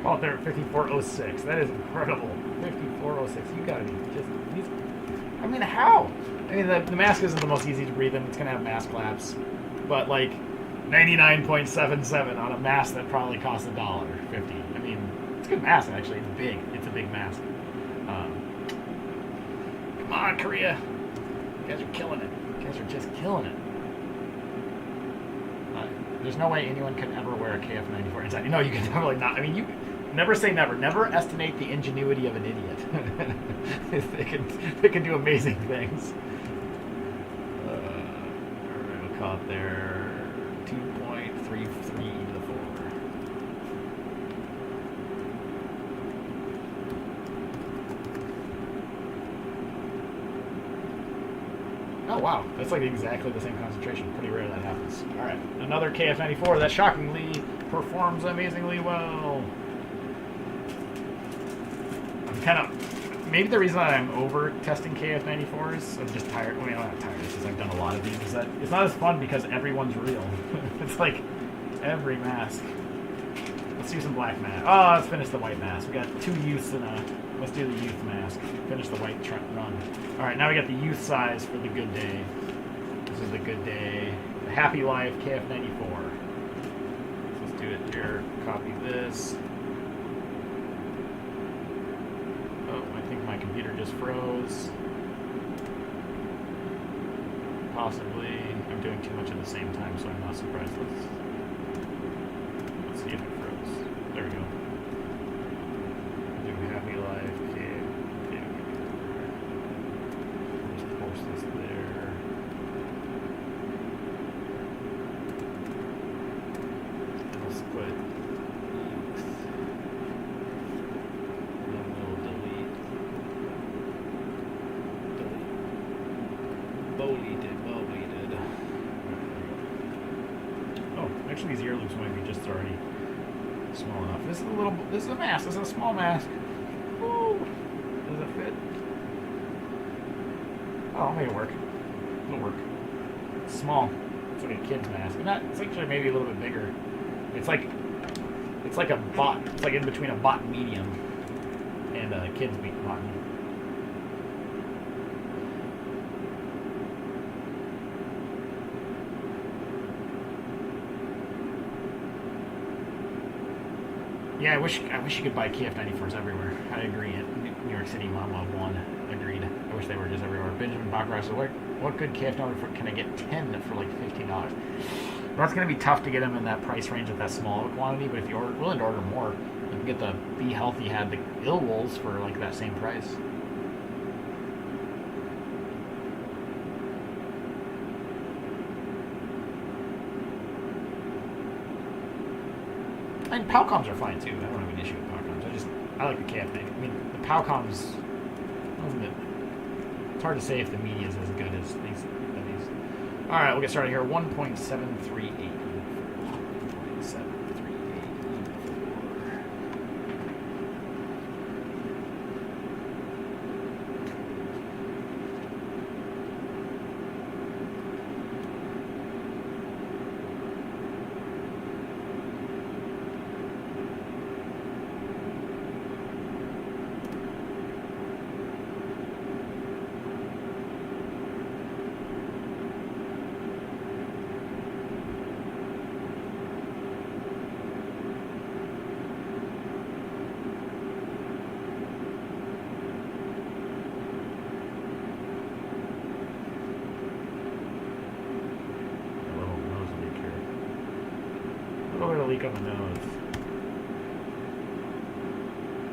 Speaker 1: Oh, they're at 5406. That is incredible. 5406. You gotta be just. I mean, how? I mean, the mask isn't the most easy to breathe in. It's gonna have MaskLabs, but like 99.77 on a mask that probably costs $1.50. I mean, it's a good mask actually. It's big. It's a big mask. Come on, Korea. You guys are killing it. You guys are just killing it. There's no way anyone could ever wear a KF94 inside. No, you can definitely not. I mean, you never say never. Never estimate the ingenuity of an idiot. they can do amazing things. Alright, we'll call it there 2.33 to the 4. Oh wow, that's like exactly the same concentration. Pretty rare that happens. Alright, another KF94 that shockingly performs amazingly well. I'm kind of... Maybe the reason I'm over testing KF94s, I'm just tired. I mean, I'm not tired, it's just I've done a lot of these, is that it's not as fun because everyone's real. It's like every mask. Let's do some black mask. Oh, let's finish the white mask. We got 2 youths and a... Let's do the youth mask. Finish the white run. Alright, now we got the youth size for the Good Day. This is the Good Day. The HAPPYLife KF94. So let's do it here. Copy this. Oh, I think my computer just froze. Possibly. I'm doing too much at the same time, so I'm not surprised. Let's see if it froze. There we go. HAPPYLife KF94. Just post this there. Let's put youth. Then we'll delete. Deleted. Oh, actually these ear loops might be just already small enough. This is a little. This is a mask. This is a small mask. Woo! Does it fit? Oh, I'll make it work. It'll work. It's small. It's like a kid's mask. It's actually maybe a little bit bigger. It's like a bot. It's like in between a bot medium and a kid's bot. Yeah, I wish you could buy KF94s everywhere. I agree. New York City Mama 1 agreed. I wish they were just everywhere. Benjamin Baccarat said, what good KF94 can I get 10 for like $15? That's going to be tough to get them in that price range at that small of a quantity, but if you're willing to order more, you can get the Be Healthy had the ILWOULs for like that same price. And PowComs are fine too. I don't have an issue with PowComs. I like the KF94. I mean, the PowComs, it's hard to say if the media is as good as these. All right, we'll get started here. 1.738. Leak on the nose.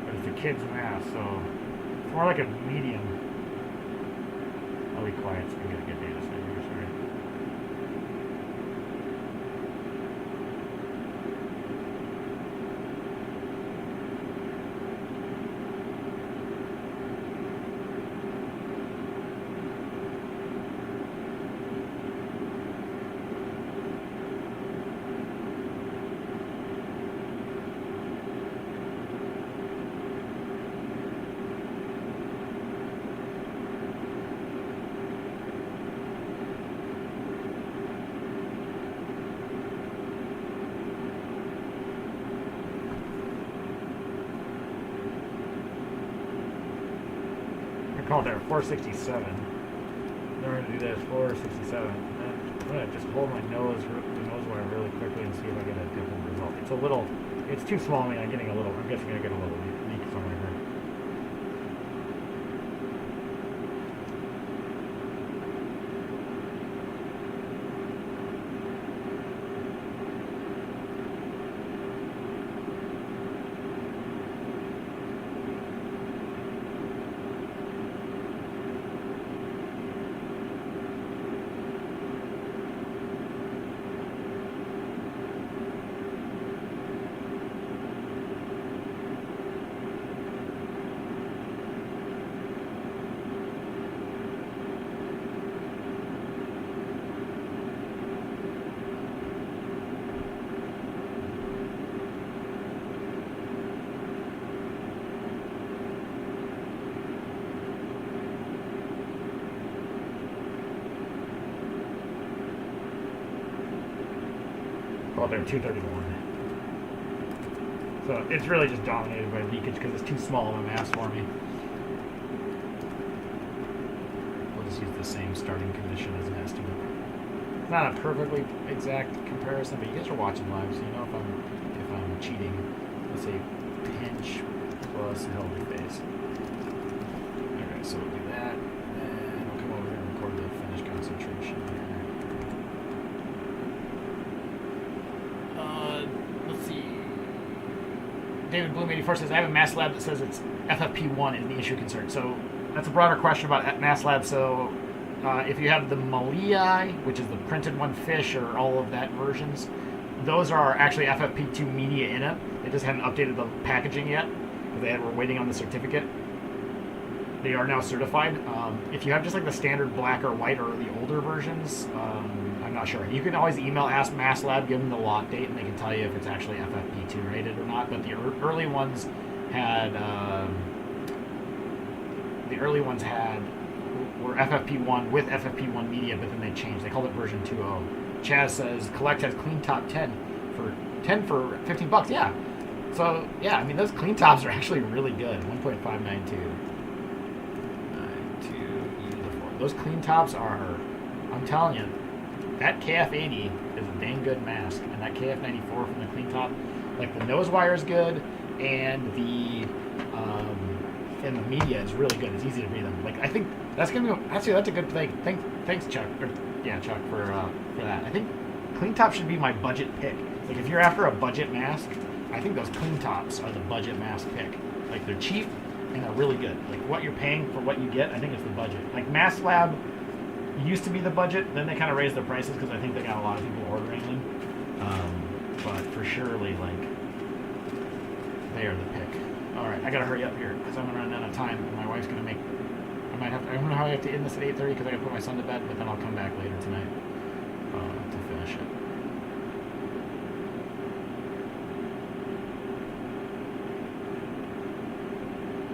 Speaker 1: But it's a kid's mask, so it's more like a medium. I'll be quiet so we can get a good data set here, sorry. Call it there 467. Then we're going to do this 467. I'm going to just hold my nose wire really quickly and see if I get a different result. It's a little, it's too small. I mean, I'm guessing I get a little leak somewhere here. Well, they're 231. So it's really just dominated by leakage because it's too small of a mass for me. We'll just use the same starting condition as an estimate. It's not a perfectly exact comparison, but you guys are watching live, so you know if I'm cheating. Let's say pinch plus healthy face. Okay, so we'll do that, and we'll come over here and record the finish concentration here. Let's see. David Bloom 84 says, I have a MaskLab that says it's FFP1 is the issue concern. So that's a broader question about MaskLab. So if you have the Malii, which is the printed one, fish, or all of that versions, those are actually FFP2 media in it. They just hadn't updated the packaging yet because were waiting on the certificate. They are now certified. If you have just like the standard black or white or the older versions, I'm not sure. You can always ask MaskLab, give them the lot date, and they can tell you if it's actually FFP2 rated or not. But the early ones had were FFP1 with FFP1 media, but then they changed. They called it version 2.0. Chaz says Collect has clean top 10 for $15. Yeah. So yeah, I mean those clean tops are actually really good. 1.592. Those clean tops are, I'm telling you, that KF80 is a dang good mask, and that KF94 from the clean top, like the nose wire is good, and the media is really good. It's easy to read them. Like I think that's gonna be actually that's a good thing. Thanks Chuck, Chuck for that. I think Clean top should be my budget pick. Like if you're after a budget mask, I think those clean tops are the budget mask pick. Like they're cheap and they're really good. Like what you're paying for what you get, I think it's the budget. Like MaskLab used to be the budget, then they kind of raised their prices because I think they got a lot of people ordering them. But for surely, like, they are the pick. All right, I gotta hurry up here because I'm gonna run out of time. And my wife's gonna make. I don't know how I have to end this at 8:30 because I gotta put my son to bed, but then I'll come back later tonight to finish it.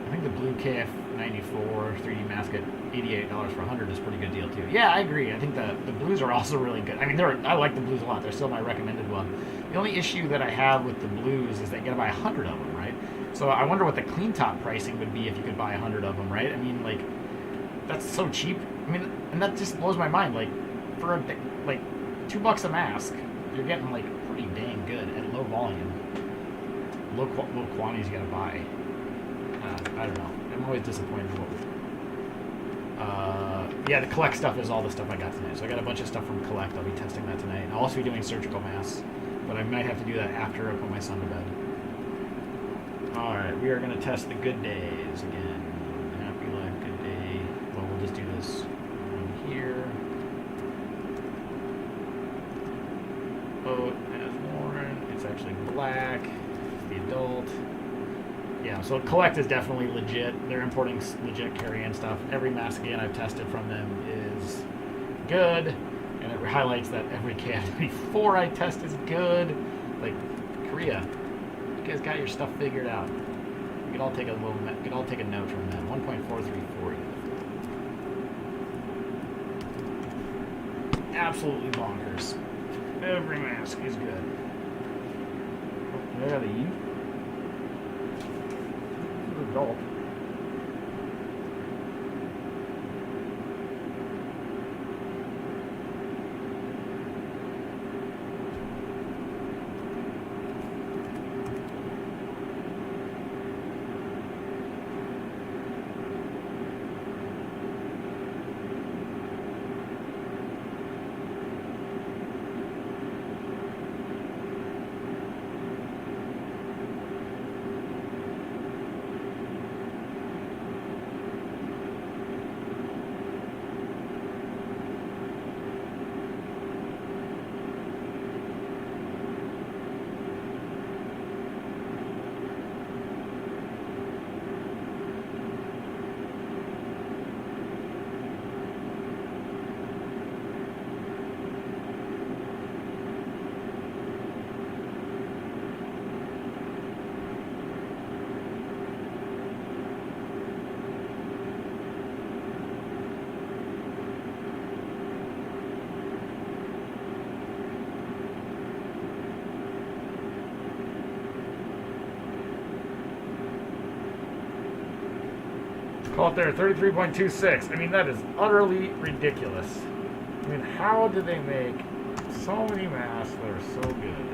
Speaker 1: I think the blue KF94 3D mask at $88 for 100 is a pretty good deal too. Yeah, I agree. I think the blues are also really good. I mean, I like the blues a lot. They're still my recommended one. The only issue that I have with the blues is that you gotta buy 100 of them, right? So I wonder what the clean top pricing would be if you could buy 100 of them, right? I mean, like, that's so cheap. I mean, and that just blows my mind. Like, for like $2 a mask, you're getting like pretty dang good at low volume, low quantities you gotta buy. I don't know. I'm always disappointed. Yeah, the Collect stuff is all the stuff I got tonight. So I got a bunch of stuff from Collect. I'll be testing that tonight. I'll also be doing surgical masks, but I might have to do that after I put my son to bed. All right, we are going to test the Good Days again. HAPPYLife Good Day. Well, we'll just do this one here. Boat as worn. It's actually black. It's the adult. Yeah, so Collect is definitely legit. They're importing legit carry-in stuff. Every mask again I've tested from them is good, and it highlights that every KF94 I test is good. Like Korea, you guys got your stuff figured out. We could all take a note from them. 1.4340. Absolutely bonkers. Every mask is good. Where are they? Adult. Call it there, 33.26. I mean, that is utterly ridiculous. I mean, how do they make so many masks that are so good?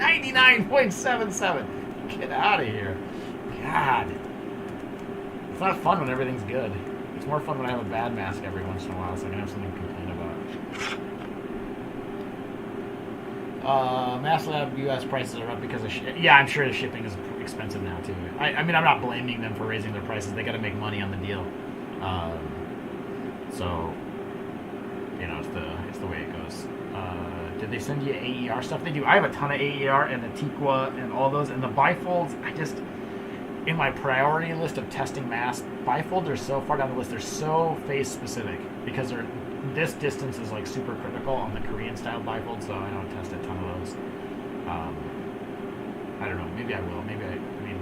Speaker 1: 99.77. Get out of here. God. It's not fun when everything's good. It's more fun when I have a bad mask every once in a while, so I can have something to complain about. MaskLab US prices are up because of yeah, I'm sure the shipping is expensive now too. I mean, I'm not blaming them for raising their prices. They got to make money on the deal. So, you know, it's the way it goes. Did they send you AER stuff? They do. I have a ton of AER and the Tiqua and all those. And the bifolds, in my priority list of testing masks, bifolds are so far down the list. They're so face specific because this distance is like super critical on the Korean style bifold, so I don't test a ton of those. I don't know. Maybe I will. Maybe I mean,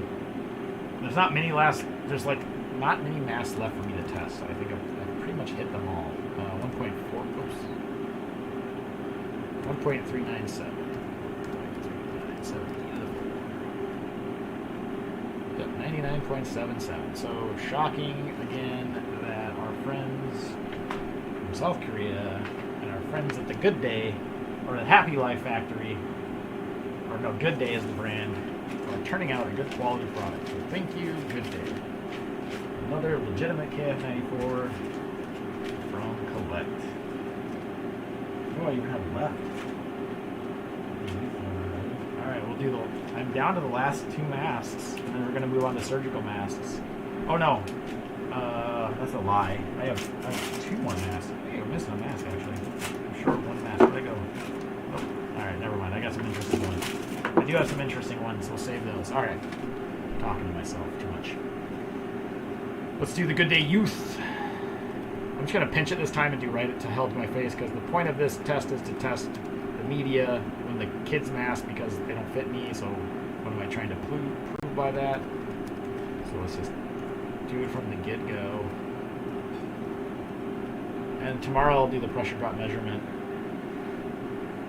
Speaker 1: there's not many masks left for me to test. I think I've pretty much hit them all. 1.397. 99.77. So shocking again that our friends from South Korea and our friends at the Good Day, or the HAPPYLife factory, or no, Good Day is the brand, are turning out a good quality product. So thank you, Good Day. Another legitimate KF94 from Collect. Oh, do I even have left? Alright, we'll do the... I'm down to the last 2 masks, and then we're going to move on to surgical masks. Oh no, that's a lie. I have 2 more masks. Hey, I'm missing a mask actually. I'm short 1 mask. Where'd I go? Oh, alright, never mind. I got some interesting ones. I do have some interesting ones. We'll save those. Alright. I'm talking to myself too much. Let's do the Good Day Youth. I'm just going to pinch it this time and do right to held to my face, because the point of this test is to test the media when the kids mask, because they don't fit me. So what am I trying to prove by that? So let's just do it from the get-go. And tomorrow I'll do the pressure drop measurement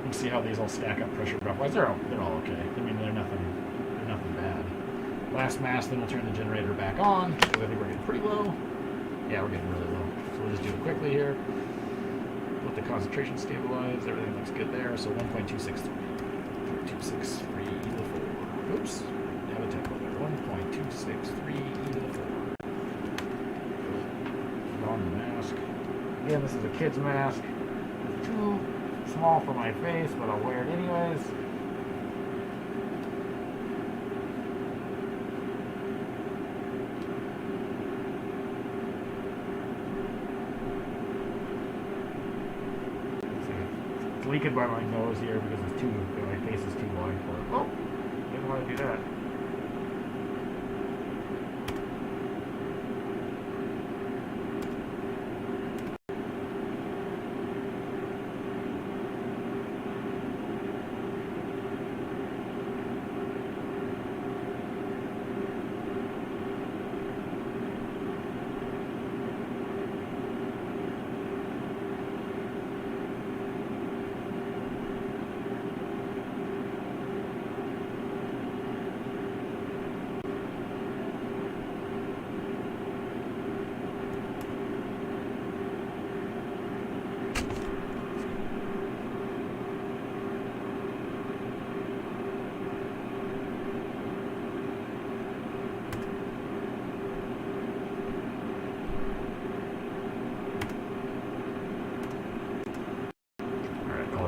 Speaker 1: and see how these all stack up pressure drop wise. They're all okay. I mean, they're nothing bad. Last mask, then we'll turn the generator back on, because I think we're getting pretty low. Yeah, we're getting really low. So we'll just do it quickly here. Let the concentration stabilize. Everything looks good there. So 1.263. 263 e to the 4. Oops. Have a typo there. 1.263 e to the 4. On the mask. Again, this is a kid's mask. It's too small for my face, but I'll wear it anyways. It's leaking by my nose here because it's my face is too wide for it. Oh, didn't want to do that.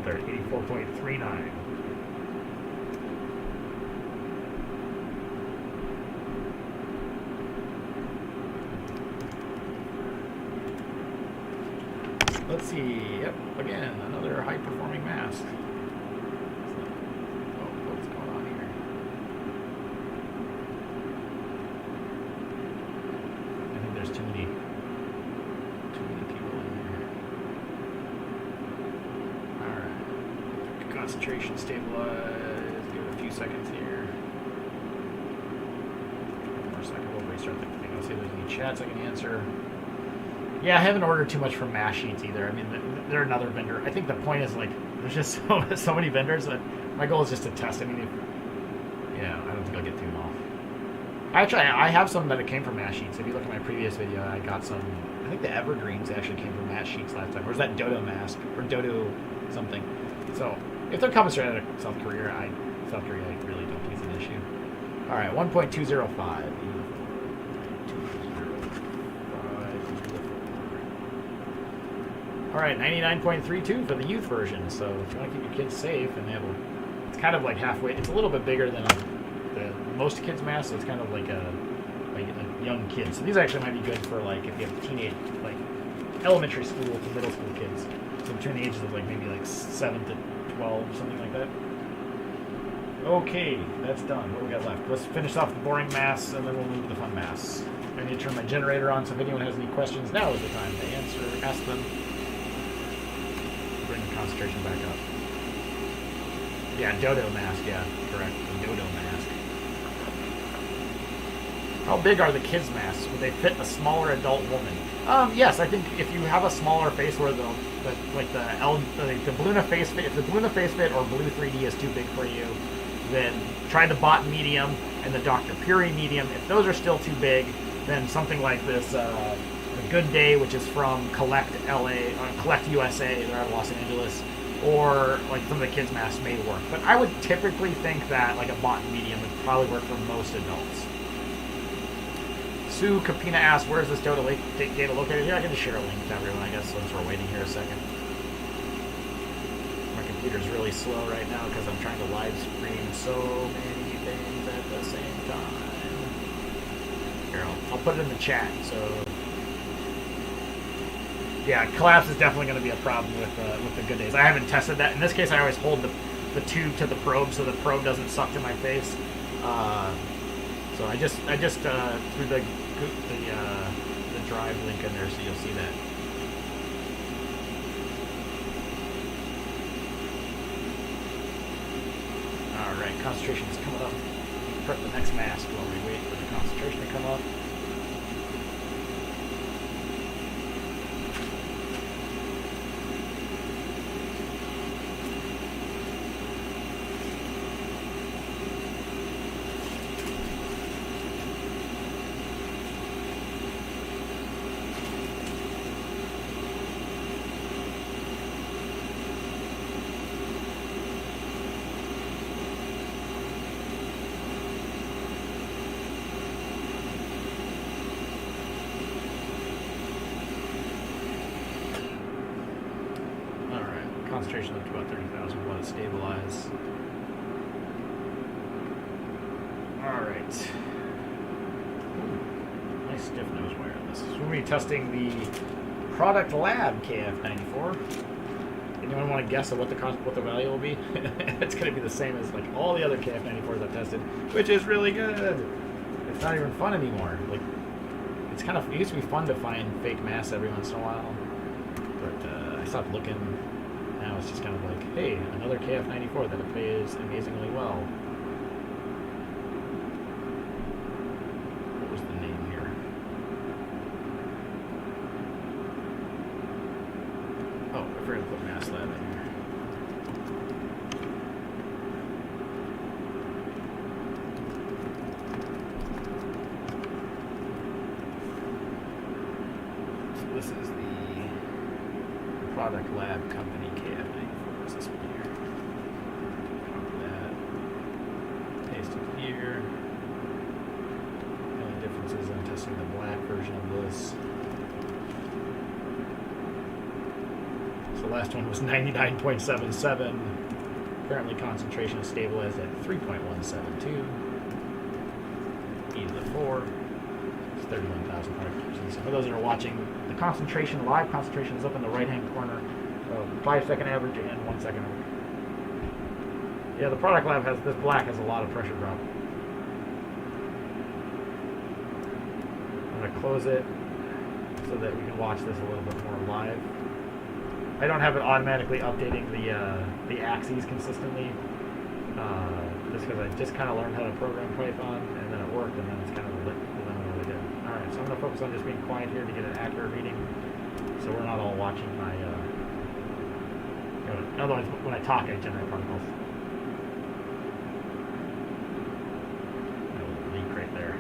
Speaker 1: There, 84.39. Let's see. Yep, again, another high-performing mask. Oh, what's going on here? I think there's too many people in here. Concentration stabilize. Give it a few seconds here. One more second. We'll restart the thing. I'll see if there's any chats I can answer. Yeah, I haven't ordered too much from Mask Sheets either. I mean, they're another vendor. I think the point is, like, there's just so many vendors that my goal is just to test. I mean, yeah, I don't think I'll get too off. Actually, I have some that came from Mask Sheets. If you look at my previous video, I got some. I think the Evergreens actually came from Mask Sheets last time. Or was that Dodo mask? Or Dodo something. So if they're coming straight out of South Korea, I really don't think it's an issue. All right, 1.205. All right, 99.32 for the youth version. So if you want to keep your kids safe, and it's kind of like halfway. It's a little bit bigger than the most kids' masks. So it's kind of like a young kids. So these actually might be good for like if you have teenage, like elementary school to middle school kids. So between the ages of like maybe like 7 to 12, something like that. Okay, that's done. What we got left? Let's finish off the boring masks, and then we'll move to the fun masks. I need to turn my generator on, so if anyone has any questions, now is the time to ask them. Bring the concentration back up. Yeah, Dodo mask, yeah, correct. The Dodo mask. How big are the kids' masks? Would they fit a smaller adult woman? Yes, I think if you have a smaller face where the Bluna face fit, if the Bluna face fit or Blue 3D is too big for you, then try the Bot medium and the Dr. Puri medium. If those are still too big, then something like this, the Good Day, which is from Collect USA, they're out of Los Angeles, or like some of the kids' masks may work. But I would typically think that like a Bot medium would probably work for most adults. Sue Capina asks, where is this data located? Here, I can just share a link to everyone, I guess, since we're waiting here a second. computer's really slow right now because I'm trying to live stream so many things at the same time. Here, I'll put it in the chat. So, yeah, collapse is definitely going to be a problem with the Good Days. I haven't tested that. In this case, I always hold the tube to the probe so the probe doesn't suck to my face. So I just threw the drive link in there so you'll see that. All right, concentration is coming up. Prep the next mask while we wait for the concentration to come up. Concentration up to about 30,000. Let it stabilize. All right. Ooh, nice stiff nose wire on this. So we'll be testing the product Lab KF94. Anyone want to guess at what the value will be? It's going to be the same as like all the other KF94s I've tested, which is really good. It's not even fun anymore. Like, it's kind of, it used to be fun to find fake masks every once in a while, but I stopped looking. Now it's just kind of like, hey, another KF94 that pays amazingly well. What was the name here? Oh, I forgot to put MaskLab in here. So this is the product Lab company. Is this one here? Copy that. Paste it here. The only difference is I'm testing the black version of this. So the last one was 99.77. Currently concentration is stabilized at 3.172. E to the 4. It's 31,000 particles. So for those that are watching, the concentration, live concentration, is up in the right-hand corner. 5-second average and 1 second average. Yeah, the product Lab has, this black has a lot of pressure drop. I'm going to close it so that we can watch this a little bit more live. I don't have it automatically updating the axes consistently, just because I just kind of learned how to program Python, and then it worked, and then it's kind of the limit of what I did. Alright, so I'm going to focus on just being quiet here to get an accurate reading, so we're not all watching my otherwise, when I talk, I generate particles. A little leak right there.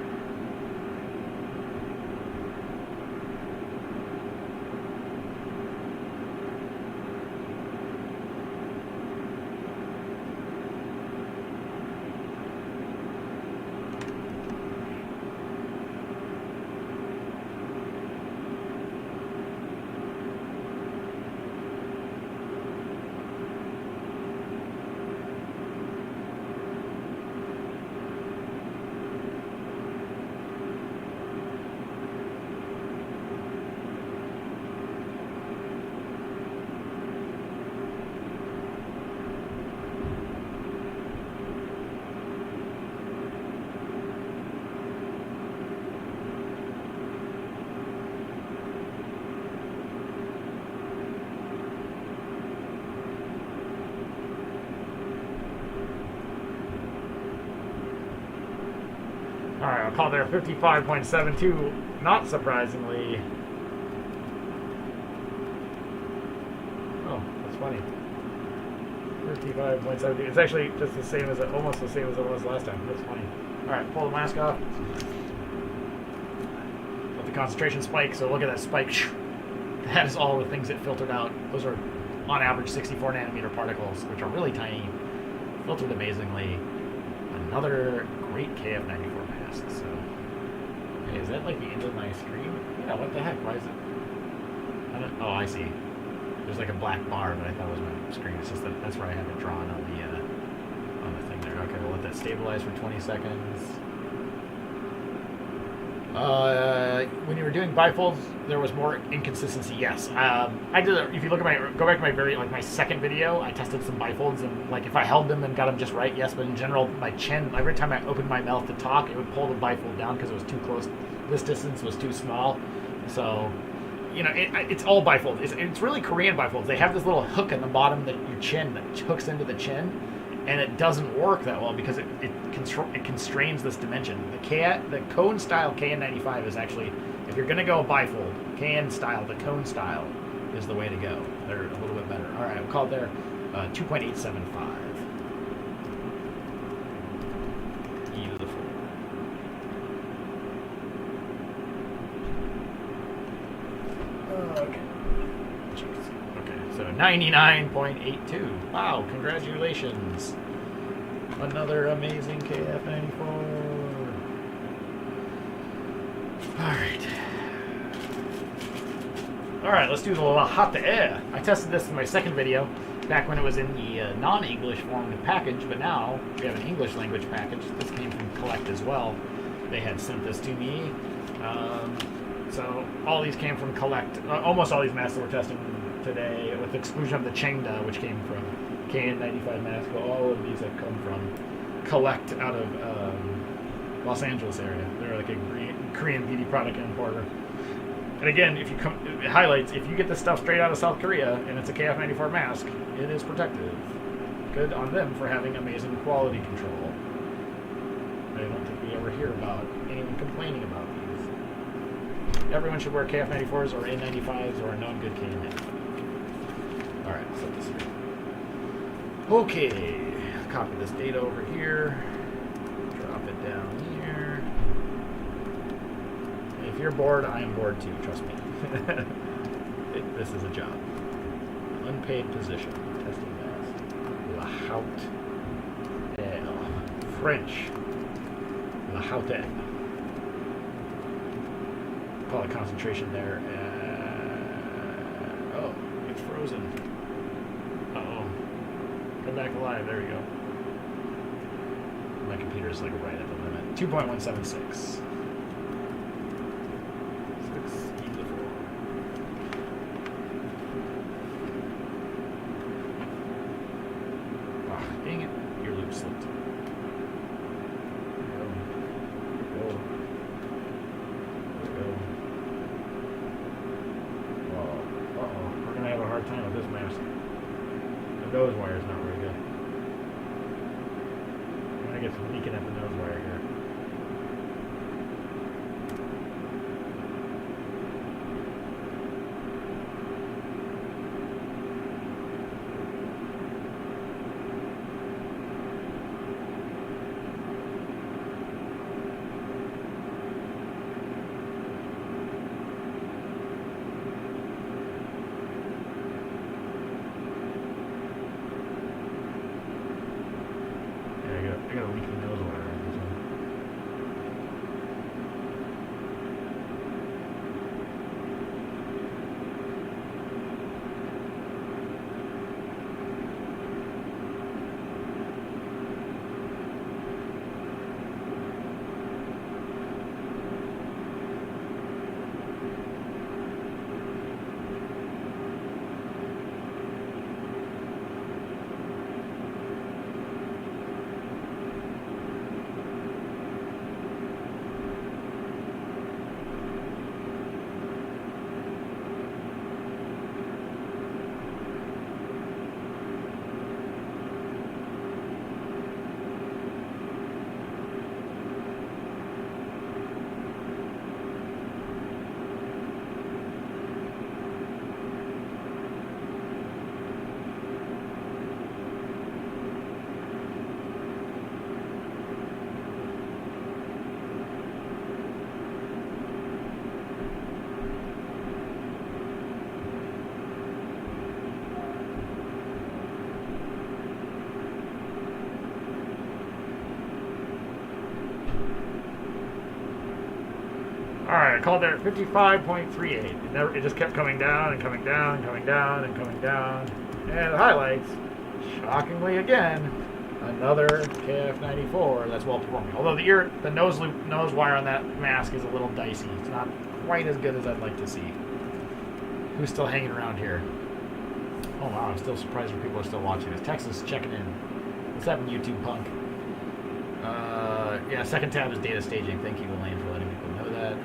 Speaker 1: Alright, I'll call there 55.72, not surprisingly. Oh, that's funny. 55.72. It's actually just the same as it, almost the same as it was last time. That's funny. Alright, pull the mask off. Let the concentration spike, so look at that spike. That is all the things that filtered out. Those are, on average, 64 nanometer particles, which are really tiny. Filtered amazingly. Another great KF94 mask. So, hey, is that like the end of my stream? Yeah, what the heck? Why is it? Oh, I see. There's like a black bar, but I thought it was my screen. It's just that's where I have it drawn on the thing there. Okay, we'll let that stabilize for 20 seconds. When you were doing bifolds, there was more inconsistency. Yes, I did. If you look at go back to my second video, I tested some bifolds, and like if I held them and got them just right, yes. But in general, my chin, every time I opened my mouth to talk, it would pull the bifold down because it was too close. This distance was too small. So, you know, it's all bifolds. It's really Korean bifolds. They have this little hook in the bottom that your chin that hooks into the chin. And it doesn't work that well because it constrains this dimension. The cone style KN95 is actually, if you're going to go bifold, KN style, the cone style is the way to go. They're a little bit better. All right, we'll call it there 2.875. Beautiful. Okay. So 99.82. Wow, congratulations. Another amazing KF94. Alright, let's do the Hauteur. I tested this in my second video, back when it was in the non-English form package, but now we have an English language package. This came from Collect as well. They had sent this to me. So all these came from Collect. Almost all these masks that we're testing today, with the exclusion of the Changde, which came from KN95 mask. But all of these have come from Collect out of Los Angeles area. They're like a Korean beauty product importer. And again, if you it highlights, if you get this stuff straight out of South Korea and it's a KF94 mask, it is protective. Good on them for having amazing quality control. I don't think we ever hear about anyone complaining about these. Everyone should wear KF94s or N95s or a known good KN95. Alright, so this here. Okay, copy this data over here. Drop it down here. And if you're bored, I am bored too, trust me. This is a job. Unpaid position. Testing mask. Hauteur. French. Hauteur. Call it concentration there. Oh, it's frozen. Uh-oh. Come back alive. There we go. My computer's like right at the limit. 2.176. 6 beautiful. Ah, dang it. Your loop slipped. Time with this mask. The nose wire is not very good. I'm gonna get some leaking at the nose wire here. I got a leaky nose wire on this one. I called there at 55.38. It just kept coming down and coming down and coming down and coming down. And the highlights, shockingly again, another KF94 that's well performing. Although the nose wire on that mask is a little dicey. It's not quite as good as I'd like to see. Who's still hanging around here? Oh wow, I'm still surprised when people are still watching this. Texas checking in. What's happening, YouTube punk? Yeah, second tab is data staging. Thank you, Elaine, for letting people know that.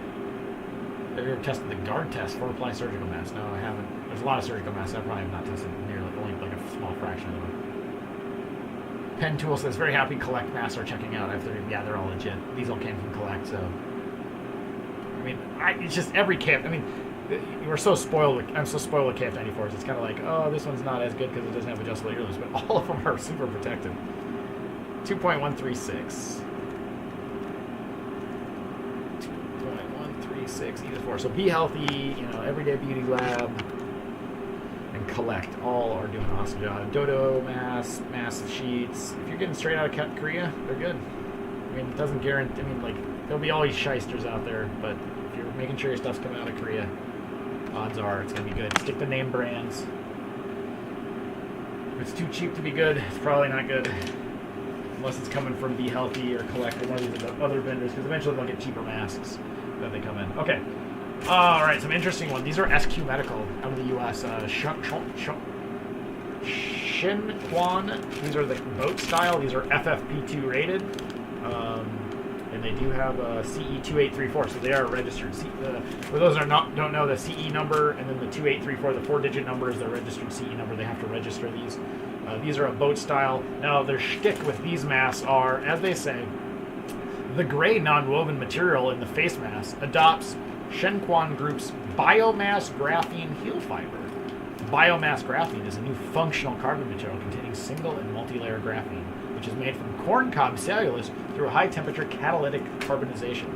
Speaker 1: Have you ever tested the guard test for apply surgical masks? No, I haven't. There's a lot of surgical masks. I probably have not tested nearly, only like a small fraction of them. Pen Tool says, very happy Collect masks are checking out. Yeah, they're all legit. These all came from Collect, so. I mean, it's just every KF. I mean, we're so spoiled. I'm so spoiled with KF94s. It's kind of like, oh, this one's not as good because it doesn't have adjustable ear loops, but all of them are super protective. 2.136. 2.136 E4. So Be Healthy, Everyday Beauty Lab, and Collect all are doing an awesome job. Dodo masks, massive sheets. If you're getting straight out of Korea, they're good. I mean, it doesn't guarantee. I mean, like, there'll be all these shysters out there, but if you're making sure your stuff's coming out of Korea, odds are it's gonna be good. Stick to name brands. If it's too cheap to be good, it's probably not good. Unless it's coming from Be Healthy or Collect or one of these other vendors, because eventually they'll get cheaper masks that they come in. Okay. All right, some interesting ones. These are SQ Medical out of the U.S. Shinquan. These are the boat style. These are FFP2 rated. And they do have a CE2834, so they are registered. For those that don't know, the CE number and then the 2834, the 4-digit number is their registered CE number. They have to register these. These are a boat style. Now, their shtick with these masks are, as they say, the gray non-woven material in the face mask adopts Shenquan Group's biomass graphene heel fiber. Biomass graphene is a new functional carbon material containing single and multi-layer graphene, which is made from corn cob cellulose through high-temperature catalytic carbonization.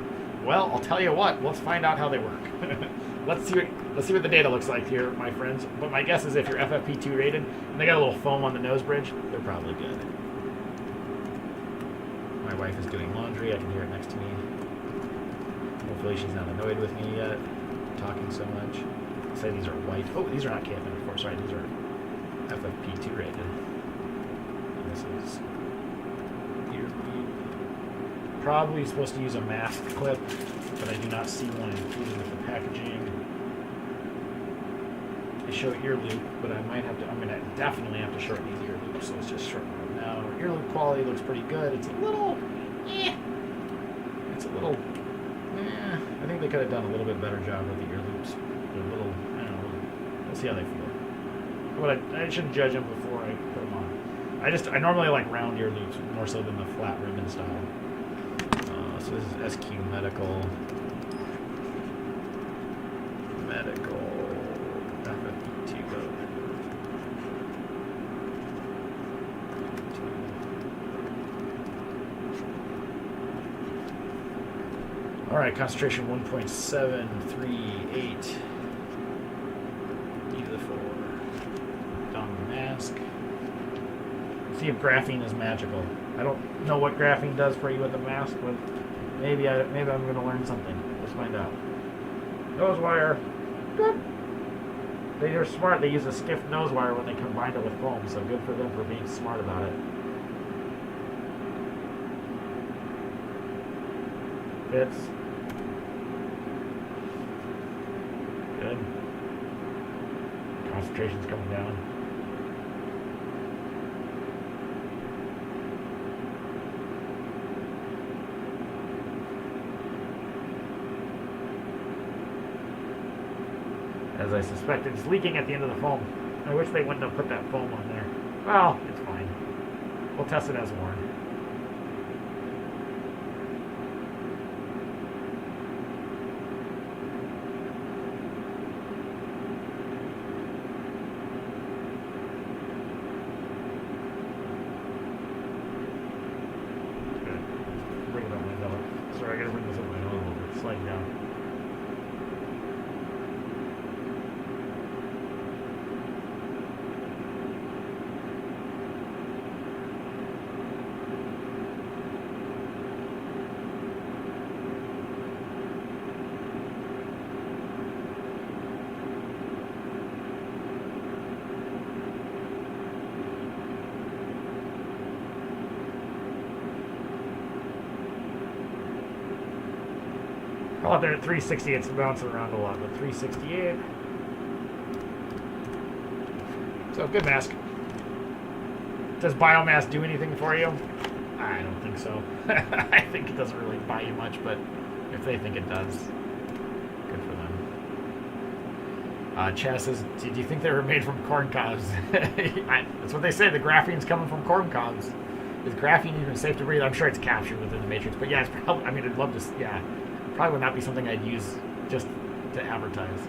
Speaker 1: Well, I'll tell you what. Let's find out how they work. Let's see what the data looks like here, my friends. But my guess is if you're FFP2 rated and they got a little foam on the nose bridge, they're probably good. My wife is doing laundry. I can hear it next to me. Hopefully she's not annoyed with me yet, talking so much. Say these are white. Oh, these are not KF94. Sorry, these are FFP2 rated. And this is probably supposed to use a mask clip, but I do not see one included with the packaging. They show ear loop, but I'm gonna definitely have to shorten these ear loops, so let's just shorten them now. Ear loop quality looks pretty good. It's a little, I think they could have done a little bit better job with the ear loops. They're a little, I don't know, we'll see how they feel. But I shouldn't judge them before I put them on. I normally like round ear loops more so than the flat ribbon style. So this is SQ Medical FFP2 go. All right, concentration 1.738. E to the 4. Down the mask. See if graphene is magical. I don't know what graphene does for you with the mask, but maybe I'm going to learn something. Let's find out. Nose wire. Good. They are smart. They use a stiff nose wire when they combine it with foam, so good for them for being smart about it. Fits. Good. Concentration's coming down. As I suspected, it's leaking at the end of the foam. I wish they wouldn't have put that foam on there. Well, it's fine. We'll test it as worn. Good. Bring it up my nose. Sorry, I gotta bring this up my nose a little bit. Slide down. Call it there at 368. It's bouncing around a lot, but 368. So, good mask. Does biomass do anything for you? I don't think so. I think it doesn't really buy you much, but if they think it does, good for them. Chaz says, do you think they were made from corn cobs? That's what they say. The graphene's coming from corn cobs. Is graphene even safe to breathe? I'm sure it's captured within the matrix, but yeah, it's probably. I mean, I'd love to. Yeah, probably would not be something I'd use just to advertise.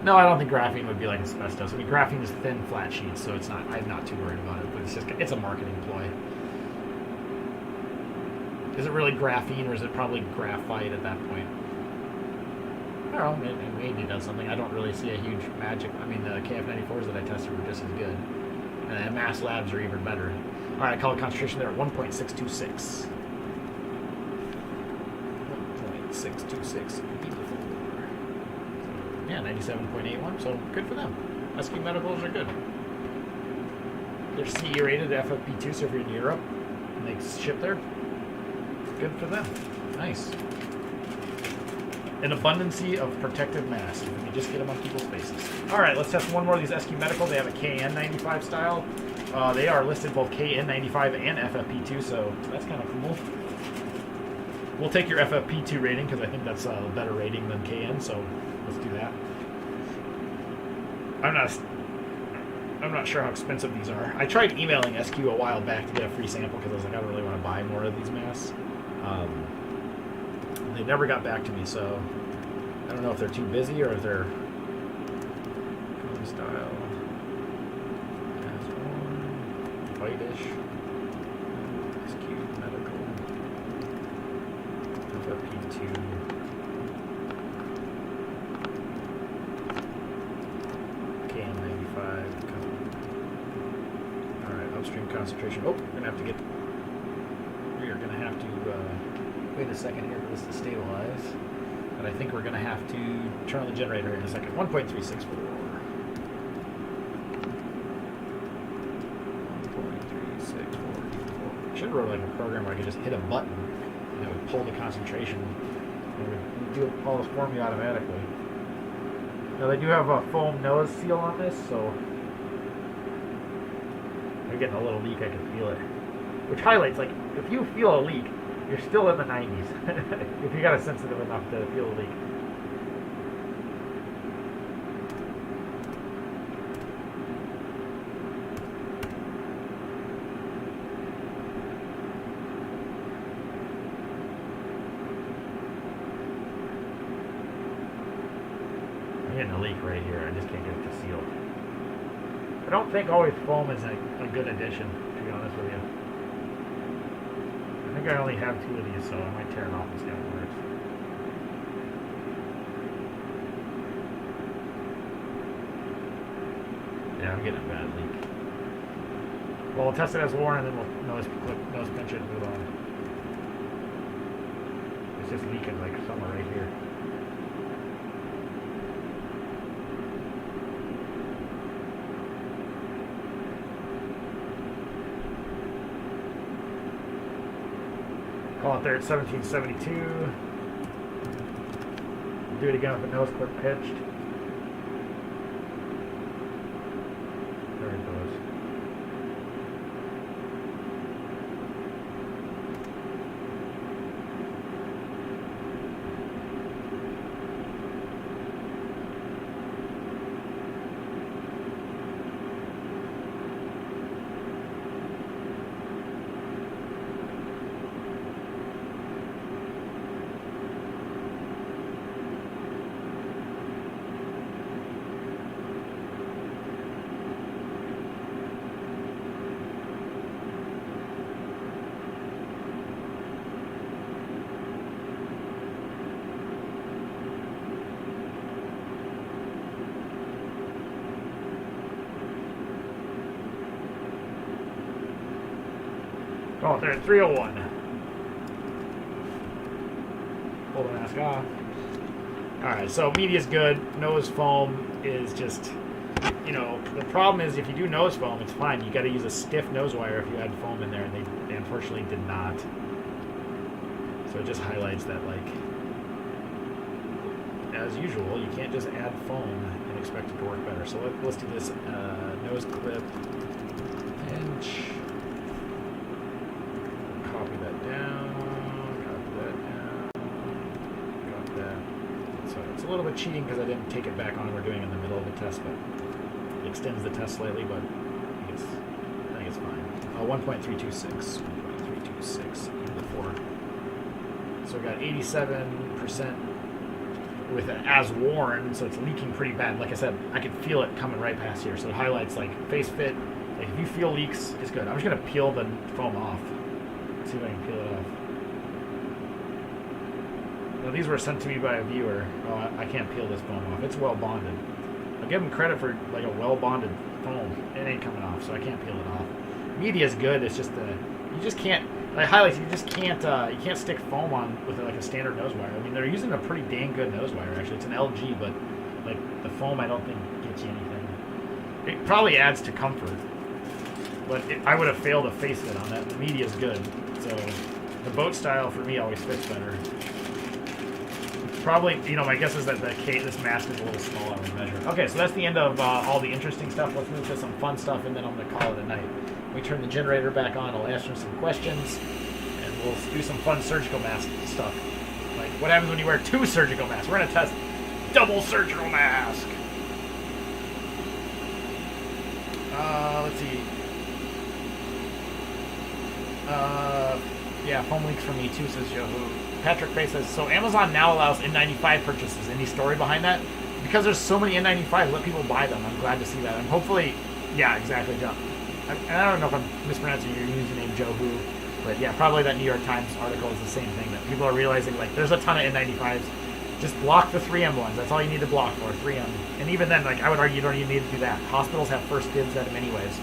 Speaker 1: No, I don't think graphene would be like asbestos. I mean, graphene is thin, flat sheets, so it's not. I'm not too worried about it. But it's a marketing ploy. Is it really graphene, or is it probably graphite at that point? I don't know. Maybe it does something. I don't really see a huge magic. I mean, the KF94s that I tested were just as good, and MaskLabs are even better. All right, color concentration there at 1.626. 1.626. Beautiful. Yeah, 97.81, so good for them. SQ Medicals are good. They're CE rated FFP2, so if you're in Europe and they ship there, good for them. Nice. An abundancy of protective masks. You can just get them on people's faces. All right, let's test one more of these SQ Medical. They have a KN95 style. They are listed both KN95 and FFP2, so that's kind of cool. We'll take your FFP2 rating because I think that's a better rating than KN, so let's do that. I'm not sure how expensive these are. I tried emailing SQ a while back to get a free sample because I was like, I don't really want to buy more of these masks. They never got back to me, so I don't know if they're too busy or if they're style. Whitish. SQ Medical. FFP2. KN95. Alright, upstream concentration. Oh, we're going to have to wait a second here for this to stabilize. But I think we're going to have to turn on the generator in a second. 1.364. 1.364. I should have wrote like a program where I could just hit a button and it would pull the concentration and it would do all this for me automatically. Now they do have a foam nose seal on this, so I'm getting a little leak. I can feel it, which highlights like if you feel a leak, you're still in the 90s. If you got it sensitive enough to feel a leak. I'm getting a leak right here. I just can't get it to seal. I don't think always foam is a good addition, to be honest with you. I think I only have 2 of these, so I might tear it off and see how it works. Yeah, I'm getting a bad leak. Well, we'll test it as worn, and then we'll nose pinch it and move on. It's just leaking like somewhere right here. Call it there at 1772. Do it again with the nose clip pitched. There it goes. Oh, there at 301. Pull the mask off. Alright, so media's good. Nose foam is just you know, the problem is if you do nose foam, it's fine. You got to use a stiff nose wire if you add foam in there, and they unfortunately did not. So it just highlights that, like, as usual, you can't just add foam and expect it to work better. So let's do this nose clip pinch. Copy that down. Copy that down. Got that. So it's a little bit cheating because I didn't take it back on. We're doing it in the middle of the test, but it extends the test slightly, but I think it's fine. 1.326. 1.326 before. So we got 87% with it as worn, so it's leaking pretty bad. Like I said, I could feel it coming right past here. So it highlights like face fit. Like if you feel leaks, it's good. I'm just gonna peel the foam off. Let's see if I can peel it off. Now these were sent to me by a viewer. Oh, I can't peel this foam off. It's well bonded. I'll give them credit for like a well bonded foam. It ain't coming off, so I can't peel it off. Media is good. It's just you just can't. Like highlights, you just can't you can't stick foam on with like a standard nose wire. I mean, they're using a pretty dang good nose wire actually. It's an LG, but like the foam, I don't think gets you anything. It probably adds to comfort, but I would have failed a face fit on that. The media is good, so the boat style for me always fits better. Probably, you know, my guess is that this mask is a little small out of measure. Okay, so that's the end of all the interesting stuff. Let's move to some fun stuff, and then I'm going to call it a night. We turn the generator back on. I'll answer some questions, and we'll do some fun surgical mask stuff. Like, what happens when you wear 2 surgical masks? We're going to test double surgical mask. Let's see. Yeah, foam leaks for me too, says Yahoo. Patrick Bay says, so Amazon now allows N95 purchases. Any story behind that? Because there's so many N95s, let people buy them. I'm glad to see that. And hopefully, yeah, exactly, John. And I don't know if I'm mispronouncing your username, Johu, but yeah, probably that New York Times article is the same thing, that people are realizing, like, there's a ton of N95s. Just block the 3M ones. That's all you need to block for, 3M. And even then, like, I would argue you don't even need to do that. Hospitals have first dibs at them anyways.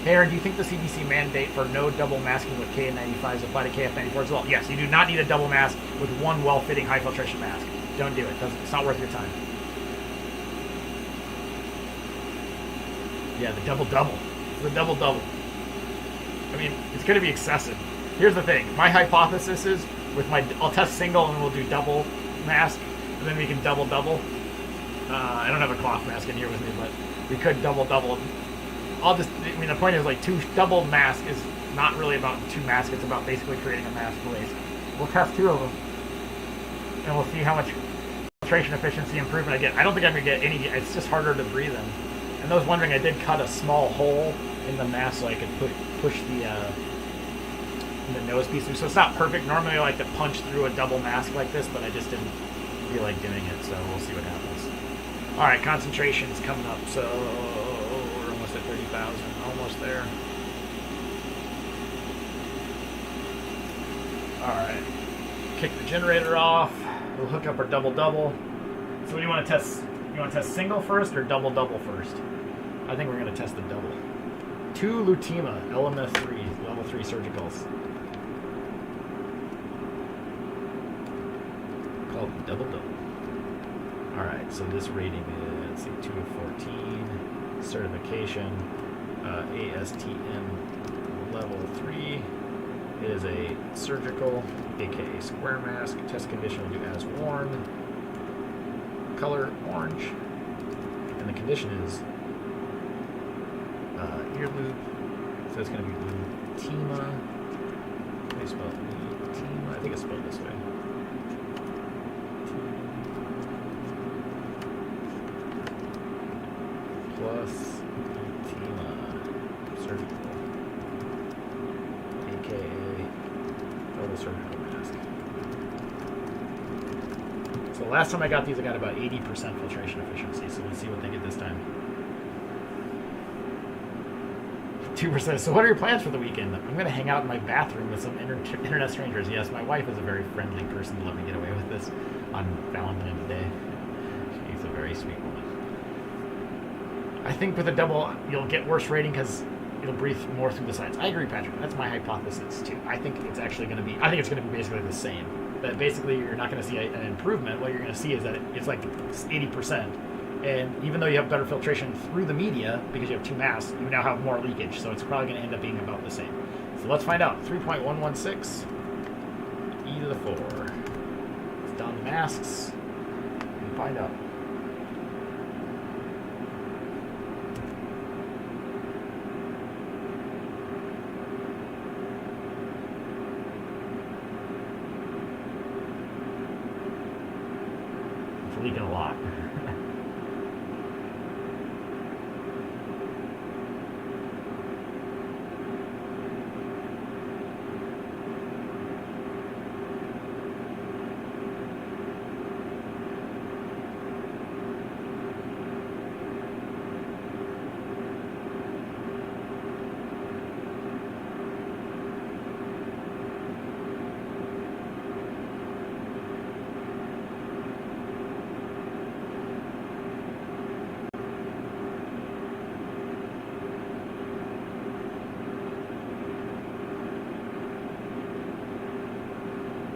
Speaker 1: Hey, Aaron, do you think the CDC mandate for no double masking with KN95s apply to KF94 as well? Yes, you do not need a double mask with one well-fitting high-filtration mask. Don't do it. It's not worth your time. Yeah, the double-double. The double-double. I mean, it's going to be excessive. Here's the thing. My hypothesis is, I'll test single and we'll do double mask, and then we can double-double. I don't have a cloth mask in here with me, but we could double-double. The point is, like, double mask is not really about 2 masks. It's about basically creating a mask base. We'll test 2 of them, and we'll see how much filtration efficiency improvement I get. I don't think I'm going to get any. It's just harder to breathe in. And those wondering, I did cut a small hole in the mask so I could push the nose piece through. So it's not perfect. Normally I like to punch through a double mask like this, but I just didn't feel like doing it, so we'll see what happens. All right, concentration is coming up, so we're almost at 30,000, almost there. All right, kick the generator off. We'll hook up our double-double. So what do you want to test? You want to test single first or double-double first? I think we're going to test the double. 2 Lutima LMF3, level 3 surgicals. Called double-double. Alright, so this rating is, let's see, 2 of 14. Certification, ASTM level 3. It is a surgical, aka square mask. Test condition will do as worn. Color orange. And the condition is ear loop. So it's going to be Lutima. How do you spell it? Lutima. I think it's spelled this way. Plus Lutima surgical, aka total surgical mask. So last time I got these, I got about 80% filtration efficiency. So let's see what they get this time. 2%. So what are your plans for the weekend? I'm going to hang out in my bathroom with some internet strangers. Yes, my wife is a very friendly person to let me get away with this on Valentine's Day. She's a very sweet woman. I think with a double, you'll get worse rating because it'll breathe more through the sides. I agree, Patrick. That's my hypothesis too. I think it's actually going to be. I think it's going to be basically the same. That basically you're not going to see an improvement. What you're going to see is that it's like 80%, And even though you have better filtration through the media, because you have 2 masks, you now have more leakage. So it's probably going to end up being about the same. So let's find out. 3.116 e to the 4. Let's don the masks and find out. It's leaking a lot.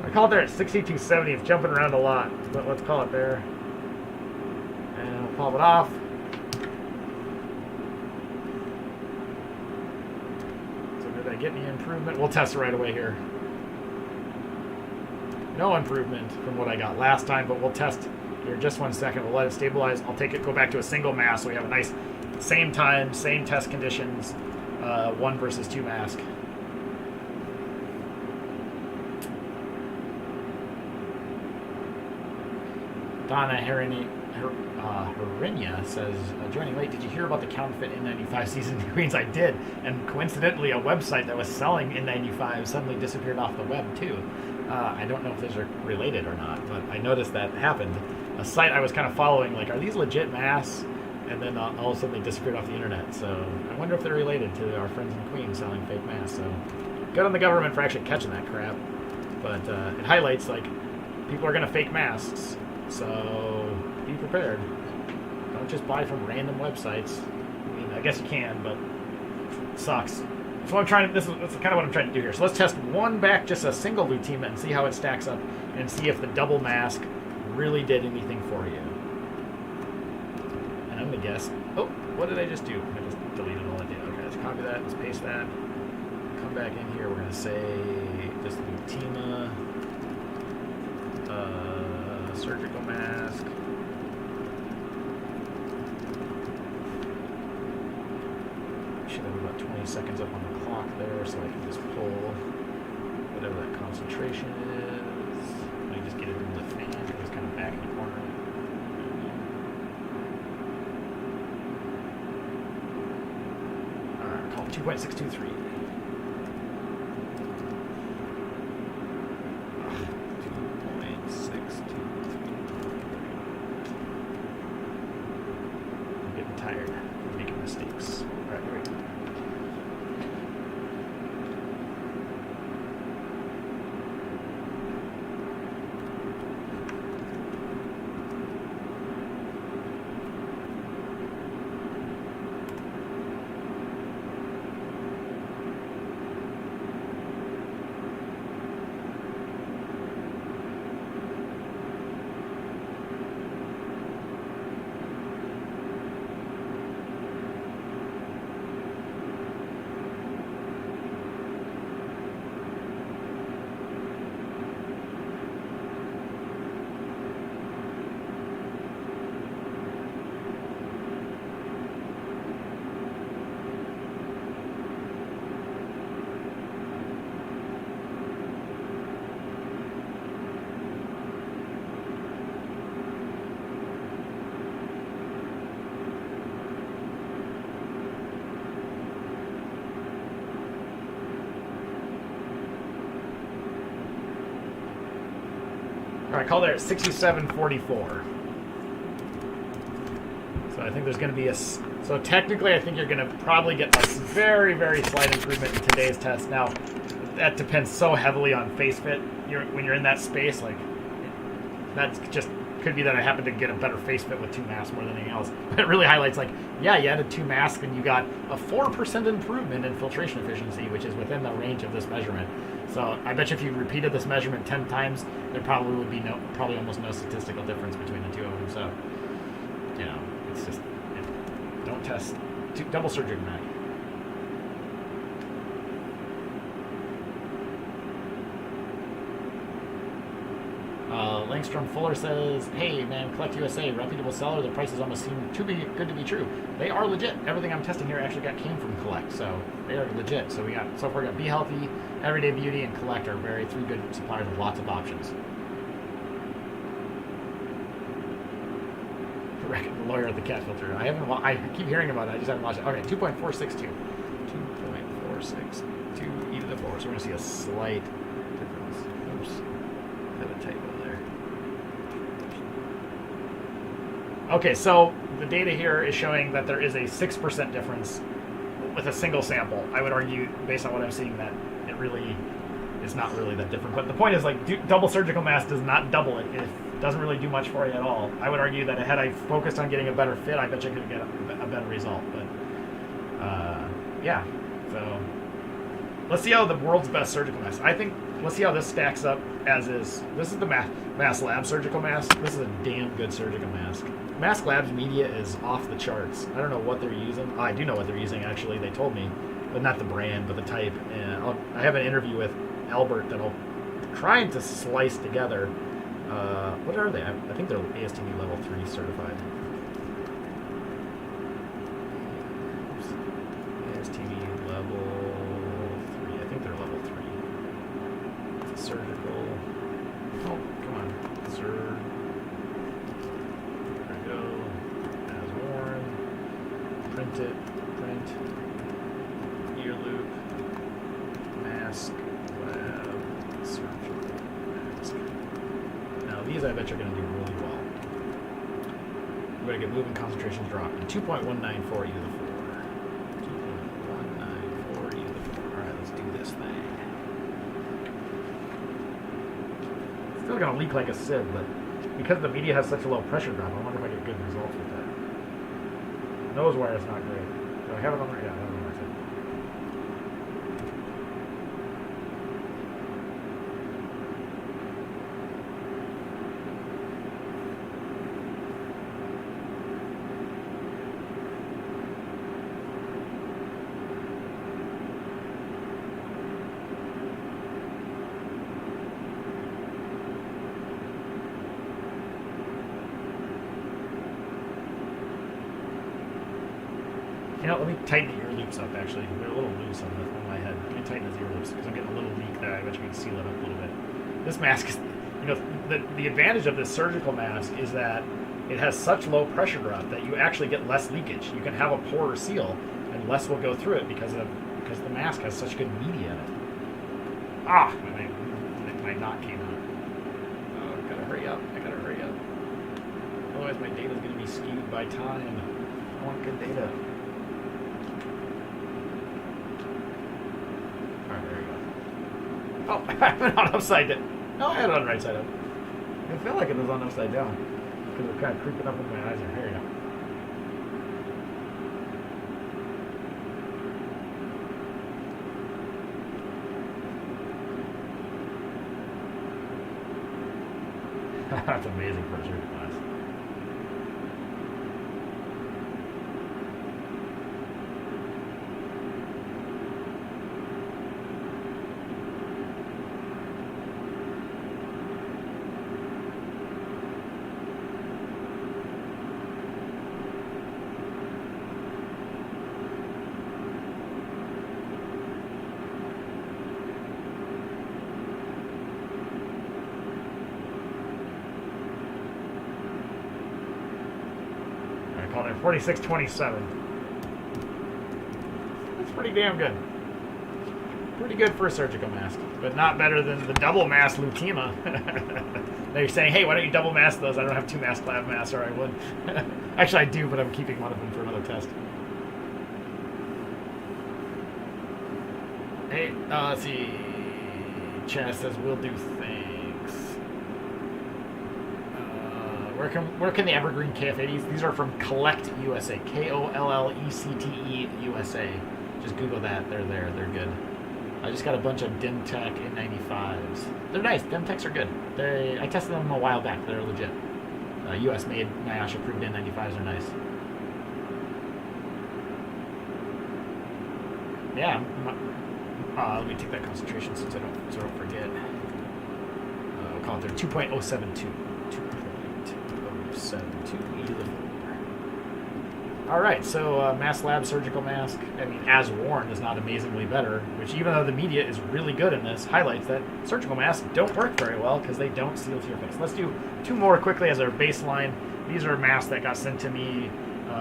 Speaker 1: I call it there at 6270. It's jumping around a lot, but let's call it there. And we'll pop it off. So did I get any improvement? We'll test it right away here. No improvement from what I got last time, but we'll test here just 1 second. We'll let it stabilize. I'll take it, go back to a single mask so we have a nice same time, same test conditions, 1 versus 2 mask. Donna Herinia says, joining late, did you hear about the counterfeit N95 season Queens? I did, and coincidentally a website that was selling N95 suddenly disappeared off the web too. I don't know if those are related or not, but I noticed that happened. A site I was kind of following, like, are these legit masks? And then all of a sudden they disappeared off the internet. So I wonder if they're related to our friends in Queens selling fake masks. So good on the government for actually catching that crap. But it highlights, like, people are going to fake masks. So be prepared. Don't just buy from random websites. I mean, I guess you can, but it sucks. So I'm trying to, this is kind of what I'm trying to do here. So let's test one back, just a single Lutima, and see how it stacks up, and see if the double mask really did anything for you. And I'm gonna guess. Oh, what did I just do? I just deleted all I did. Okay, let's copy that. Let's paste that. Come back in here. We're gonna say just Lutima. Surgical mask. Should have about 20 seconds up on the clock there, so I can just pull whatever that concentration is. Let me just get it in the fan, because it's kind of back in the corner. Alright, call it 2.623. I call there at 6744. So I think there's going to be a... So technically, I think you're going to probably get a very, very slight improvement in today's test. Now, that depends so heavily on face fit. When you're in that space, like, that's just... Could be that I happen to get a better face fit with 2 masks more than anything else. But it really highlights, like, yeah, you added 2 masks and you got a 4% improvement in filtration efficiency, which is within the range of this measurement. So I bet you if you repeated this measurement 10 times, there probably would be probably almost no statistical difference between the two of them. So, you know, it's just, don't test. Double surgical mask. Langstrom Fuller says, hey man, Collect USA, reputable seller, the prices almost seem too good to be true. They are legit. Everything I'm testing here actually came from Collect, so they are legit. So so far we got Be Healthy, Everyday Beauty, and Collect are three good suppliers with lots of options. The lawyer at the cat filter. I keep hearing about it, I just haven't watched it. Okay, 2.462. 2.462 e to the 4. So we're gonna see a slight difference. Oops. I have a typo there. Okay, so the data here is showing that there is a 6% difference with a single sample. I would argue, based on what I'm seeing, that it really is not really that different. But the point is, like, double surgical mask does not double it. It doesn't really do much for you at all. I would argue that had I focused on getting a better fit, I bet you could get a better result. But, yeah. So, let's see how the world's best surgical mask. Let's see how this stacks up as is. This is the MaskLabs surgical mask. This is a damn good surgical mask. MaskLabs media is off the charts. I don't know what they're using. Oh, I do know what they're using, actually. They told me. But not the brand, but the type. And I have an interview with Albert that I'll try to slice together. What are they? I think they're ASTM level 3 certified. ASTM level 3. I think they're level 3. Surgical. Oh, come on. There we go. As worn. Print it. Print. Ear loop. MaskLab Surgical mask. Now these I bet you're going to do really well. We're going to get moving concentrations dropping. 2.194 e to the 4. 2.194 e to the 4. Alright, let's do this thing. Still going to leak like a sieve, but because the media has such a low pressure drop, I wonder if I get good results with that. Nose wire is not great. Do I have it on there? Yeah, I have it on my side. You know, let me tighten the ear loops up, actually. They're a little loose on my head. Let me tighten those ear loops, because I'm getting a little leak there. I bet you can seal it up a little bit. This mask is, you know, the advantage of this surgical mask is that it has such low pressure drop that you actually get less leakage. You can have a poorer seal, and less will go through it because the mask has such good media in it. Ah! My knot came out. Oh, I gotta hurry up. Otherwise my data's gonna be skewed by time. I want good data. Oh, I have it on upside down. No, I had it on right side up. I felt like it was on upside down. Because it was kind of creeping up in my eyes. Here you go. That's amazing for a surgical mask. I call it 4627. That's pretty damn good. Pretty good for a surgical mask, but not better than the double mask Lutima. Now you're saying, hey, why don't you double mask those? I don't have two MaskLab masks, or I would. Actually, I do, but I'm keeping one of them for another test. Hey, let's see. Chaz says, we'll do things. Where can the Evergreen KF80s? These are from Collect USA. KOLLECTE USA. Just Google that. They're there. They're good. I just got a bunch of Dimtech N95s. They're nice. Dimtechs are good. I tested them a while back. They're legit. US made, NIOSH approved N95s are nice. Yeah. Let me take that concentration so I don't forget. We'll call it there 2.072. 2.072 e to the 4. All right, so MaskLabs Surgical Mask, I mean, as worn, is not amazingly better, which even though the media is really good in this, highlights that surgical masks don't work very well because they don't seal to your face. Let's do 2 more quickly as our baseline. These are masks that got sent to me.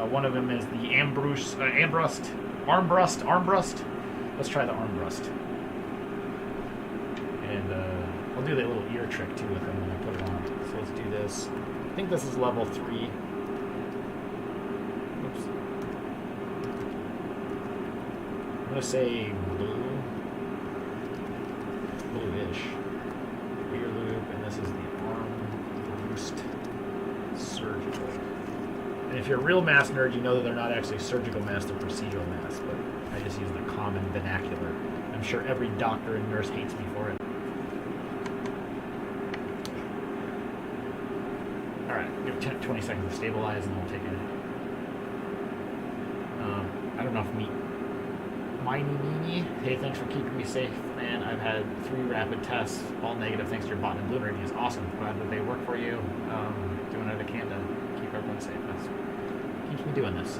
Speaker 1: One of them is the Armbrust. Let's try the Armbrust. And I'll do the little ear trick too with them when I put it on. So let's do this. I think this is level 3. Oops. I'm going to say bluish. Ear loop, and this is the Armbrust Surgical. And if you're a real mask nerd, you know that they're not actually surgical masks, they're procedural masks, but I just use the common vernacular. I'm sure every doctor and nurse hates me for it. Alright, give 20 seconds to stabilize and then we'll take it. I don't know if Meanie, hey, thanks for keeping me safe, man. I've had 3 rapid tests, all negative thanks to your bot and blue reviews. Awesome. Glad that they work for you. Doing what I can to keep everyone safe. That's keeps me doing this.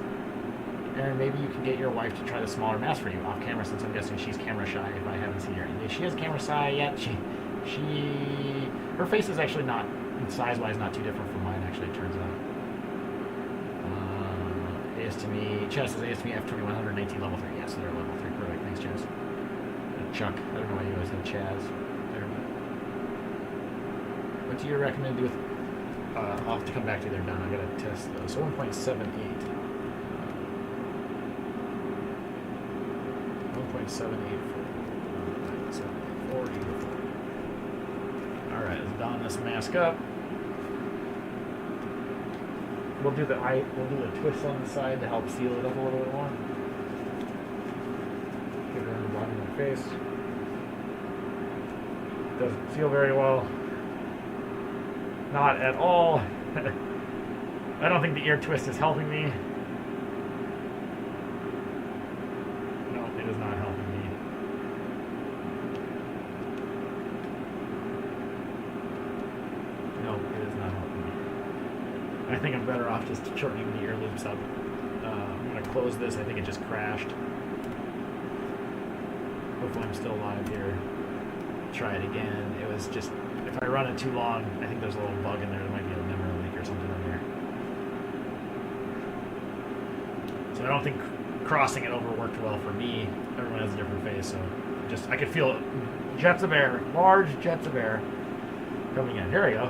Speaker 1: And maybe you can get your wife to try the smaller mask for you off camera, since I'm guessing she's camera shy if I haven't seen her. And if she is camera shy yet, her face is actually not, size-wise, not too different from mine, actually, it turns out. ASTME, Chess is ASTME F2119 level 3. Yes, they're level 3. Perfect. Thanks, Chess. Chuck. I don't know why you always have Chaz there, but what do you recommend to do with, I'll have to come back to you there, Don. I gotta test those. So 1.78. 1.784. Alright, let's don this mask up. We'll do the twist on the side to help seal it up a little bit more. Get it on the bottom of my face. Doesn't seal very well. Not at all. I don't think the ear twist is helping me. No, it is not helping me. No, it is not helping me. I think I'm better off just shortening the ear loops up. I'm going to close this. I think it just crashed. Hopefully I'm still alive here. Try it again. It was just, if I run it too long, I think there's a little bug in there. There might be a memory leak or something in there. So I don't think crossing it over worked well for me. Everyone has a different face, so just, I could feel jets of air, large jets of air coming in. Here we go.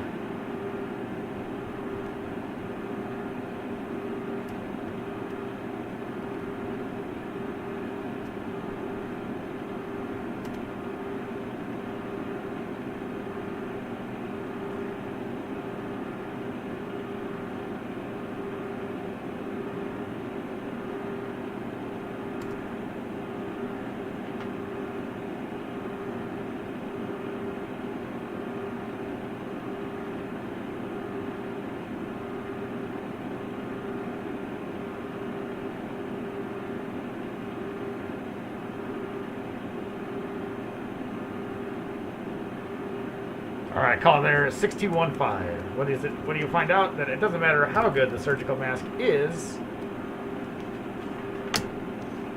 Speaker 1: Alright, call there 6215. What is it? What do you find out? That it doesn't matter how good the surgical mask is.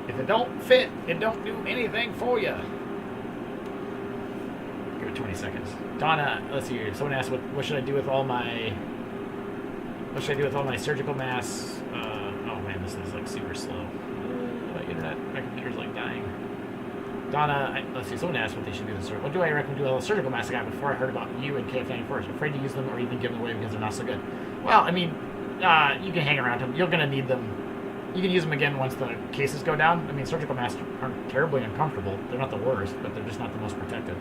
Speaker 1: If it don't fit, it don't do anything for you. Give it 20 seconds. Donna, let's see here. Someone asked what should I do with all my surgical masks? Oh man, this is like super slow. My internet, my computer's like dying. Donna, let's see, someone asked what they should do this. What do I recommend doing with a surgical mask I got before I heard about you and KF94? I'm afraid to use them or even give them away because they're not so good. Well, I mean, you can hang around them. You're going to need them. You can use them again once the cases go down. I mean, surgical masks aren't terribly uncomfortable. They're not the worst, but they're just not the most protective.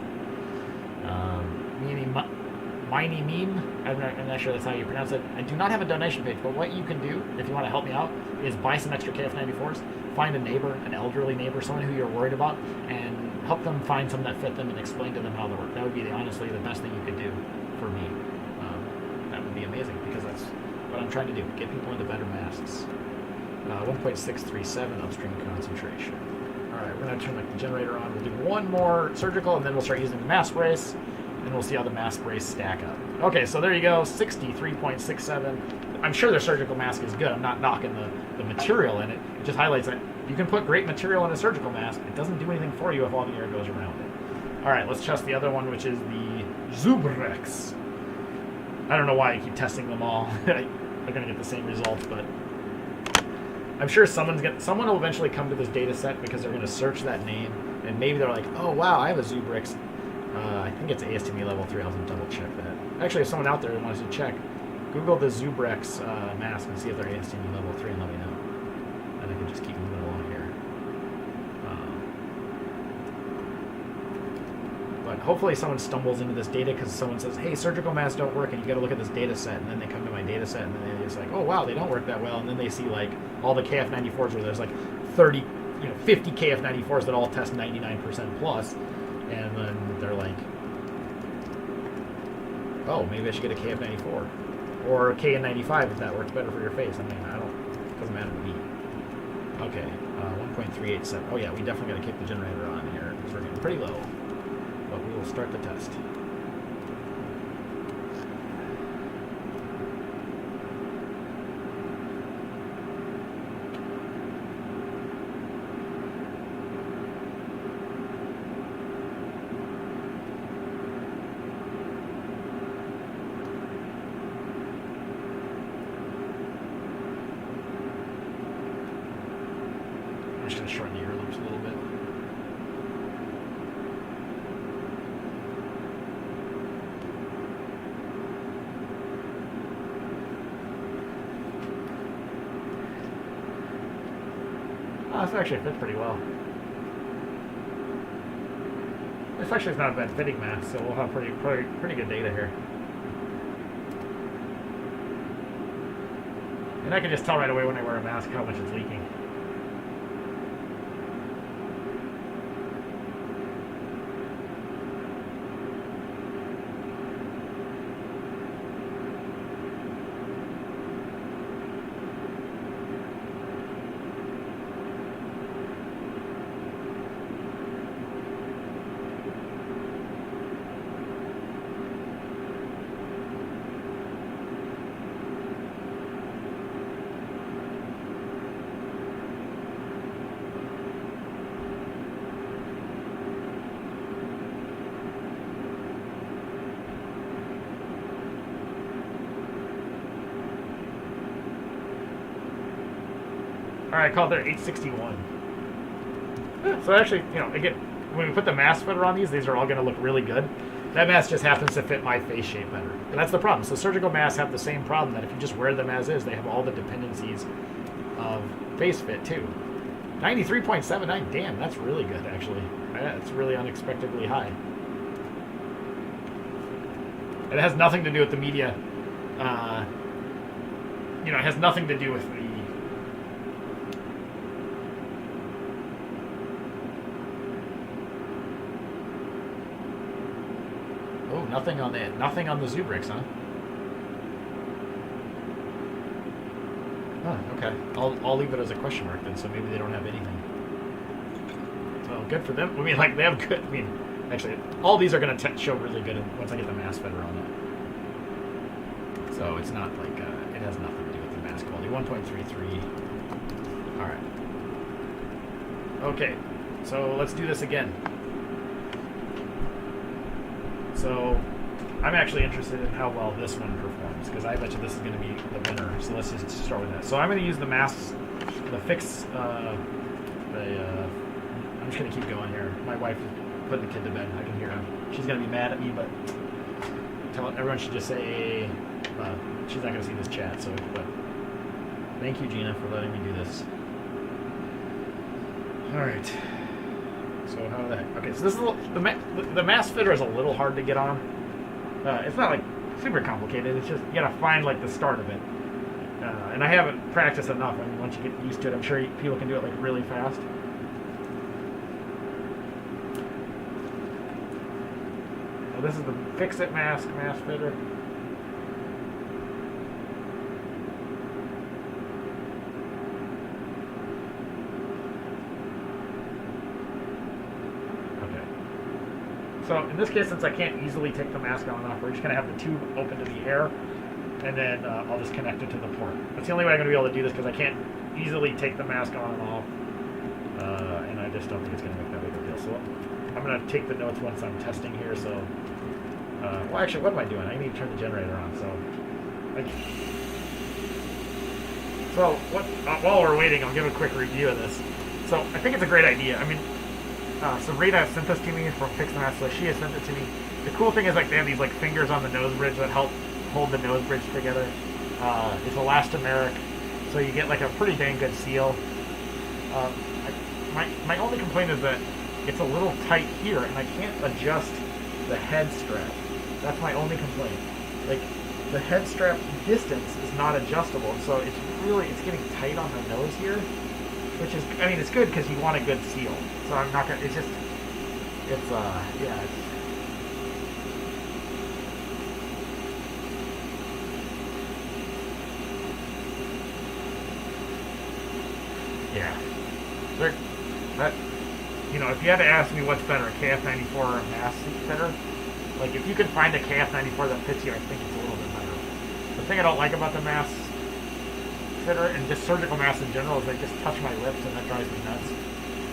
Speaker 1: I'm not sure that's how you pronounce it. I do not have a donation page, but what you can do, if you want to help me out, is buy some extra KF94s, find a neighbor, an elderly neighbor, someone who you're worried about, and help them find some that fit them and explain to them how they work. That would be honestly the best thing you could do for me. That would be amazing, because that's what I'm trying to do, get people into better masks. 1.637 upstream concentration. Alright, we're going to turn the generator on. We'll do one more surgical, and then we'll start using the mask brace, and we'll see how the mask brace stack up. Okay, so there you go, 63.67. I'm sure their surgical mask is good. I'm not knocking the material in it. It just highlights that you can put great material in a surgical mask. It doesn't do anything for you if all the air goes around it. Alright, let's test the other one, which is the Zubrex. I don't know why I keep testing them all. They're going to get the same results, but I'm sure someone will eventually come to this data set because they're going to search that name, and maybe they're like, oh wow, I have a Zubrex. I think it's ASTME level 3. I'll double check that. Actually, if someone out there wants to check, Google the Zubrex mask and see if they're ASTME level 3 and let me know. And I can just keep moving along here. But hopefully someone stumbles into this data because someone says, hey, surgical masks don't work and you got to look at this data set. And then they come to my data set and then they're just like, oh wow, they don't work that well. And then they see like all the KF94s where there's like 50 KF94s that all test 99% plus. And then they're like, oh, maybe I should get a KF94 or a KN95 if that works better for your face. I mean, it doesn't matter to me. Okay, 1.387. Oh yeah, we definitely got to kick the generator on here because we're getting pretty low. But we will start the test. I'm just going to shorten the ear loops a little bit. Oh, this actually fits pretty well. This actually is not a bad fitting mask, so we'll have pretty good data here. And I can just tell right away when I wear a mask how much it's leaking. Alright, I called there 861. So actually, again, when we put the mask footer on these are all going to look really good. That mask just happens to fit my face shape better. And that's the problem. So surgical masks have the same problem that if you just wear them as is, they have all the dependencies of face fit too. 93.79, damn, that's really good actually. That's really unexpectedly high. It has nothing to do with the media. It has nothing to do with the nothing on the Zubrex, huh? Oh, okay. I'll leave it as a question mark then, so maybe they don't have anything. Well, good for them. I mean, like, they have good, actually, all these are going to show really good once I get the mask footer on it. So it's not like, it has nothing to do with the mask quality. 1.33. Alright. Okay, so let's do this again. So I'm actually interested in how well this one performs because I bet you this is going to be the winner. So let's just start with that. So I'm going to use the masks, the Fix. I'm just going to keep going here. My wife put the kid to bed. I can hear her. She's going to be mad at me, but everyone should just say she's not going to see this chat. So, but thank you, Gina, for letting me do this. All right. So how the heck? Okay, so this is the mask fitter is a little hard to get on. It's not like super complicated. It's just you gotta find like the start of it. And I haven't practiced enough. I mean, once you get used to it, I'm sure people can do it like really fast. So this is the Fix It mask fitter. So in this case, since I can't easily take the mask on and off, we're just going to have the tube open to the air, and then I'll just connect it to the port. That's the only way I'm going to be able to do this because I can't easily take the mask on and off, and I just don't think it's going to make that big of a deal. So I'm going to take the notes once I'm testing here. So, well, actually, what am I doing? I need to turn the generator on. So while we're waiting, I'll give a quick review of this. So I think it's a great idea. I mean, so Rita sent this to me from Fix the Mask, so she has sent it to me. The cool thing is like they have these like fingers on the nose bridge that help hold the nose bridge together. It's elastomeric, so you get like a pretty dang good seal. My only complaint is that it's a little tight here, and I can't adjust the head strap. That's my only complaint. Like the head strap distance is not adjustable, so it's getting tight on the nose here, which is, I mean, it's good because you want a good seal. So I'm not gonna. You know, if you had to ask me what's better, a KF94 or a mask fitter, like if you could find a KF94 that fits you, I think it's a little bit better. The thing I don't like about the mask fitter and just surgical masks in general is they just touch my lips and that drives me nuts.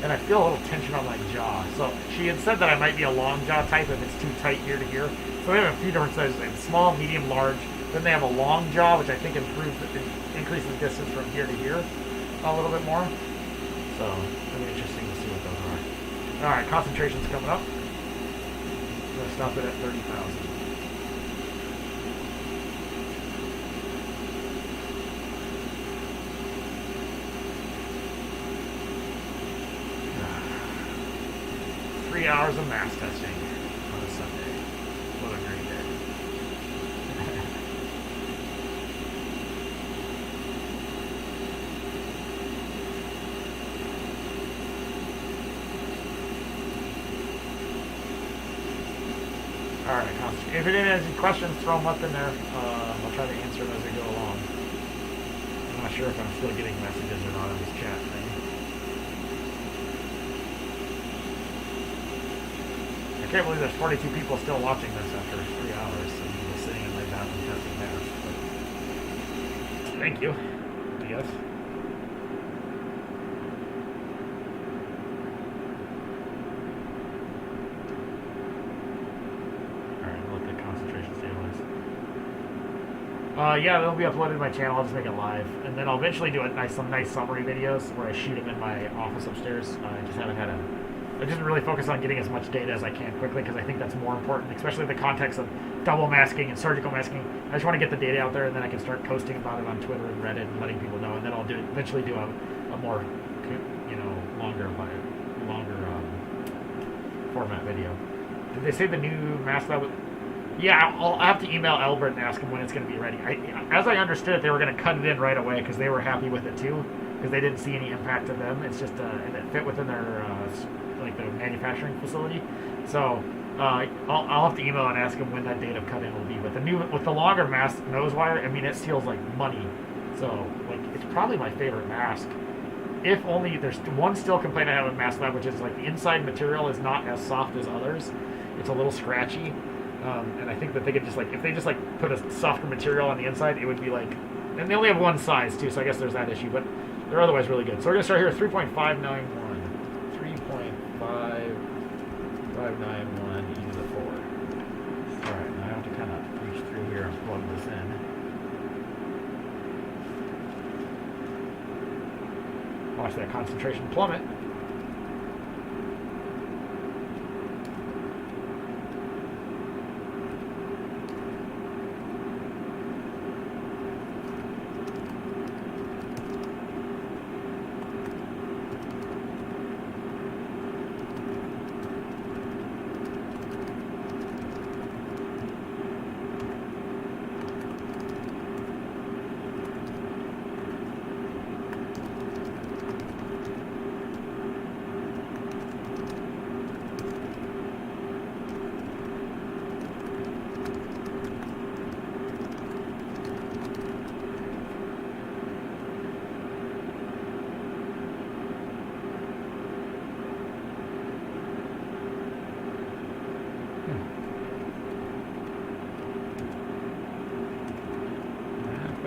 Speaker 1: And I feel a little tension on my jaw. So she had said that I might be a long jaw type if it's too tight here to here. So they have a few different sizes. They have small, medium, large. Then they have a long jaw, which I think increases the distance from here to here a little bit more. So it'll be interesting to see what those are. All right, concentration's coming up. I'm gonna stop it at 30,000. Hours of mask testing on a Sunday. What a great day. Alright, if anyone has any questions, throw them up in there. I'll try to answer them as we go along. I'm not sure if I'm still getting messages or not on this chat thing. I can't believe there's 42 people still watching this after 3 hours and we're sitting in my bathroom testing masks. But thank you, I guess. Alright, I'll let the concentration stabilize. Yeah, they'll be uploaded to my channel. I'll just make it live. And then I'll eventually do some nice summary videos where I shoot them in my office upstairs. I just haven't had I just really focus on getting as much data as I can quickly because I think that's more important, especially in the context of double masking and surgical masking. I just want to get the data out there, and then I can start posting about it on Twitter and Reddit and letting people know. And then I'll eventually do a more, you know, longer format video. Did they say the new MaskLab? Yeah, I'll have to email Albert and ask him when it's going to be ready. As I understood it, they were going to cut it in right away because they were happy with it too, because they didn't see any impact to them. It's just and it fit within their like the manufacturing facility. So I'll have to email and ask him when that date of cut in will be. With the longer mask nose wire, I mean, it seals like money. So like it's probably my favorite mask. If only there's one still complaint I have with MaskLab, which is like the inside material is not as soft as others. It's a little scratchy. And I think that they could just like, if they just like put a softer material on the inside, it would be like, and they only have one size too, so I guess there's that issue, but they're otherwise really good. So we're going to start here at 3.591. 3.5591 e to the 4. Alright, now I have to kind of reach through here and plug this in. Watch that concentration plummet.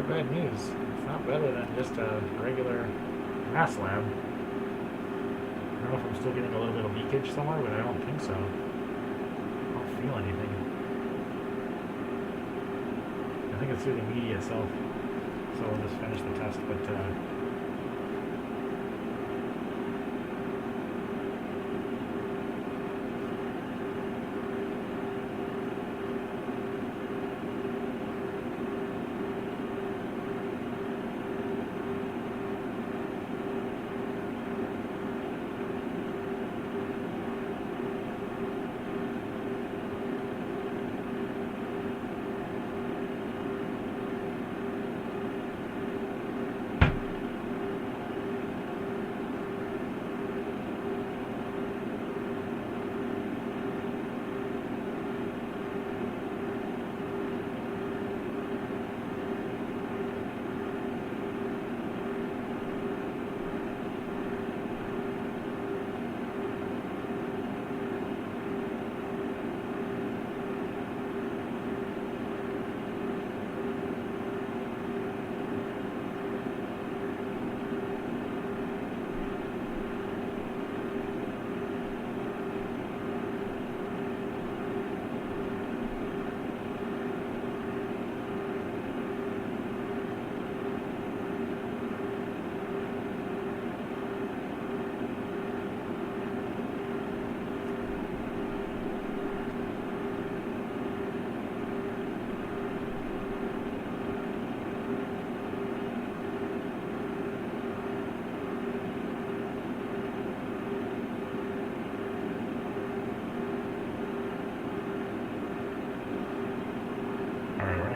Speaker 1: bad news. It's not better than just a regular MaskLab. I don't know if I'm still getting a little bit of leakage somewhere, but I don't think so. I don't feel anything. I think it's through the media itself. So we'll just finish the test, but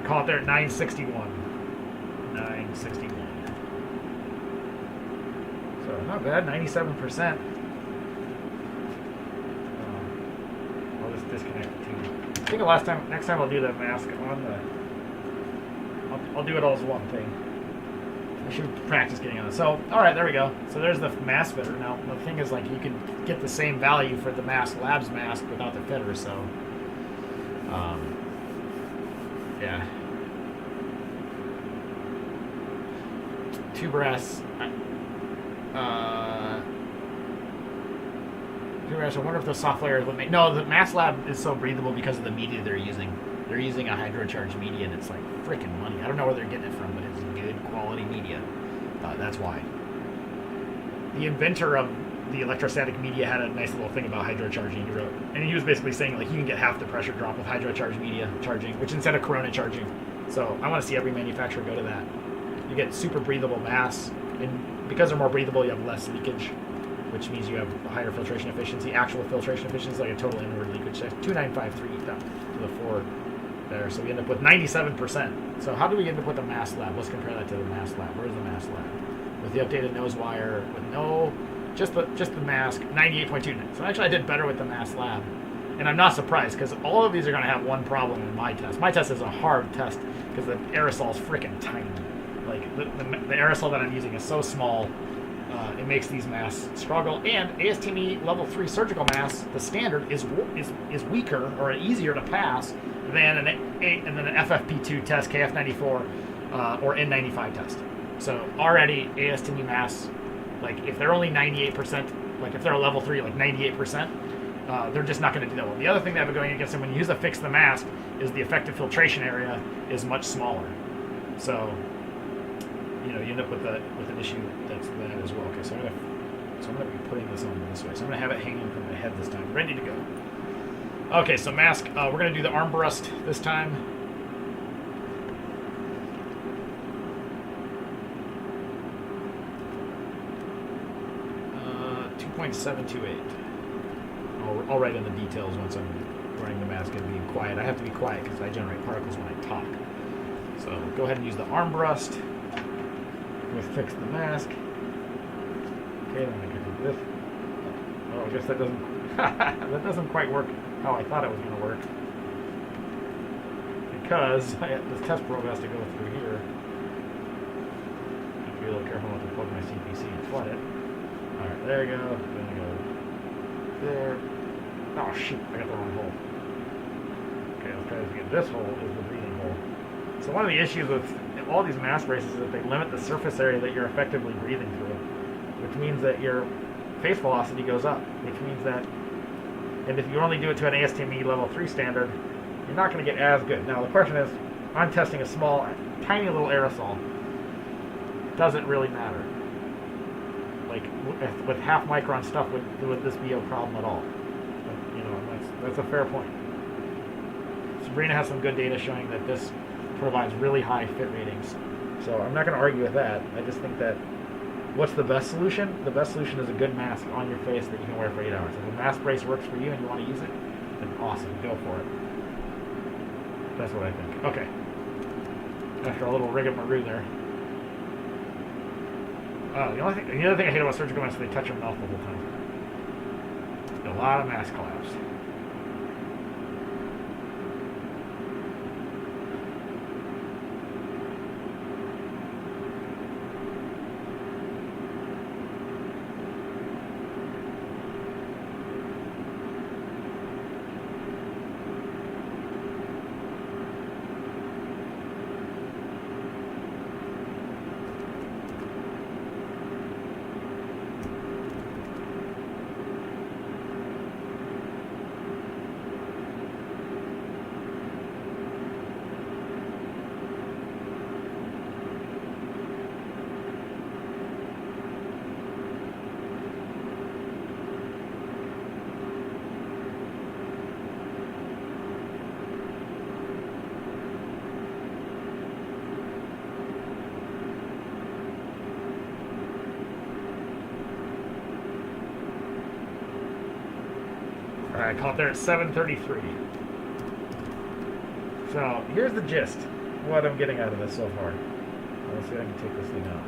Speaker 1: call it there at 961. 961. So not bad, 97%. I'll just disconnect the two. I think next time I'll do that mask on the. I'll do it all as one thing. I should practice getting on it. So, all right, there we go. So there's the mask fitter. Now the thing is, like, you can get the same value for the MaskLabs mask without the fitter. So, yeah. Two brass. Two brass. I wonder if the soft layer would make. No, the MaskLab is so breathable because of the media they're using. They're using a hydrocharged media, and it's like freaking money. I don't know where they're getting it from, but it's good quality media. That's why. The inventor of the electrostatic media had a nice little thing about hydrocharging. He wrote, and he was basically saying, like, you can get half the pressure drop with hydrocharged media charging, which instead of corona charging. So I want to see every manufacturer go to that. You get super breathable masks, and because they're more breathable, you have less leakage, which means you have higher filtration efficiency. Actual filtration efficiency, like a total inward leakage check, 2953 down to the 4 there. So we end up with 97%. So how do we end up with the MaskLab? Let's compare that to the MaskLab. Where's the MaskLab? With the updated nose wire, with just the mask, 98.2. So actually I did better with the MaskLab. And I'm not surprised, because all of these are going to have one problem in my test. My test is a hard test because the aerosol is freaking tiny. Like, the aerosol that I'm using is so small, it makes these masks struggle. And ASTME level 3 surgical masks, the standard is weaker or easier to pass than an FFP2 test, KF94, or N95 test. So already ASTME masks, like, if they're only 98%, like if they're a level 3, like 98%, they're just not going to do that well. The other thing they have going against them when you use a Fix the Mask is the effective filtration area is much smaller. So, you know, you end up with an issue that's that as well. Okay, so I'm gonna be putting this on this way. So I'm gonna have it hanging from my head this time, ready to go. Okay, so mask. We're gonna do the Armbrust this time. Uh, 2.728. I'll write in the details once I'm running the mask and being quiet. I have to be quiet because I generate particles when I talk. So go ahead and use the Armbrust with Fix the Mask. Okay, then I can do this. Oh, I guess that doesn't that doesn't quite work how I thought it was going to work. Because this test probe has to go through here. I have to be a little careful not to plug my CPC and flood it. Alright, there you go. Then I go there. Oh shoot, I got the wrong hole. Okay, let's try to get this hole is the breathing hole. So one of the issues with all these mask braces is that they limit the surface area that you're effectively breathing through, which means that your face velocity goes up, which means that, and if you only do it to an ASTME level 3 standard, you're not going to get as good. Now the question is, I'm testing a small, tiny little aerosol. Does it really matter? Like, with half micron stuff, would this be a problem at all? But, you know, that's a fair point. Sabrina has some good data showing that this provides really high fit ratings. So I'm not going to argue with that. I just think that what's the best solution? The best solution is a good mask on your face that you can wear for 8 hours. If a mask brace works for you and you want to use it, then awesome, go for it. That's what I think. Okay. After a little rigmarole there. The other thing I hate about surgical masks is they touch your mouth the whole time. A lot of MaskLabs. I caught there at 7:33. So here's the gist. What I'm getting out of this so far. Let's see if I can take this thing out.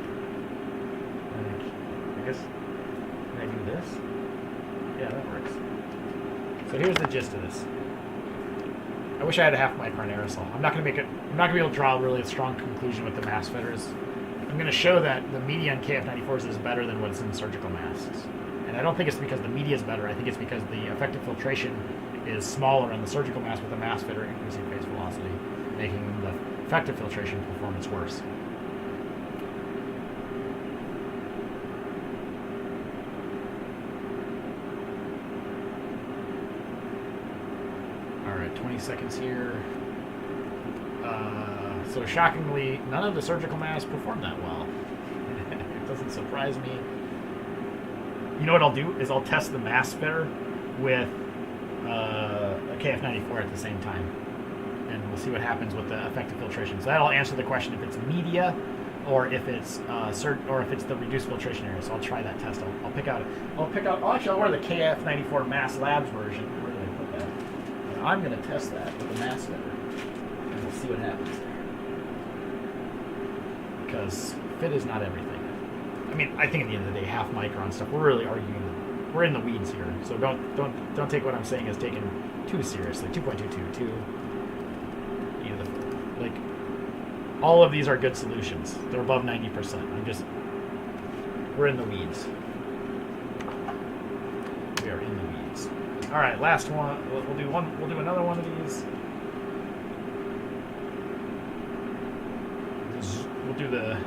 Speaker 1: I guess, can I do this? Yeah, that works. So here's the gist of this. I wish I had a half micron aerosol. I'm not gonna be able to draw really a strong conclusion with the mask fitters. I'm gonna show that the media on KF94s is better than what's in surgical masks. And I don't think it's because the media is better. I think it's because the effective filtration is smaller in the surgical mask with the mask fitter increasing face velocity, making the effective filtration performance worse. All right, 20 seconds here. So shockingly, none of the surgical masks perform that well. It doesn't surprise me. You know what I'll do is I'll test the mask fitter with a KF94 at the same time, and we'll see what happens with the effective filtration. So that'll answer the question if it's media or if it's the reduced filtration area. So I'll try that test. I'll pick out. Actually, I'll wear the KF94 MaskLabs version. Where did I put that? And I'm going to test that with the mask fitter, and we'll see what happens there. Because fit is not everything. I mean, I think at the end of the day, half micron stuff, we're really arguing, we're in the weeds here. So don't take what I'm saying as taken too seriously. 2.22, like, all of these are good solutions. They're above 90%. We're in the weeds. We are in the weeds. All right, last one. We'll do another one of these. We'll do the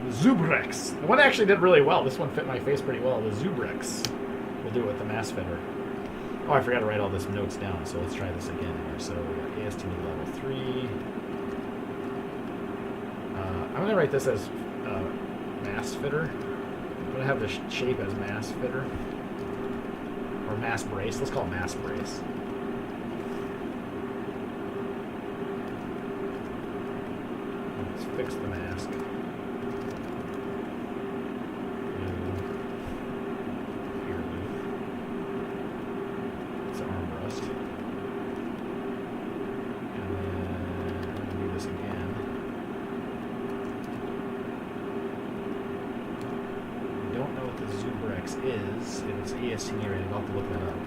Speaker 1: Zubrex. The one actually did really well. This one fit my face pretty well. The Zubrex. We'll do it with the mask fitter. Oh, I forgot to write all this notes down, so let's try this again here. So we got ASTME level 3. I'm going to write this as mask fitter. I'm going to have the shape as mask fitter. Or mask brace. Let's call it mask brace. Let's fix the mask. It's Armbrust. And then I'm going to do this again. I don't know what the Zubrex is. If it's ASTME rated, I'll have to look that up.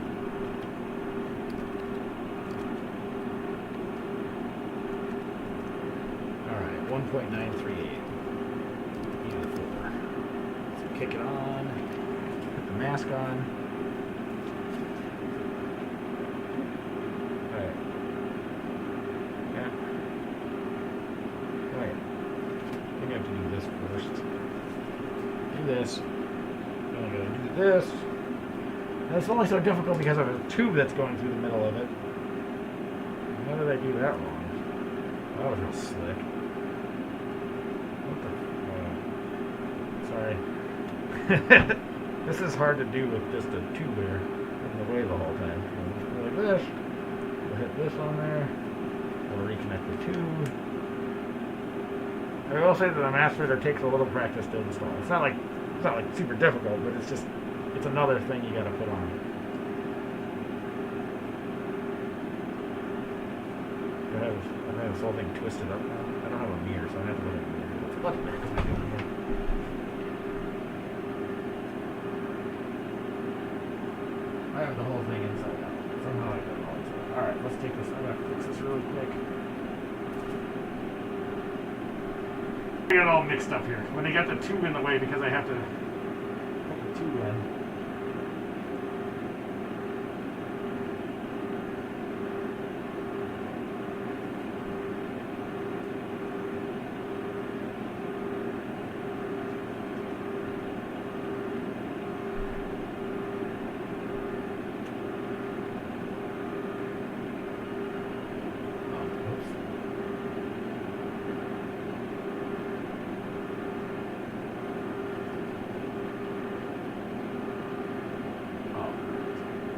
Speaker 1: Alright, 1.938. Beautiful. So kick it on. Put the mask on. Alright. Yeah. this. Then I gotta do this. And it's only so difficult because of a tube that's going through the middle of it. How did I do that wrong? That was real slick. What the? Sorry. This is hard to do with just a tube there in the way the whole time. So like this. We'll hit this on there. We'll reconnect the tube. I will say that the mask fitter takes a little practice to install. It's not like super difficult, but it's another thing you got to put on. I have this whole thing twisted up now. I don't have a mirror, so I have to look at the mirror. Let's look at the mirror because I'm doing it here. I have the whole thing inside out. Somehow I got it all inside out. Alright, let's take this. I'm going to fix this really quick. I got it all mixed up here. When they got the tube in the way because I have to put the tube in.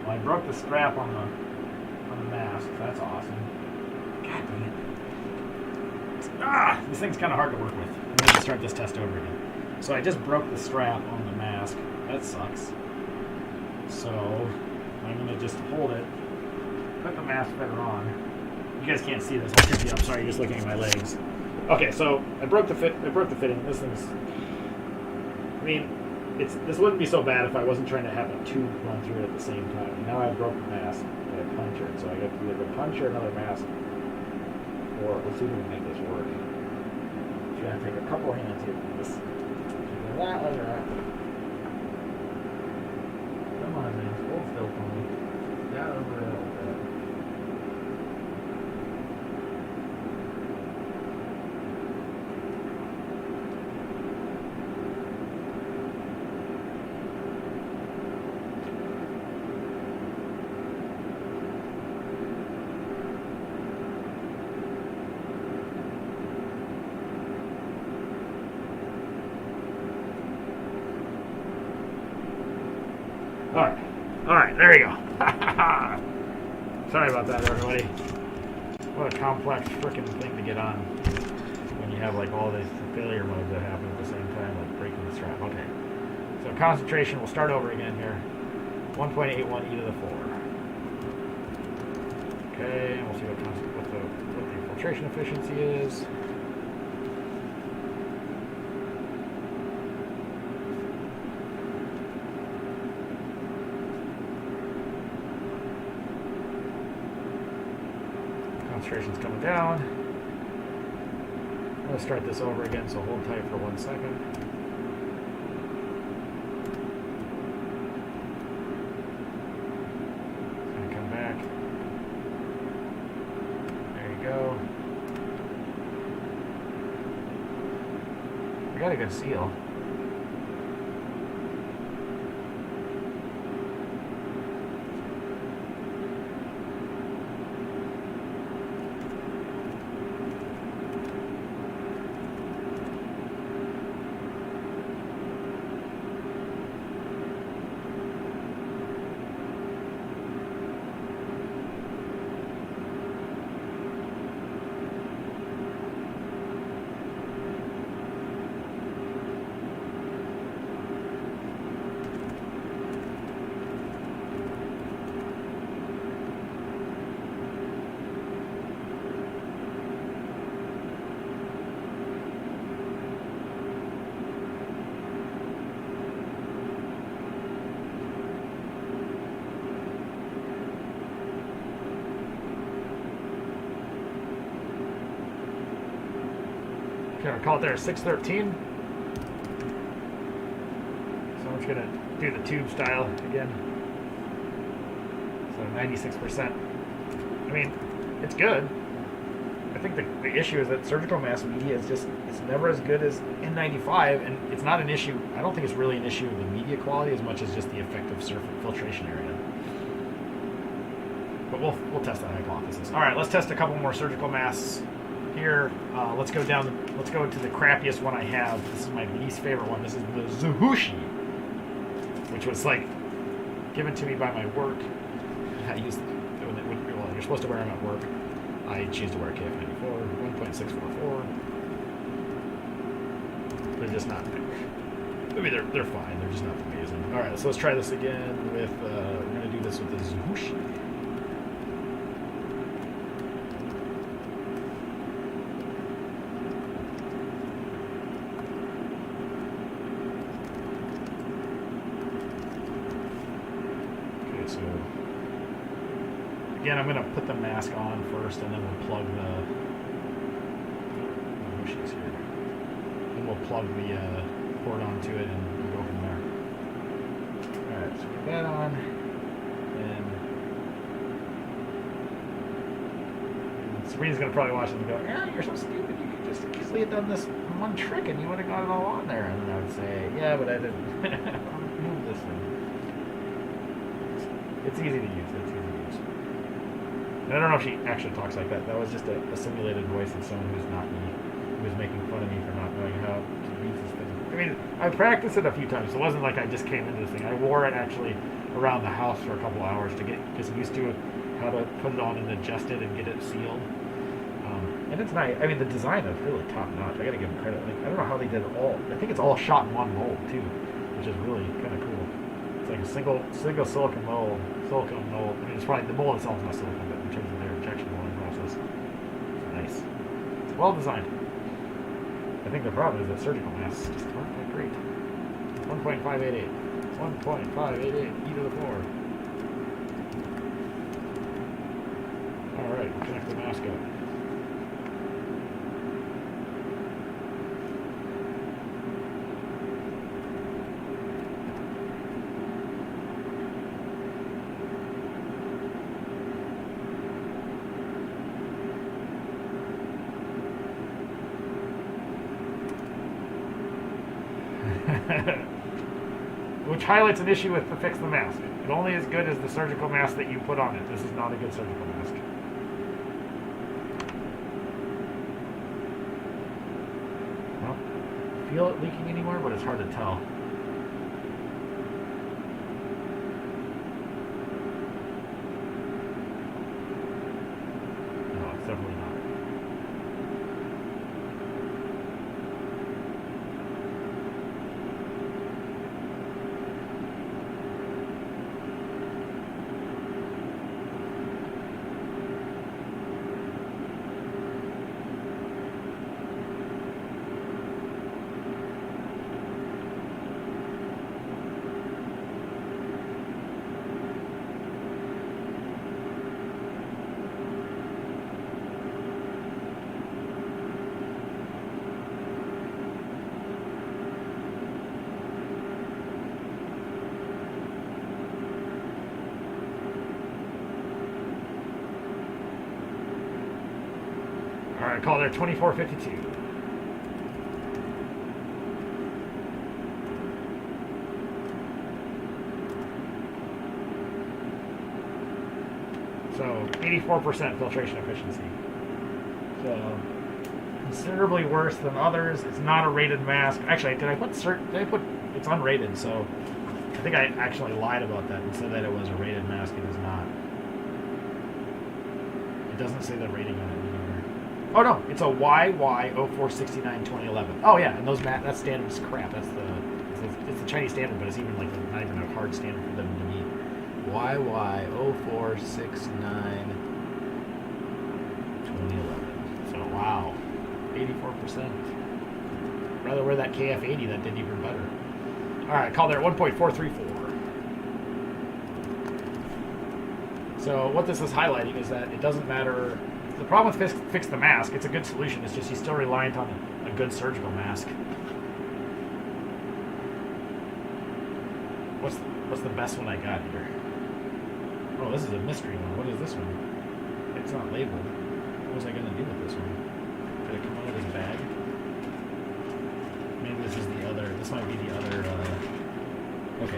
Speaker 1: I broke the strap on the mask. That's awesome. God dang it. Ah! This thing's kind of hard to work with. I'm going to start this test over again. So I just broke the strap on the mask. That sucks. So I'm going to just hold it, put the mask fitter on. You guys can't see this. I'll trip you up. Sorry, you're just looking at my legs. Okay, so I broke the fitting. This thing's... I mean... this wouldn't be so bad if I wasn't trying to have a tube run through it at the same time. And now I've broken the mask by a puncher, so I got to either punch or another mask, or let's see if we can make this work. So you're gonna take a couple hands here. This, either that or that. Come on, man, hold still for me. That over there, like that. Alright, there you go. Sorry about that, everybody. What a complex freaking thing to get on when you have like all these failure modes that happen at the same time, like breaking the strap. Okay, so concentration, we'll start over again here. 1.81 e to the 4. Okay, and we'll see what the filtration efficiency is. Concentration's coming down. I'm going to start this over again, so hold tight for 1 second. It's going to come back. There you go. We got a good seal. Gonna call it there 613. So I'm just gonna do the tube style again. So 96%. I mean, it's good. I think the issue is that surgical mask media is just, it's never as good as N95, and it's not an issue, I don't think it's really an issue of the media quality as much as just the effective surface filtration area. But we'll test that hypothesis. All right, let's test a couple more surgical masks here. Let's go to the crappiest one I have. This is my least favorite one. This is the ZHUSI, which was like given to me by my work. I use, well, you're supposed to wear them at work. I choose to wear KF94, 1.644. They're just not, I mean, they're fine. They're just not amazing. All right, so let's try this again with, we're going to do this with the ZHUSI. So again, I'm going to put the mask on first, and then we'll plug the she's here. Then we'll plug the port onto it and go from there. All right, so put that on, and Sabrina's going to probably watch it and go, "Yeah, you're so stupid. You could just easily have done this one trick, and you would have got it all on there." And then I would say, "Yeah, but I didn't move this thing." It's easy to use. It's easy to use. And I don't know if she actually talks like that. That was just a simulated voice of someone who's not me, who was making fun of me for not knowing how to use this thing. I mean, I practiced it a few times. It wasn't like I just came into this thing. I wore it actually around the house for a couple hours to get just used to it, how to put it on and adjust it and get it sealed. And it's nice. I mean, the design is really top notch. I got to give them credit. Like, I don't know how they did it all. I think it's all shot in one mold too, which is really kind of cool. It's like a single silicone mold. I mean, it's probably, the mold itself is not silicone, but in terms of their injection molding process, it's nice. It's well designed. I think the problem is that surgical masks just aren't that great. 1.588. 1.588 e to the 4. All right, we'll connect the mask up. Which highlights an issue with the Fix the Mask. It only is good as the surgical mask that you put on it. This is not a good surgical mask. I don't feel it leaking anymore, but it's hard to tell. No, it's definitely not. Alright, call there 2452. So 84% filtration efficiency. So considerably worse than others. It's not a rated mask. Actually, did I put it's unrated, so I think I actually lied about that and said that it was a rated mask. It is not. It doesn't say the rating on it anywhere. Oh no, it's a YY0469-2011. Oh yeah, and those that standard is crap. It's the Chinese standard, but it's even like not even a hard standard for them to meet. YY0469-2011. So wow, 84%. Rather wear that KF80, that did even better. All right, call there 1.434. So what this is highlighting is that it doesn't matter. The problem with Fix the Mask, it's a good solution. It's just you're still reliant on a good surgical mask. What's the best one I got here? Oh, this is a mystery one. What is this one? It's not labeled. What was I going to do with this one?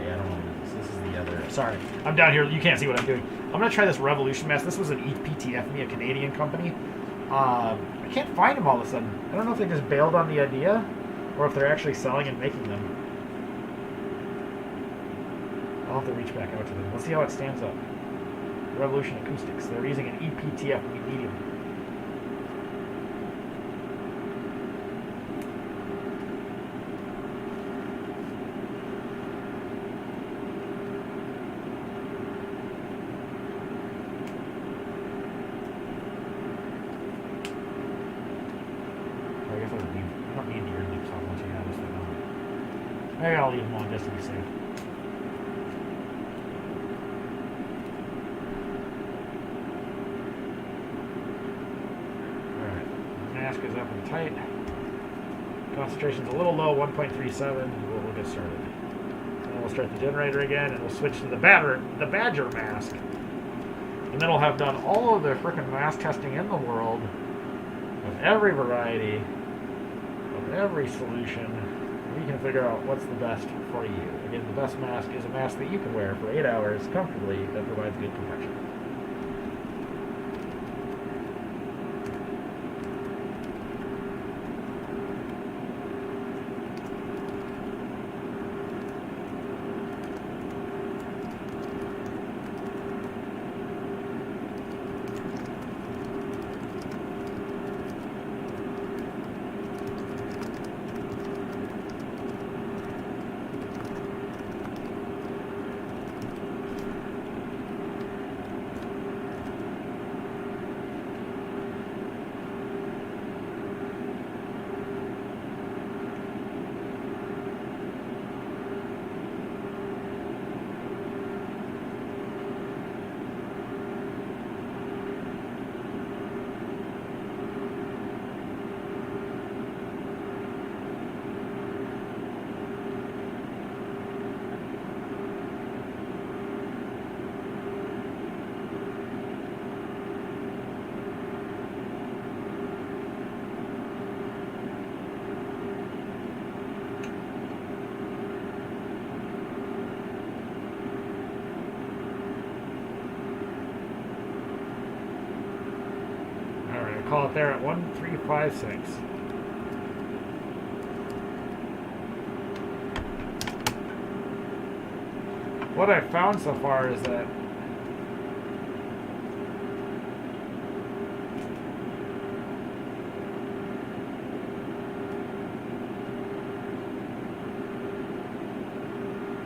Speaker 1: Okay, I don't want to use this. This is the other. Sorry, I'm down here. You can't see what I'm doing. I'm going to try this Revolution mask. This was an EPTF me, a Canadian company. I can't find them all of a sudden. I don't know if they just bailed on the idea or if they're actually selling and making them. I'll have to reach back out to them. Let's see how it stands up. Revolution Acoustics. They're using an EPTF medium. I don't need the ear loops on once you have this thing on. Maybe I'll leave them on just to be safe. Alright, mask is up and tight. Concentration's a little low, 1.37. We'll get started. And we'll start the generator again, and we'll switch to the Badger mask. And then we'll have done all of the frickin' mask testing in the world of every variety, of every solution. We can figure out what's the best for you. Again, the best mask is a mask that you can wear for 8 hours comfortably that provides good protection. Call it there at 1356. What I've found so far is that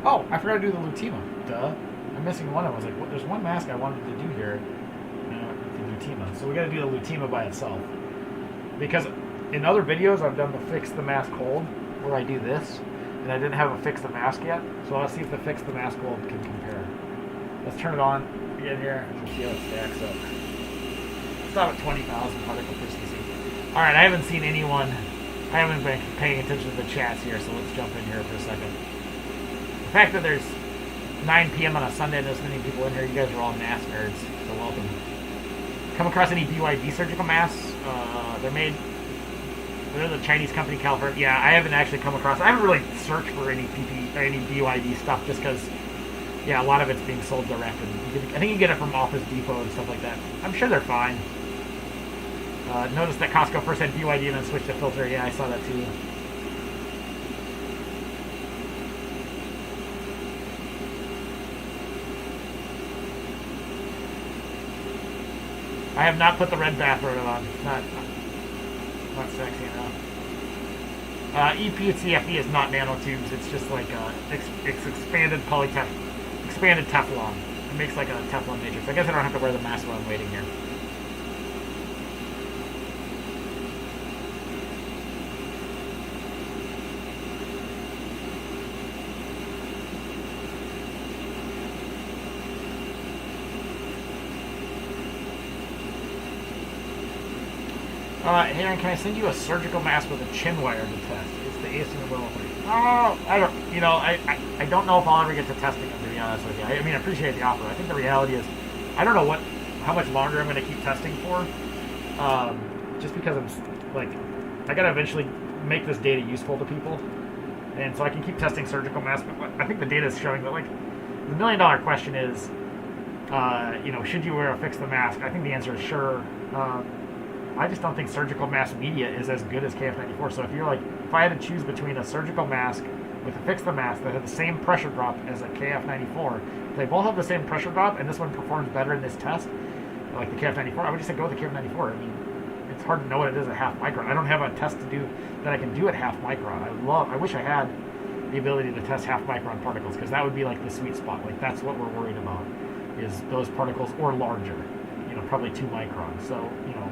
Speaker 1: oh, I forgot to do the Lutima. Duh. I'm missing one. I was like, well, there's one mask I wanted to do here. Lutima. So we got to do the Lutima by itself, because in other videos I've done the Fix the Mask hold where I do this, and I didn't have a Fix the Mask yet. So let's see if the Fix the Mask hold can compare. Let's turn it on again here and see how it stacks up. Stop at 20,000 particle efficiency. All right, I haven't seen anyone. I haven't been paying attention to the chats here, so let's jump in here for a second. The fact that there's 9 p.m. on a Sunday and there's many people in here, you guys are all mask nerds, so welcome. Come across any BYD surgical masks? They're the Chinese company, California. Yeah, I haven't actually come across. I haven't really searched for any any BYD stuff just because, yeah, a lot of it's being sold direct. And I think you get it from Office Depot and stuff like that. I'm sure they're fine. Noticed that Costco first had BYD and then switched to filter. Yeah, I saw that too. I have not put the red bathrobe on. Not sexy enough. EPTFE is not nanotubes. It's just like it's expanded expanded Teflon. It makes like a Teflon matrix. I guess I don't have to wear the mask while I'm waiting here. Aaron, can I send you a surgical mask with a chin wire to test? It's the asymmetric level 3. Oh, I don't know if I'll ever get to testing them, to be honest with you. I mean, I appreciate the offer. I think the reality is, I don't know how much longer I'm going to keep testing for. Just because I'm, like, I got to eventually make this data useful to people. And so I can keep testing surgical masks, but I think the data is showing that, like, the $1 million question is, you know, should you wear a Fix the Mask? I think the answer is sure. I just don't think surgical mask media is as good as KF94. So if you're like, if I had to choose between a surgical mask with a Fix the Mask that had the same pressure drop as a KF94, if they both have the same pressure drop and this one performs better in this test, like the KF94, I would just say go with the KF94. I mean, it's hard to know what it is at half micron. I don't have a test to do that I can do at half micron. I wish I had the ability to test half micron particles, because that would be like the sweet spot. Like, that's what we're worried about, is those particles or larger, you know, probably 2 microns. So, you know,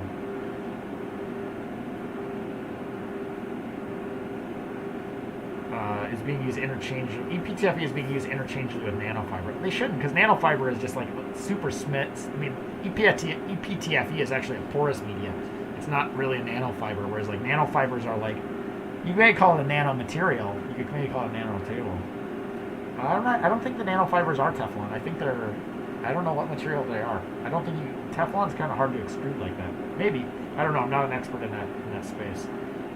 Speaker 1: is being used interchangeably. ePTFE is being used interchangeably with nanofiber. They shouldn't, because nanofiber is just like super smits. I mean, ePTFE is actually a porous media. It's not really a nanofiber, whereas like nanofibers are like, you may call it a nanomaterial. You could maybe call it a nanomaterial. I don't think the nanofibers are Teflon. I think they're, I don't know what material they are. I don't think Teflon's kind of hard to extrude like that. Maybe. I don't know. I'm not an expert in that space.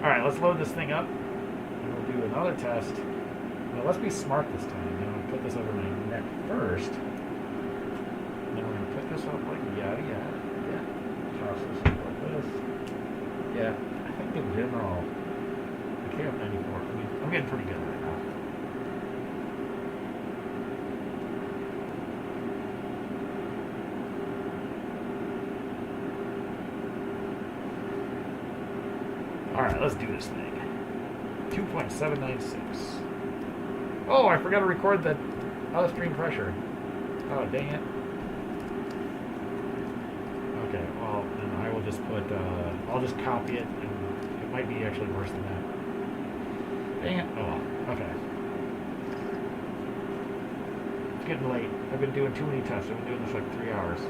Speaker 1: All right, let's load this thing up. Do another test. Now let's be smart this time. I'm going to put this over my neck first. Then we're going to put this up like yada yada. Yeah. Toss this up like this. Yeah. I think in general, the KF94, I mean, I'm getting pretty good right now. Alright, let's do this thing. 2.796. Oh, I forgot to record the stream pressure. Oh, dang it. Okay, well, then I will just put, I'll just copy it, and it might be actually worse than that. Dang it. Oh, well, okay. It's getting late. I've been doing too many tests. I've been doing this like 3 hours.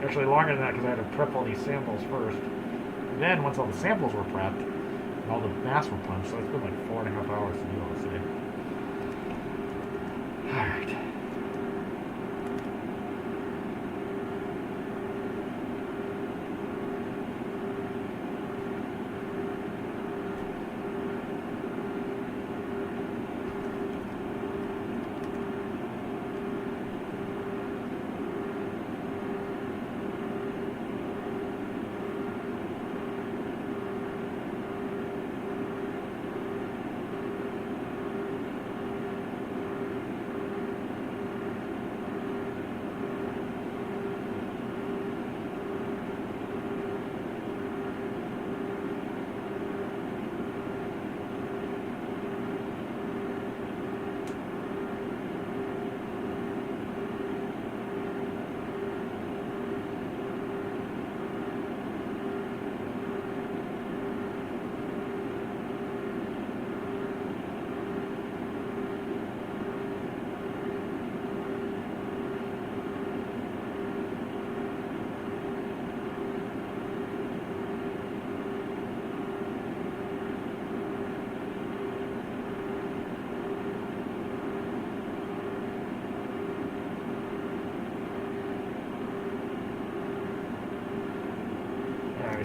Speaker 1: Actually, longer than that, because I had to prep all these samples first. And then, once all the samples were prepped, all the masks were punched, so it's been like 4.5 hours to do all this today. Alright.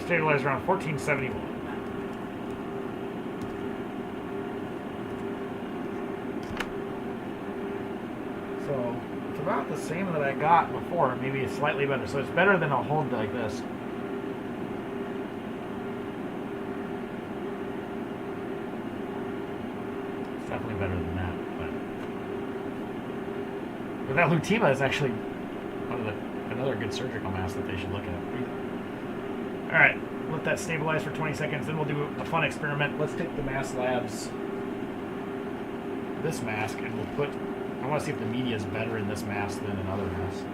Speaker 1: Stabilized around 1471. So it's about the same that I got before, maybe it's slightly better. So it's better than a hold like this. It's definitely better than that. But that Lutima is actually another good surgical mask that they should look at. Alright, let that stabilize for 20 seconds, then we'll do a fun experiment. Let's take the MaskLabs, this mask, and we'll put, I want to see if the media is better in this mask than in other masks.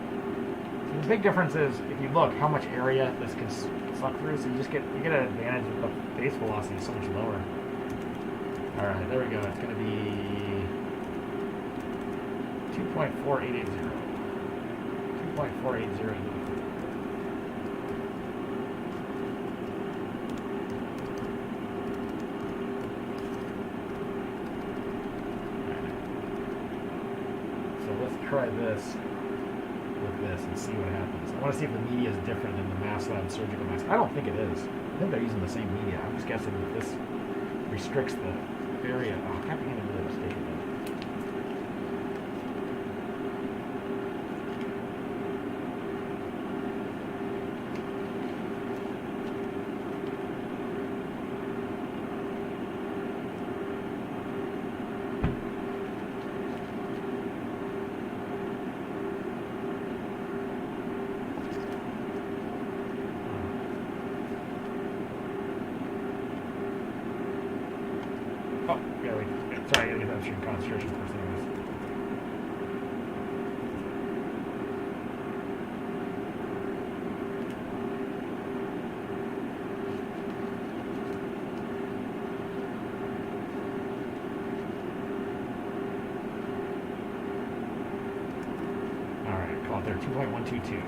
Speaker 1: So the big difference is, if you look, how much area this can suck through, so you get an advantage of the base velocity is so much lower. Alright, there we go, it's going to be 2.4880. 2.480. Try this with this and see what happens. I want to see if the media is different than the MaskLabs surgical mask. I don't think it is. I think they're using the same media. I'm just guessing that this restricts the area. Oh, I can't begin to do that mistake again. Oh, yeah, wait. Sorry, I gotta get that upstream concentration first anyways. Alright, call it there, 2.122.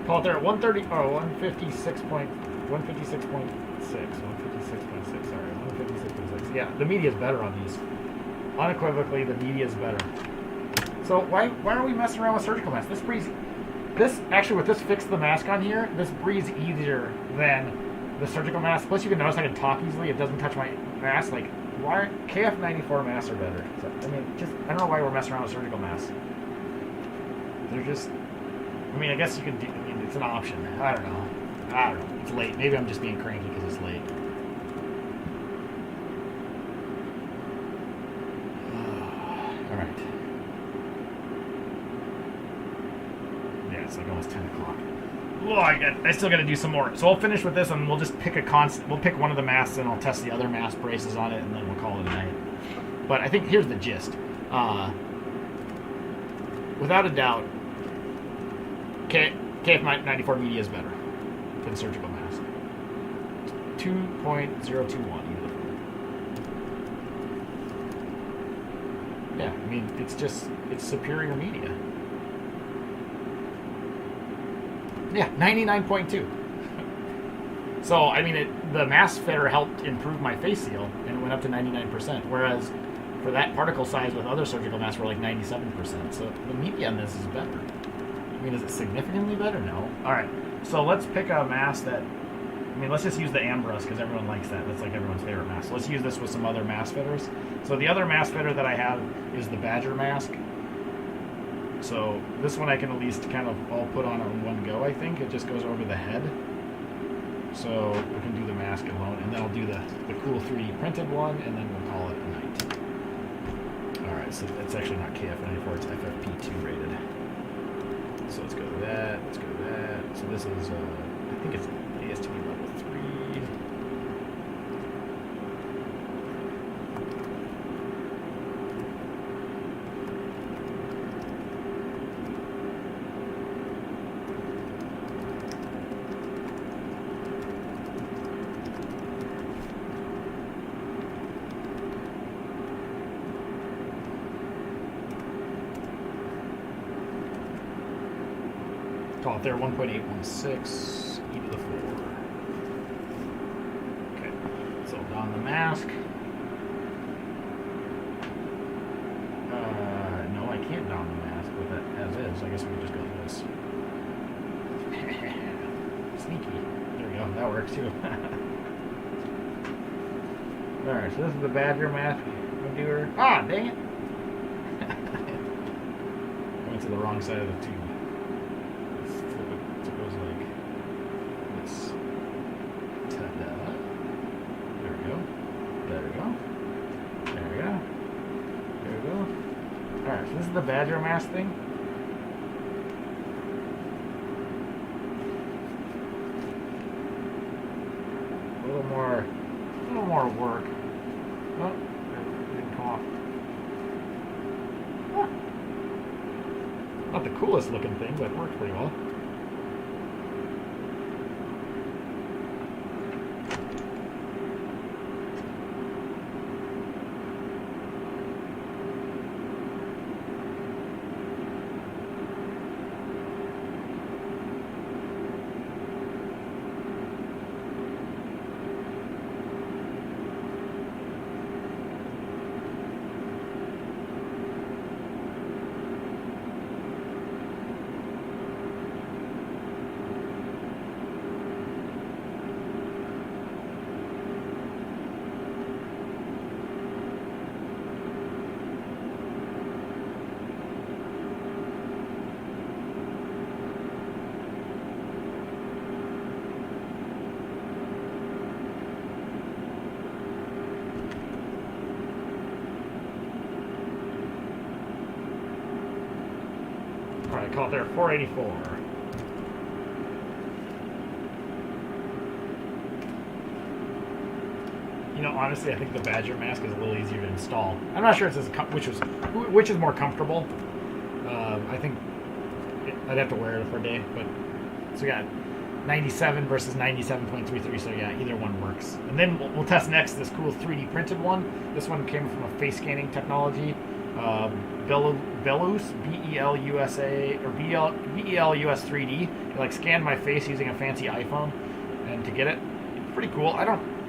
Speaker 1: Call it there at 130, oh, 156.6, sorry, 156.6. Yeah, the media is better on these. Unequivocally, the media is better. So why are we messing around with surgical masks? This actually, with this Fix the Mask on here, this breathes easier than the surgical mask. Plus, you can notice I can talk easily. It doesn't touch my mask. Like, why KF94 masks are better? So, I mean, I don't know why we're messing around with surgical masks. They're just, I mean, I guess you can do, I mean, it's an option. I don't know. It's late. Maybe I'm just being cranky because it's late. All right. Yeah, it's like almost 10 o'clock. Oh, I still got to do some more. So I'll finish with this, and we'll just pick we'll pick one of the masks, and I'll test the other mask braces on it, and then we'll call it a night. But I think here's the gist. Without a doubt, KF94 media is better than surgical mask. 2.021. Yeah, I mean, it's superior media. Yeah, 99.2. So, I mean, the mask fitter helped improve my face seal, and it went up to 99%, whereas for that particle size with other surgical masks, we're like 97%. So the media on this is better. I mean, is it significantly better? No. All right, so let's pick a mask that, I mean, let's just use the Armbrust because everyone likes that. That's like everyone's favorite mask. So let's use this with some other mask fitters. So the other mask fitter that I have is the Badger mask. So this one I can at least kind of all put on in one go, I think. It just goes over the head. So we can do the mask alone, and then I'll do the cool 3D printed one, and then we'll call it a night. All right, so it's actually not KF94, it's FFP2 rated. So let's go to that, let's go to that. So this is, I think it's ASTM level 3. Call it there, 1.816, e to the 4. Okay, so Don the mask. No, I can't don the mask with it as is. I guess we can just go with this. Sneaky. There we go. That works too. Alright, so this is the Badger mask. Doer. Ah, dang it! I went to the wrong side of the tube. Let's flip it. So it goes like this. Ta-da. There we go. There we go. There we go. There we go. Alright, so this is the Badger mask thing. A little more work. Oh, it didn't come off. Huh. Not the coolest looking thing, but it worked pretty well. Alright, call it there 484. You know, honestly, I think the Badger mask is a little easier to install. I'm not sure it's which is more comfortable. I think I'd have to wear it for a day, but so we got 97 versus 97.33, so yeah, either one works. And then we'll test next this cool 3D printed one. This one came from a face scanning technology. Belus, B-E-L-U-S-A, or B-E-L-U-S 3D. It like scanned my face using a fancy iPhone, and to get it, it's pretty cool.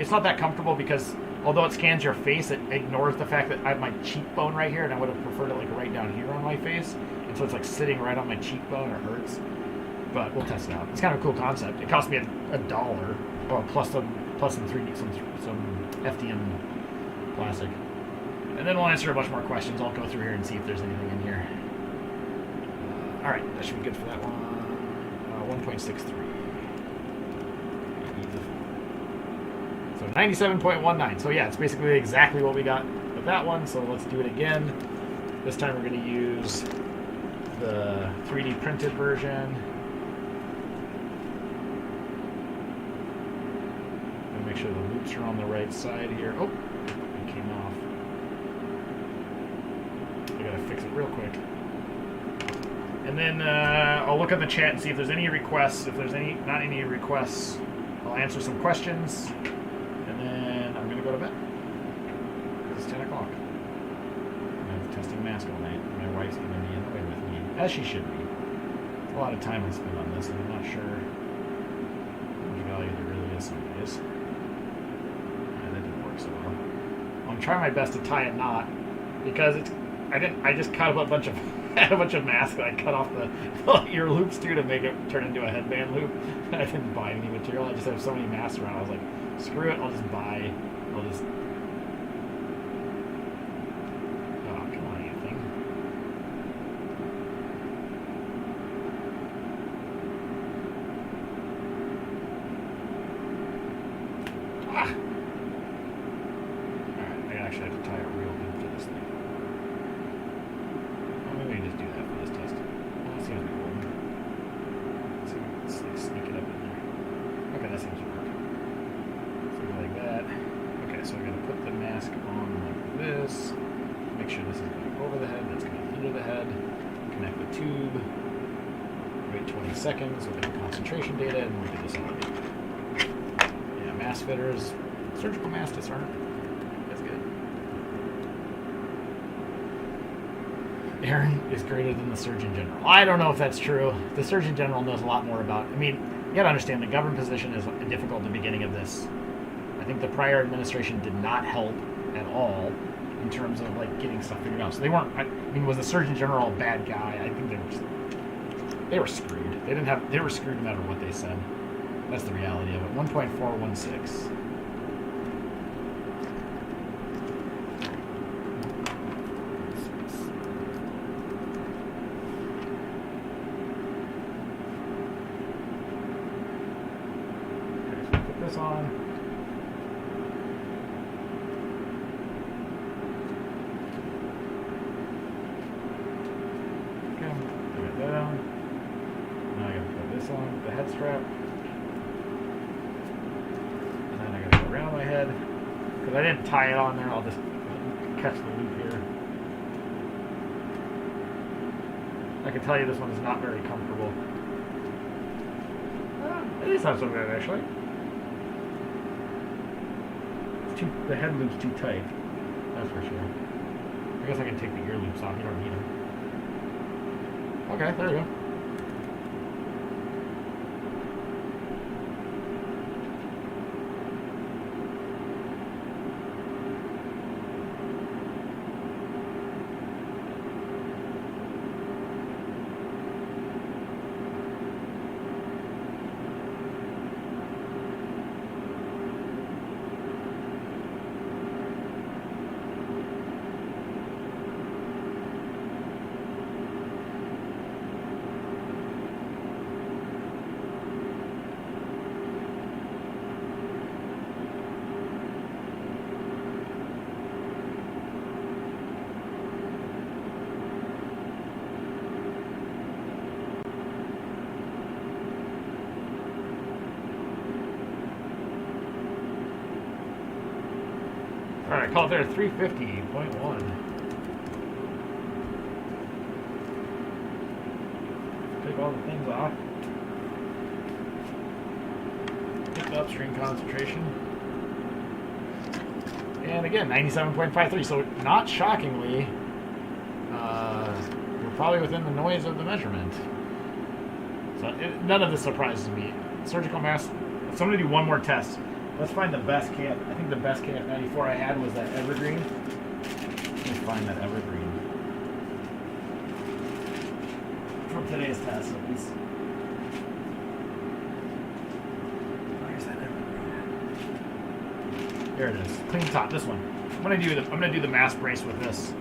Speaker 1: It's not that comfortable because although it scans your face, it ignores the fact that I have my cheekbone right here, and I would have preferred it like right down here on my face. And so it's like sitting right on my cheekbone, it hurts. But we'll test it out. It's kind of a cool concept. It cost me $1, well, plus some 3D, some FDM plastic. And then we'll answer a bunch more questions. I'll go through here and see if there's anything in here. All right, that should be good for that one. 1.63. So 97.19. So yeah, it's basically exactly what we got with that one. So let's do it again. This time we're going to use the 3D printed version. And make sure the loops are on the right side here. Oh, it came off. I gotta fix it real quick. And then I'll look at the chat and see if there's any requests. If there's not any requests, I'll answer some questions. And then I'm gonna go to bed. It's 10 o'clock. I'm testing mask all night. My wife's gonna be in the way with me, as she should be. A lot of time I spend on this, and I'm not sure how much value there really is some days. That didn't work so well. I'm trying my best to tie a knot because I just cut up a bunch of masks that I cut off the ear loops too to make it turn into a headband loop. I didn't buy any material. I just have so many masks around. I was like, screw it. I'll just. Oh, come on, you thing. Ah. All right, I actually have to tie a real loop to this thing. Maybe just do that for this test. Well, that seems to be golden. Let's see if we can sneak it up in there. Okay, that seems to work. So like that. Okay, so I'm going to put the mask on like this. Make sure this is going over the head. That's going under the head. Connect the tube. Wait 20 seconds. We'll get the concentration data, and we'll do this all again. Yeah, mask fitters. Surgical mask disarmer. That's good. Aaron is greater than the Surgeon General. I don't know if that's true. The Surgeon General knows a lot more about. I mean, you got to understand the government position is difficult at the beginning of this I think the prior administration did not help at all in terms of like getting stuff figured out. So they weren't. I mean, was the Surgeon General a bad guy? I think they were screwed. They were screwed no matter what they said. That's the reality of it. 1.416. This on. Okay, I got that on. Now I gotta put this on, the head strap. And then I gotta go around my head. Because I didn't tie it on there, I'll just catch the loop here. I can tell you this one is not very comfortable. It is not so bad actually. The head loop's too tight, that's for sure. I guess I can take the ear loops off, you don't need them. Okay, there we go. Alright, call it there 350.1. Take all the things off. Get the upstream concentration. And again, 97.53. So not shockingly, we're probably within the noise of the measurement. So none of this surprises me. Surgical mask. So I'm going to do one more test. Let's find the best KF. I think the best KF94 I had was that Evergreen. Let me find that Evergreen. From today's test, at least. Where's that Evergreen? There it is. Clean top. This one. I'm gonna do the mask brace with this,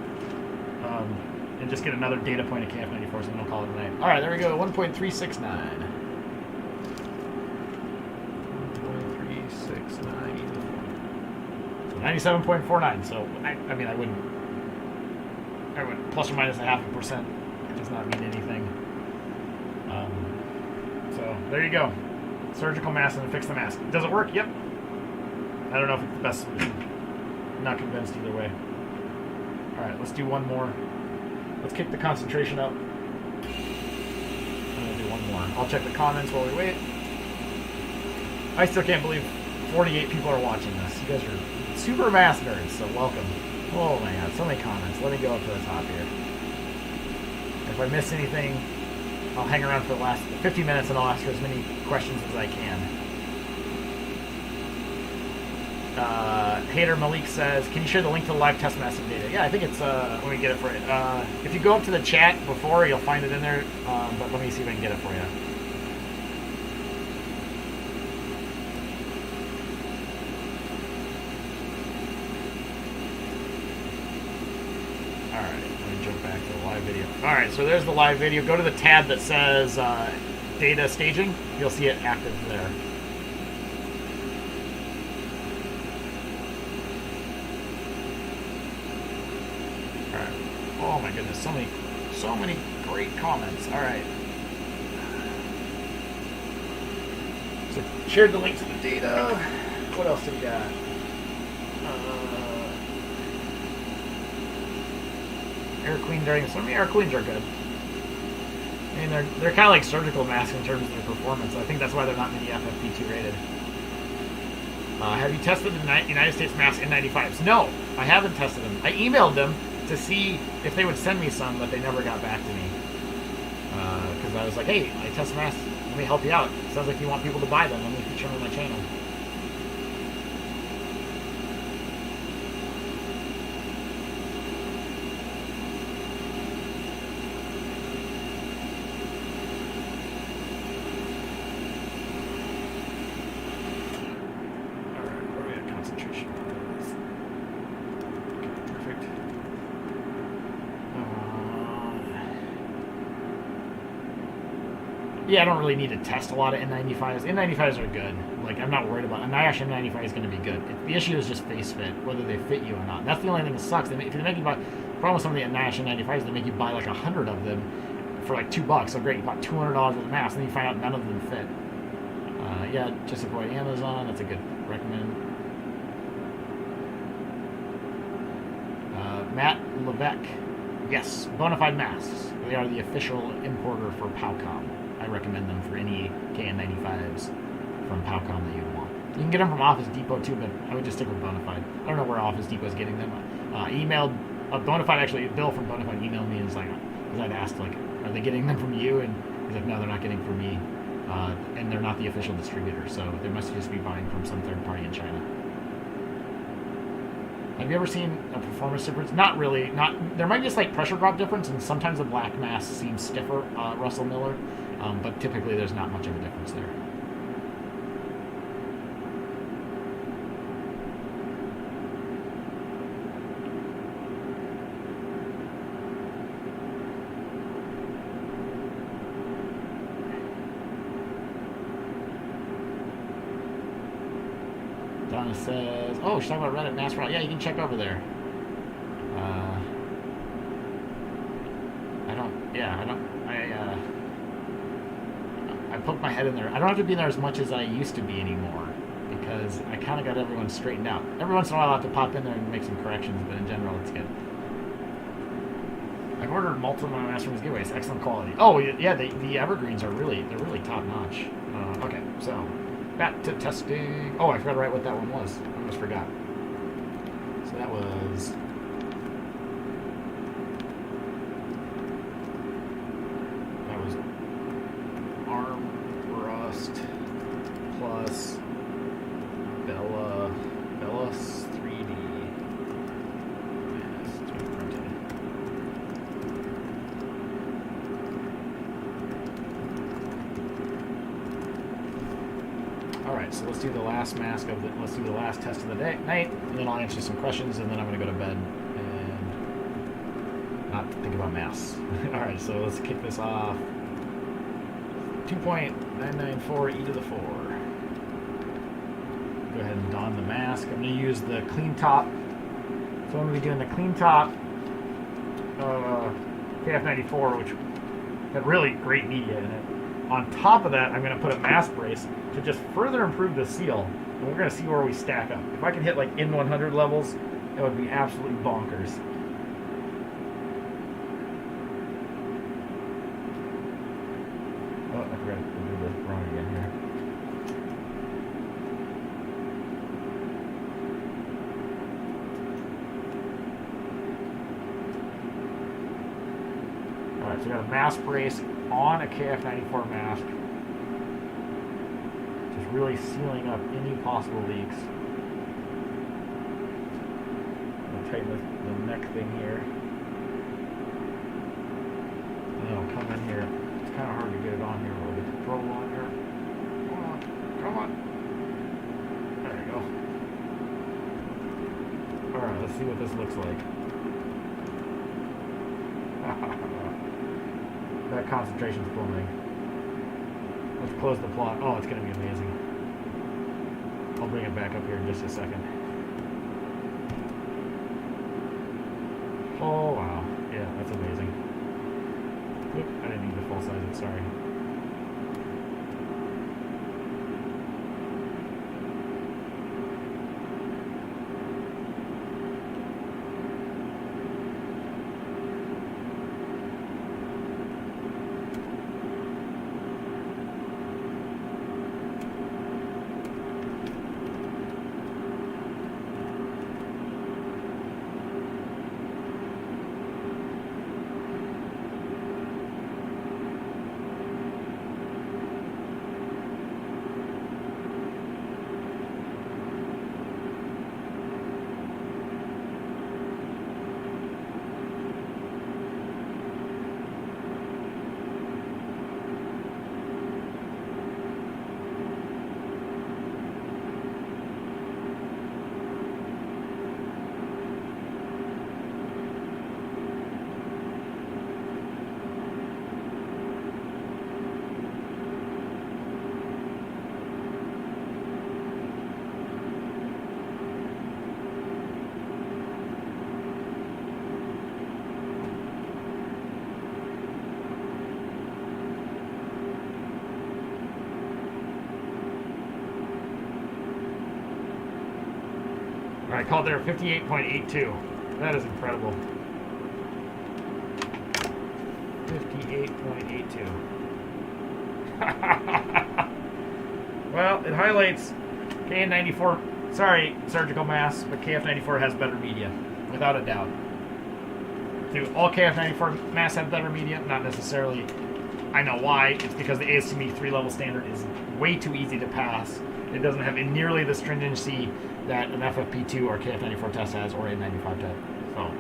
Speaker 1: and just get another data point of KF94, so then we'll call it a night. All right, there we go. 1.369. 97.49. So I mean, I wouldn't plus or minus 0.5%. It does not mean anything. So there you go. Surgical mask and fix the mask. Does it work? Yep. I don't know if it's the best solution. Not convinced either way. All right, let's do one more. Let's kick the concentration up. I'm gonna do one more. I'll check the comments while we wait. I still can't believe 48 people are watching this. You guys are super mask nerds, so welcome. Oh my god, so many comments. Let me go up to the top here. If I miss anything, I'll hang around for the last 50 minutes and I'll ask as many questions as I can. Hater Malik says, can you share the link to the live test mask data? Yeah, I think it's, let me get it for you. If you go up to the chat before, you'll find it in there, but let me see if I can get it for you. Alright, so there's the live video. Go to the tab that says data staging. You'll see it active there. Alright. Oh my goodness, so many great comments. Alright. So shared the link to the data. What else do we got? Air clean during some air cleans are good. I mean, they're kind of like surgical masks in terms of their performance. I think that's why they're not many FFP2 rated. Have you tested the United States mask N95s? No, I haven't tested them. I emailed them to see if they would send me some, but they never got back to me. Because I was like, hey, I test masks. Let me help you out. Sounds like you want people to buy them. Let me feature them on my channel. penetration was. Okay, perfect. Yeah, I don't really need to test a lot of N95s. N95s are good. Like, I'm not worried about it. A NIOSH N95 is going to be good. The issue is just face fit, whether they fit you or not. That's the only thing that sucks. If they make you buy, the problem with some of the NIOSH N95s, they make you buy like 100 of them for like $2. So great, you bought $200 worth of masks, and then you find out none of them fit. Yeah, just avoid Amazon. That's a good recommend. Matt Levesque. Yes, Bonafide masks. They are the official importer for Powcom. I recommend them for any KN95s from Powcom that you'd want. You can get them from Office Depot too, but I would just stick with Bonafide. I don't know where Office Depot is getting them. Emailed Bonafide, actually, Bill from Bonafide emailed me and was like, because I'd asked, like, are they getting them from you? And he's like, no, they're not getting from me. And they're not the official distributor, so they must just be buying from some third party in China. Have you ever seen a performance difference? Not really. There might be just like pressure drop difference, and sometimes the black mask seems stiffer, Russell Miller, but typically there's not much of a difference there. Donna says, oh, she's talking about Reddit Mask Route. Yeah, you can check over there. I poked my head in there. I don't have to be there as much as I used to be anymore because I kind of got everyone straightened out. Every once in a while I have to pop in there and make some corrections, but in general it's good. I've ordered multiple Masterman's giveaways. Excellent quality. Oh, yeah, the Evergreens are really top notch. Okay, so back to testing. Oh, I forgot to write what that one was. I almost forgot. So that was Armbrust plus Bella 3D. Alright, so let's do the last let's do the last test of the night, and then I'll answer some questions, and then I'm going to go to bed and not think about masks. Alright, so let's kick this off. 2.994 e to the 4. Go ahead and don the mask. I'm going to use the clean top. So I'm going to be doing the clean top KF94, which had really great media in it. On top of that, I'm going to put a mask brace to just further improve the seal, and we're going to see where we stack up. If I can hit like N100 levels, it would be absolutely bonkers. Oh, I forgot to do this wrong again here. Alright, so we got a mask brace on a KF94 mask. Just really sealing up any possible leaks. I'm going to tighten the neck thing here. And then I'll come in here. It's kind of hard to get it on here. We'll get the probe on here. Come on. Come on. There we go. Alright, let's see what this looks like. That concentration's plummeting. Let's close the plot. Oh, it's going to be amazing. I'll bring it back up here in just a second. Oh, wow. Yeah, that's amazing. Oop, I didn't need to full size it, sorry. All right, called there 58.82. That is incredible. 58.82. Well, it highlights KN94. Sorry, surgical masks, but KF94 has better media, without a doubt. Do all KF94 masks have better media? Not necessarily. I know why. It's because the ASTM 3-level standard is way too easy to pass. It doesn't have nearly the stringency that an FFP2 or KF94 test has, or a 95 test. So,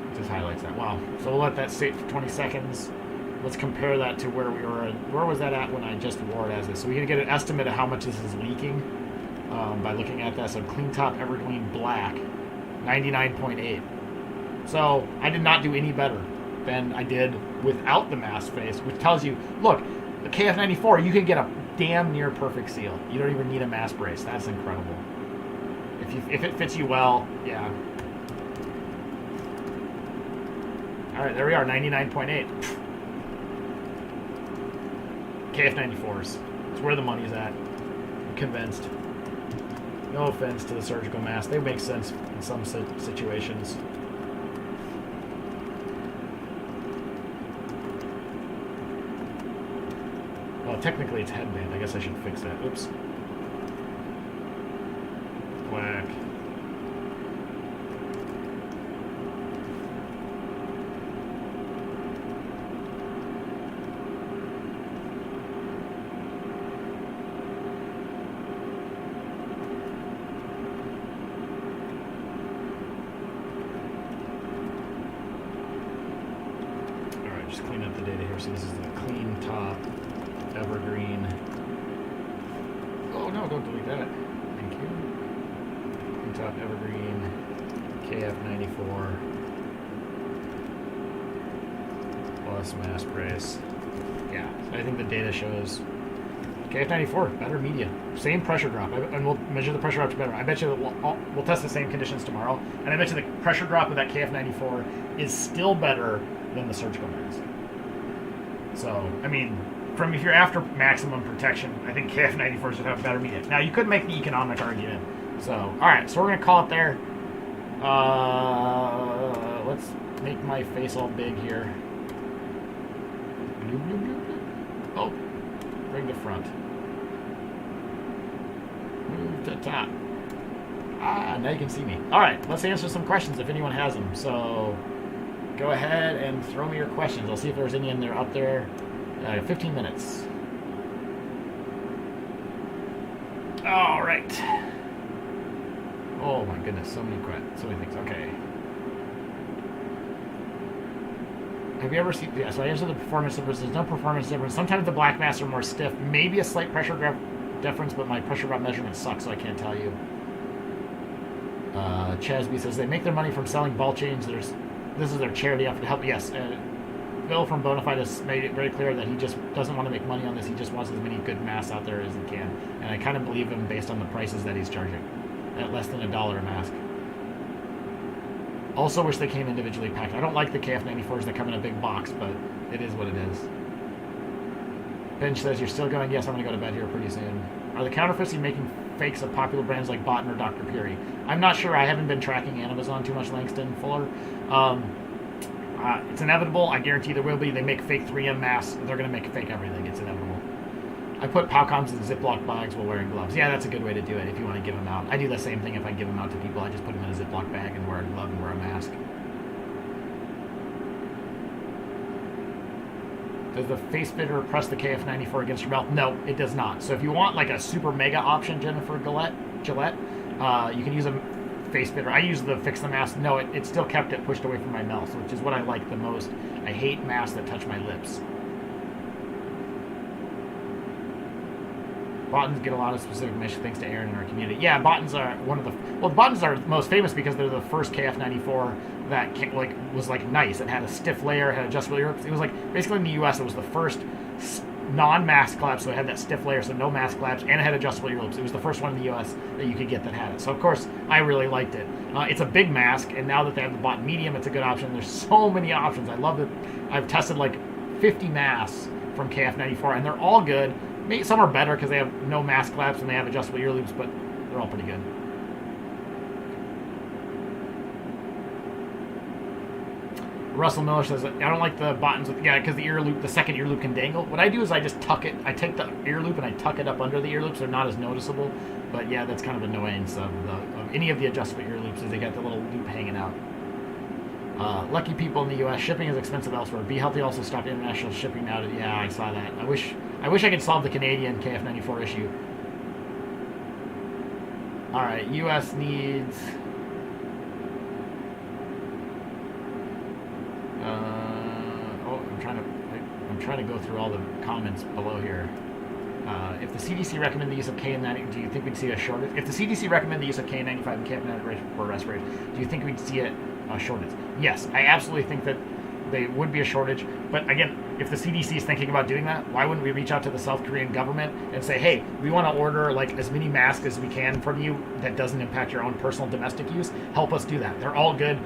Speaker 1: it just highlights that. Wow. So we'll let that sit for 20 seconds. Let's compare that to where we were. Where was that at when I just wore it as this? So we can get an estimate of how much this is leaking by looking at that. So clean top Evergreen black, 99.8. So I did not do any better than I did without the mask face, which tells you, look, the KF94, you can get a damn near perfect seal. You don't even need a mask brace. That's incredible. If it fits you well, yeah. All right, there we are, 99.8. KF94s. It's where the money's at. I'm convinced. No offense to the surgical masks. They make sense in some situations. Well, technically it's headband. I guess I should fix that. Oops. Whack. Alright, just clean up the data here. So this is the clean top Evergreen. Oh no, don't delete that. Thank you. Clean top Evergreen KF94 plus mask brace. Yeah, I think the data shows KF94 better media, same pressure drop, and we'll measure the pressure drops better. I bet you that we'll test the same conditions tomorrow, and I bet you the pressure drop of that KF94 is still better than the surgical mask. So, I mean, if you're after maximum protection, I think KF94 should have better media. Now, you could make the economic argument. So, all right, so we're going to call it there. Let's make my face all big here. Oh, bring the front. Move to top. Ah, now you can see me. All right, let's answer some questions if anyone has them. So, go ahead and throw me your questions. I'll see if there's any in there up there. 15 minutes. All right. Oh my goodness, so many things. Okay. Have you ever seen? Yeah. So I answered the performance difference. There's no performance difference. Sometimes the black masks are more stiff. Maybe a slight pressure difference, but my pressure drop measurement sucks, so I can't tell you. Chasby says they make their money from selling ball chains. This is their charity effort to help. Yes. Bill from Bonafide has made it very clear that he just doesn't want to make money on this. He just wants as many good masks out there as he can. And I kind of believe him based on the prices that he's charging. At less than $1 a mask. Also wish they came individually packed. I don't like the KF94s that come in a big box, but it is what it is. Bench says, you're still going? Yes, I'm going to go to bed here pretty soon. Are the counterfeits making fakes of popular brands like Botan or Dr. Puri? I'm not sure. I haven't been tracking Amazon too much, Langston Fuller. It's inevitable. I guarantee there will be. They make fake 3M masks. They're going to make fake everything. It's inevitable. I put Powcoms in Ziploc bags while wearing gloves. Yeah, that's a good way to do it if you want to give them out. I do the same thing if I give them out to people. I just put them in a Ziploc bag and wear a glove and wear a mask. Does the face fitter press the KF94 against your mouth? No, it does not. So if you want like a super mega option, Jennifer Gillette, you can use a face fitter. I use the Fix the Mask. No, it still kept it pushed away from my mouth, which is what I like the most. I hate masks that touch my lips. Botans get a lot of specific mention thanks to Aaron in our community. Yeah, Botans are one of the... Well, the Botans are most famous because they're the first KF94 that was nice. It had a stiff layer, had adjustable ear. It was basically in the US, it was the first non-MaskLabs, so it had that stiff layer, so no MaskLabs, and it had adjustable earlobes. It was the first one in the US that you could get that had it. So, of course, I really liked it. It's a big mask, and now that they have the Botan Medium, it's a good option. There's so many options. I love it. I've tested 50 masks from KF94, and they're all good. Some are better because they have no MaskLabs and they have adjustable earlobes, but they're all pretty good. Russell Miller says, I don't like the buttons with, yeah, because the ear loop, the second ear loop can dangle. What I do is I just tuck it, I take the ear loop and I tuck it up under the ear loops. They're not as noticeable, but yeah, that's kind of annoyance of any of the adjustable ear loops is they got the little loop hanging out. Lucky people in the U.S. Shipping is expensive elsewhere. Be Healthy also stopped international shipping now. Yeah, I saw that. I wish I could solve the Canadian KF94 issue. All right, U.S. needs. I'm trying to go through all the comments below here. If the CDC recommend the use of KN90, do you think we'd see a shortage? If the CDC recommend the use of KN95 and KF94 for respirators, do you think we'd see a shortage? Yes, I absolutely think that they would be a shortage. But again, if the CDC is thinking about doing that, why wouldn't we reach out to the South Korean government and say, hey, we want to order like as many masks as we can from you that doesn't impact your own personal domestic use? Help us do that. They're all good.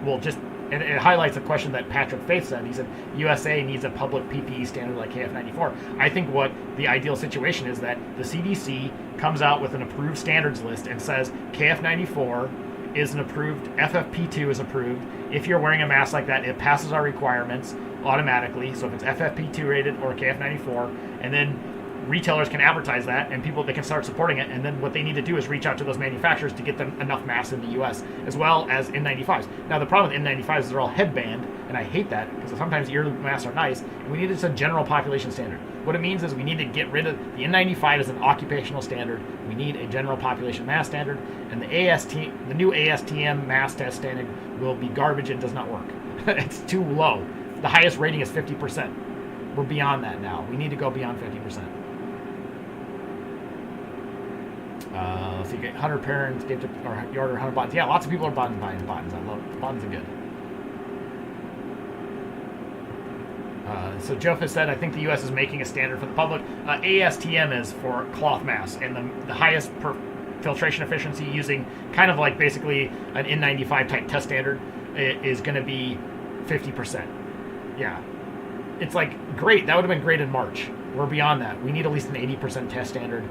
Speaker 1: We'll just. And it highlights a question that Patrick Faith said. He said, USA needs a public PPE standard like KF94. I think what the ideal situation is that the CDC comes out with an approved standards list and says KF94 is an approved, FFP2 is approved. If you're wearing a mask like that, it passes our requirements automatically. So if it's FFP2 rated or KF94, and then retailers can advertise that and they can start supporting it, and then what they need to do is reach out to those manufacturers to get them enough masks in the US as well as N95s. Now the problem with N95s is they're all headband, and I hate that because sometimes ear loop masks are nice, and we need a general population standard. What it means is we need to get rid of the N95 as an occupational standard. We need a general population mask standard, and the new ASTM mask test standard will be garbage and does not work. It's too low. The highest rating is 50%. We're beyond that now. We need to go beyond 50%. So you get 100 parents, you order 100 buttons. Yeah, lots of people are buying buttons. I love buttons are good. So Joe has said, I think the U.S. is making a standard for the public. ASTM is for cloth masks, and the highest filtration efficiency using kind of like basically an N95 type test standard is going to be 50%. Yeah. It's like, great. That would have been great in March. We're beyond that. We need at least an 80% test standard.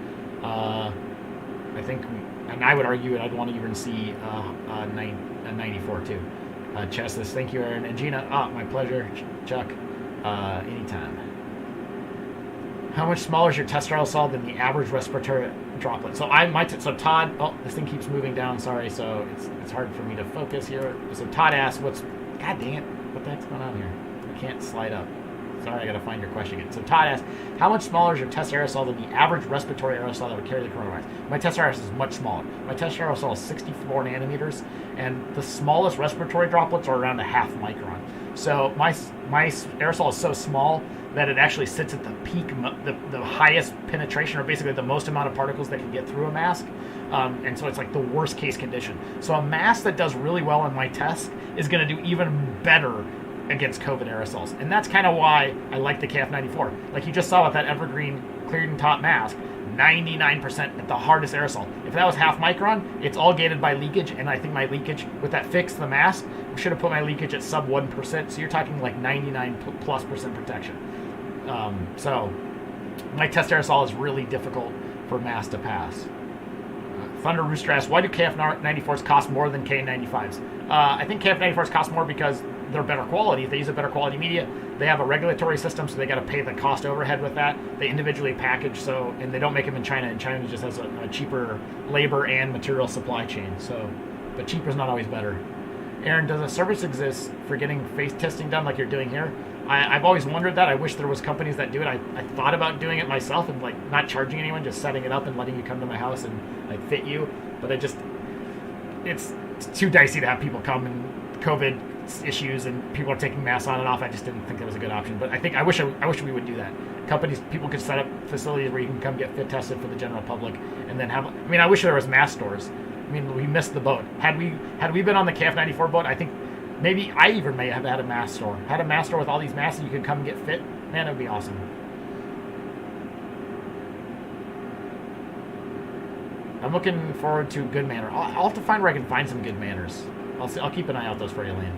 Speaker 1: I think, and I would argue, and I'd want to even see a 94 too. Chess says, thank you, Aaron. And Gina, my pleasure. Chuck, anytime. How much smaller is your test aerosol than the average respiratory droplet? So so Todd, this thing keeps moving down, sorry, so it's hard for me to focus here. So Todd asked, God dang it, what the heck's going on here? I can't slide up. Sorry, I got to find your question again. So Todd asked, how much smaller is your test aerosol than the average respiratory aerosol that would carry the coronavirus? My test aerosol is much smaller. My test aerosol is 64 nanometers, and the smallest respiratory droplets are around a half micron. So my aerosol is so small that it actually sits at the peak, the highest penetration, or basically the most amount of particles that can get through a mask. And so it's like the worst case condition. So a mask that does really well on my test is going to do even better against COVID aerosols. And that's kind of why I like the KF94. Like you just saw with that Evergreen cleared and top mask, 99% at the hardest aerosol. If that was half micron, it's all gated by leakage, and I think my leakage with that Fix the Mask, should have put my leakage at sub 1%, so you're talking like 99+% protection. So my test aerosol is really difficult for masks to pass. Thunder Rooster asks, why do KF94s cost more than K95s? I think KF94s cost more because they're better quality. They use a better quality media. They have a regulatory system, so they got to pay the cost overhead with that. They individually package, and they don't make them in China. And China just has a cheaper labor and material supply chain. So, but cheaper is not always better. Aaron, does a service exist for getting face testing done like you're doing here? I've always wondered that. I wish there was companies that do it. I thought about doing it myself and like not charging anyone, just setting it up and letting you come to my house and like fit you. But it's too dicey to have people come, and COVID issues and people are taking masks on and off. I just didn't think that was a good option. But I wish we would do that. People could set up facilities where you can come get fit tested for the general public, and then have. I mean, I wish there was mask stores. I mean, we missed the boat. Had we been on the KF94 boat, I think maybe I even may have had a mask store. Had a mask store with all these masks, and you could come and get fit. Man, it would be awesome. I'm looking forward to Good Manner. I'll have to find where I can find some Good Manners. I'll keep an eye out those for you, Lane.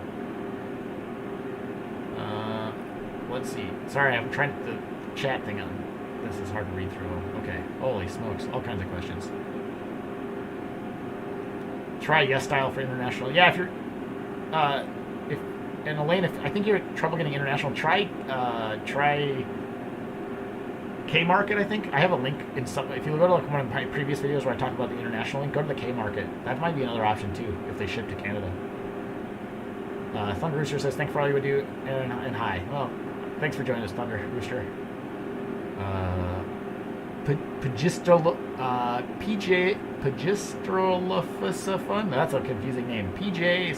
Speaker 1: Let's see. Sorry, I'm trying the chat thing on. This is hard to read through. Okay. Holy smokes. All kinds of questions. Try yes style for international. Yeah, if you're and Elaine, if I think you're having trouble getting international, try K Market. I think I have a link in some. If you go to like one of my previous videos where I talk about the international link, go to the K Market. That might be another option too if they ship to Canada. Thunder Rooster says, "Thanks for all you would do," and hi. Well, thanks for joining us, Thunder Rooster. Pagistrolophisafun. That's a confusing name. PJ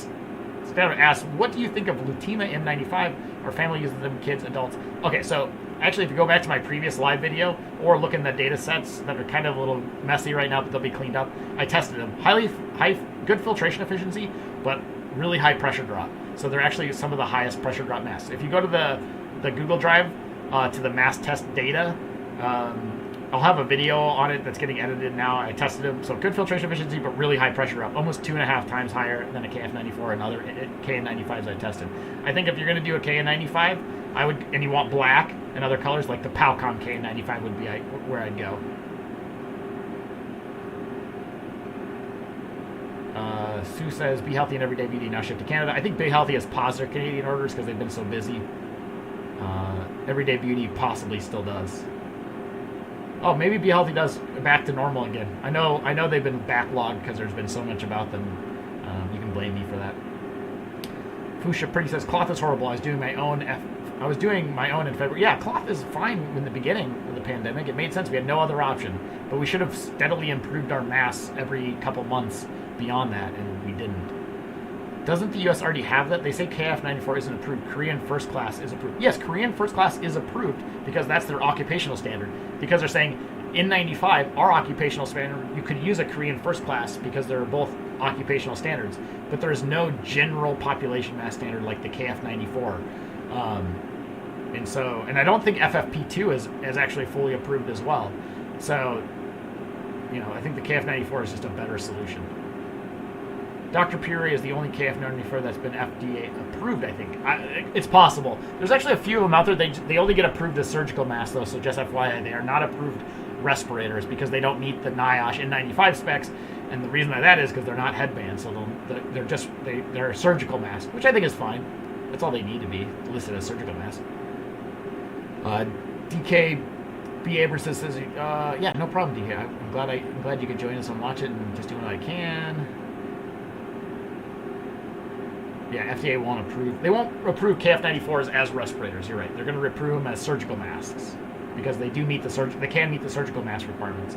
Speaker 1: Spanner asks, "What do you think of Lutema M95? Our family uses them, kids, adults." Okay, so actually, if you go back to my previous live video or look in the data sets that are kind of a little messy right now, but they'll be cleaned up. I tested them. Good filtration efficiency, but really high pressure drop. So they're actually some of the highest pressure drop masks. If you go to the Google Drive to the mask test data, I'll have a video on it that's getting edited now. I tested them. So good filtration efficiency, but really high pressure drop. Almost 2.5 times higher than a KF94 and other KN95s I tested. I think if you're going to do a KN95, and you want black and other colors, like the Palcom KN95 would be where I'd go. Sue says, "Be Healthy and Everyday Beauty now shipped to Canada." I think Be Healthy has paused their Canadian orders because they've been so busy. Everyday Beauty possibly still does. Oh, maybe Be Healthy does back to normal again. I know they've been backlogged because there's been so much about them. You can blame me for that. Fusha Pretty says, "Cloth is horrible. I was doing my own in February." Yeah, cloth is fine in the beginning of the pandemic. It made sense. We had no other option. But we should have steadily improved our masks every couple months beyond that, and we didn't. Doesn't the U.S. already have that? They say KF94 isn't approved. Korean First Class is approved. Yes, Korean First Class is approved because that's their occupational standard. Because they're saying N95, our occupational standard, you could use a Korean First Class because they're both occupational standards. But there is no general population mask standard like the KF94. And I don't think FFP2 is actually fully approved as well. So, I think the KF94 is just a better solution. Dr. Puri is the only KF94 that's been FDA approved, I think. It's possible. There's actually a few of them out there. They only get approved as surgical masks, though, so just FYI, they are not approved respirators because they don't meet the NIOSH N95 specs, and the reason that is because they're not headbands, so they're surgical masks, which I think is fine. That's all they need to be listed as surgical masks. DK B. Abrams says, yeah, no problem, DK. I'm glad you could join us and watch it and just do what I can. Yeah, FDA won't approve. They won't approve KF94s as respirators. You're right. They're going to approve them as surgical masks because they do meet they can meet the surgical mask requirements.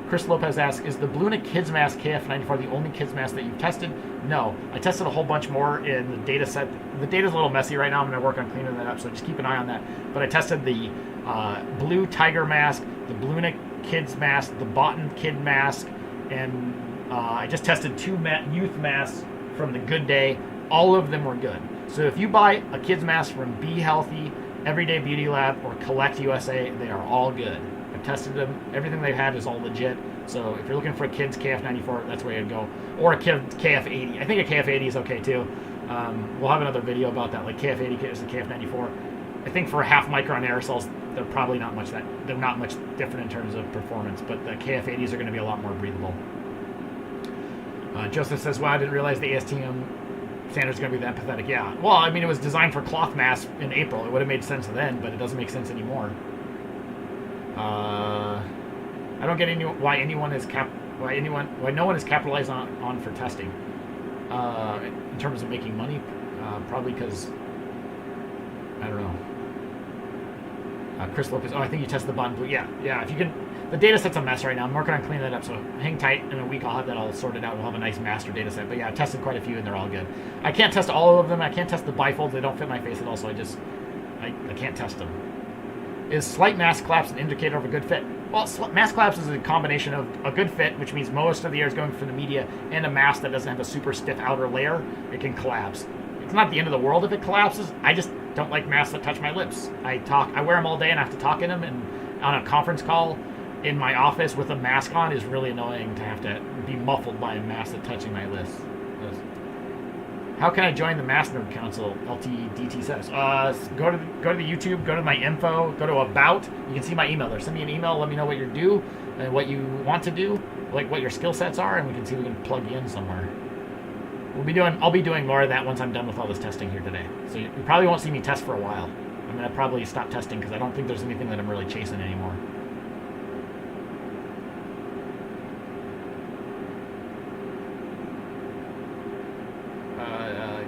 Speaker 1: Chris Lopez asks, "Is the Bluna Kids Mask KF94 the only kids mask that you've tested?" No, I tested a whole bunch more in the data set. The data's a little messy right now. I'm going to work on cleaning that up, so just keep an eye on that. But I tested the Blue Tiger Mask, the Bluna Kids Mask, the Botan Kid Mask, and I just tested 2 youth masks from the Good Day. All of them were good. So if you buy a kids mask from Be Healthy, Everyday Beauty Lab, or Collect USA, they are all good. I've tested them. Everything they've had is all legit. So if you're looking for a kids KF94, that's where you'd go. Or a kid KF80. I think a KF80 is okay too. We'll have another video about that. Like KF80 is the KF94. I think for half micron aerosols, they're probably not much different in terms of performance. But the KF80s are going to be a lot more breathable. Joseph says, "Wow, I didn't realize the ASTM standard's going to be that pathetic." Yeah. Well, I mean, it was designed for cloth masks in April. It would have made sense then, but it doesn't make sense anymore. I don't get why no one is capitalized on for testing. In terms of making money, probably because I don't know. Chris Lopez. Oh, I think you tested the Botan Blue. Yeah. If you can. The data set's a mess right now. I'm working on cleaning that up, so hang tight. In a week, I'll have that all sorted out. We'll have a nice master data set. But yeah, I've tested quite a few, and they're all good. I can't test all of them. I can't test the bifolds. They don't fit my face at all, so I can't test them. Is slight mask collapse an indicator of a good fit? Well, mask collapse is a combination of a good fit, which means most of the air is going for the media, and a mask that doesn't have a super stiff outer layer. It can collapse. It's not the end of the world if it collapses. I just don't like masks that touch my lips. I wear them all day, and I have to talk in them, and on a conference call in my office with a mask on is really annoying to have to be muffled by a mask that's touching my lips. How can I join the Mask Nerd Council? LTDT says. Go to the YouTube, go to my info, go to About. You can see my email there. Send me an email, let me know what you do and what you want to do, like what your skill sets are, and we can see if we can plug you in somewhere. I'll be doing more of that once I'm done with all this testing here today. So you probably won't see me test for a while. I'm gonna probably stop testing because I don't think there's anything that I'm really chasing anymore.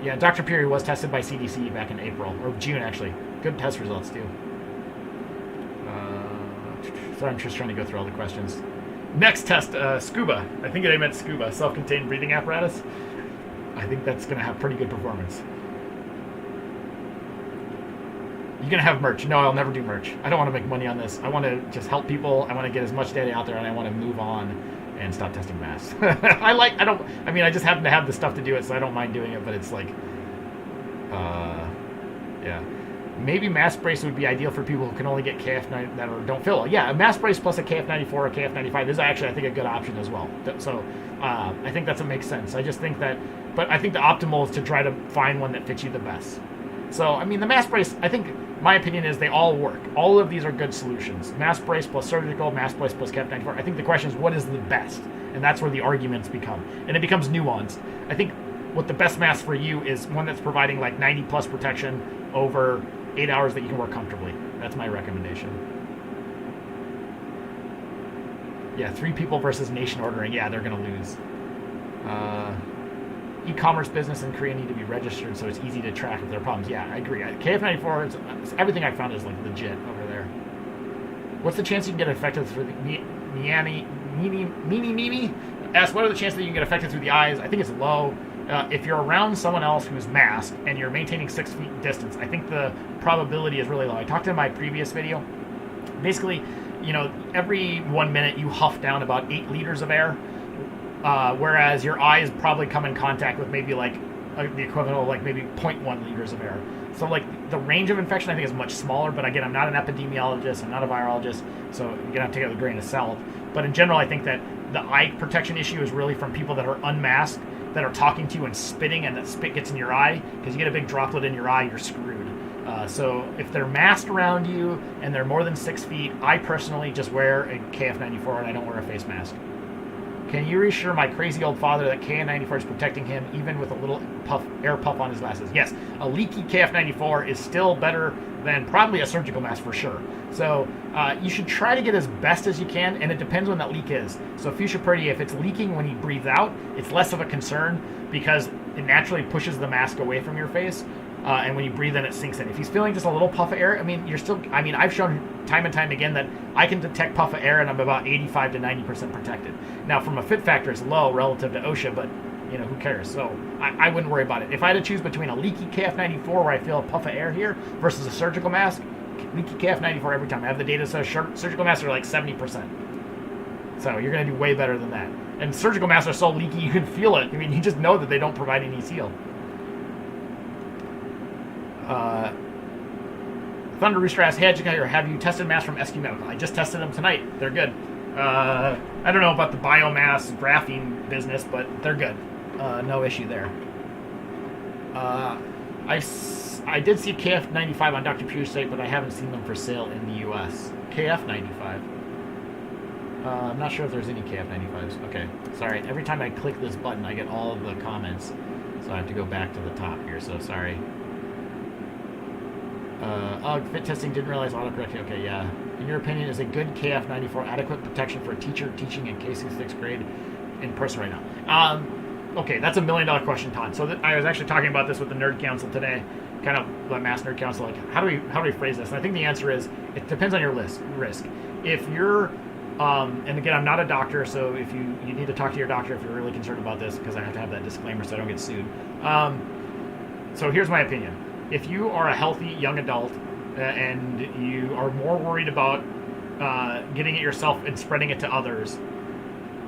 Speaker 1: Yeah, Dr. Peary was tested by CDC back in April, or June actually. Good test results too. Sorry, I'm just trying to go through all the questions. Next test, scuba. I think they meant scuba, self-contained breathing apparatus. I think that's going to have pretty good performance. You're going to have merch. No, I'll never do merch. I don't want to make money on this. I want to just help people. I want to get as much data out there, and I want to move on and stop testing masks. I just happen to have the stuff to do it, so I don't mind doing it, but it's like, yeah. Maybe mask brace would be ideal for people who can only get KF9 that don't fill. Yeah, a mask brace plus a KF94 or KF95 is actually, I think, a good option as well. So I think that's what makes sense. I just think that, but I think the optimal is to try to find one that fits you the best. So, I mean, the mask brace, I think, my opinion is they all work. All of these are good solutions. Mask brace plus surgical, mask brace plus KF94. I think the question is, what is the best? And that's where the arguments become. And it becomes nuanced. I think what the best mask for you is one that's providing like 90 plus protection over 8 hours that you can work comfortably. That's my recommendation. Yeah, 3 people versus nation ordering. Yeah, they're going to lose. E-commerce business in Korea need to be registered so it's easy to track if there are problems. Yeah, I agree. KF94, everything I found is like legit over there. What's the chance you can get affected through the Mini? Ask, what are the chances that you can get affected through the eyes? I think it's low. If you're around someone else who's masked and you're maintaining 6 feet distance, I think the probability is really low. I talked in my previous video. Basically, every 1 minute you huff down about 8 liters of air, whereas your eyes probably come in contact with maybe like the equivalent of like maybe 0.1 liters of air. So like the range of infection I think is much smaller, but again, I'm not an epidemiologist, I'm not a virologist, so you're going to have to take it with a grain of salt. But in general, I think that the eye protection issue is really from people that are unmasked, that are talking to you and spitting, and that spit gets in your eye. Because you get a big droplet in your eye, you're screwed. So if they're masked around you and they're more than 6 feet, I personally just wear a KF94 and I don't wear a face mask. Can you reassure my crazy old father that KF94 is protecting him even with a little air puff on his glasses? Yes, a leaky KF94 is still better than probably a surgical mask for sure. So you should try to get as best as you can, and it depends when that leak is. So Fuchsia Purdy, if it's leaking when he breathes out, it's less of a concern because it naturally pushes the mask away from your face. And when you breathe in, it sinks in. If he's feeling just a little puff of air, I've shown time and time again that I can detect puff of air and I'm about 85 to 90% protected. Now, from a fit factor, it's low relative to OSHA, but who cares? So I wouldn't worry about it. If I had to choose between a leaky KF94 where I feel a puff of air here versus a surgical mask, leaky KF94 every time. I have the data that says surgical masks are like 70%. So you're going to do way better than that. And surgical masks are so leaky you can feel it. You just know that they don't provide any seal. Thunder Rooster asks, hey, have you tested masks from SQ Medical? I just tested them tonight. They're good. I don't know about the biomass graphene business, but they're good. No issue there. I did see KF95 on Dr. Pugh's site, but I haven't seen them for sale in the U.S. KF95. I'm not sure if there's any KF95s. Okay, sorry. Every time I click this button, I get all of the comments, so I have to go back to the top here, so sorry. Fit testing, didn't realize autocorrect. Okay, yeah. In your opinion, is a good KF94 adequate protection for a teacher teaching in K-6 6th grade in person right now? Okay, that's $1 million question, Todd. So I was actually talking about this with the Nerd Council today, kind of the Mass Nerd Council. Like, how do we phrase this? And I think the answer is it depends on your risk. If you're and again, I'm not a doctor, so if you need to talk to your doctor if you're really concerned about this, because I have to have that disclaimer so I don't get sued. So here's my opinion. If you are a healthy young adult and you are more worried about getting it yourself and spreading it to others,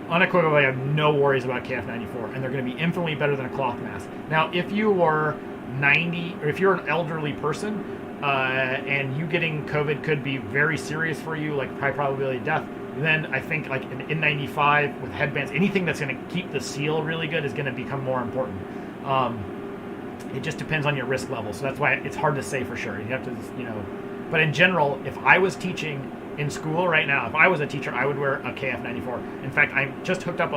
Speaker 1: unequivocally, I have no worries about KF94, and they're going to be infinitely better than a cloth mask. Now, if you were 90, or if you're an elderly person and you getting COVID could be very serious for you, like high probability of death, then I think like an N95 with headbands, anything that's going to keep the seal really good is going to become more important. It just depends on your risk level, so that's why it's hard to say for sure. You have to, But in general, if I was teaching in school right now, if I was a teacher, I would wear a KF94. In fact, I just hooked up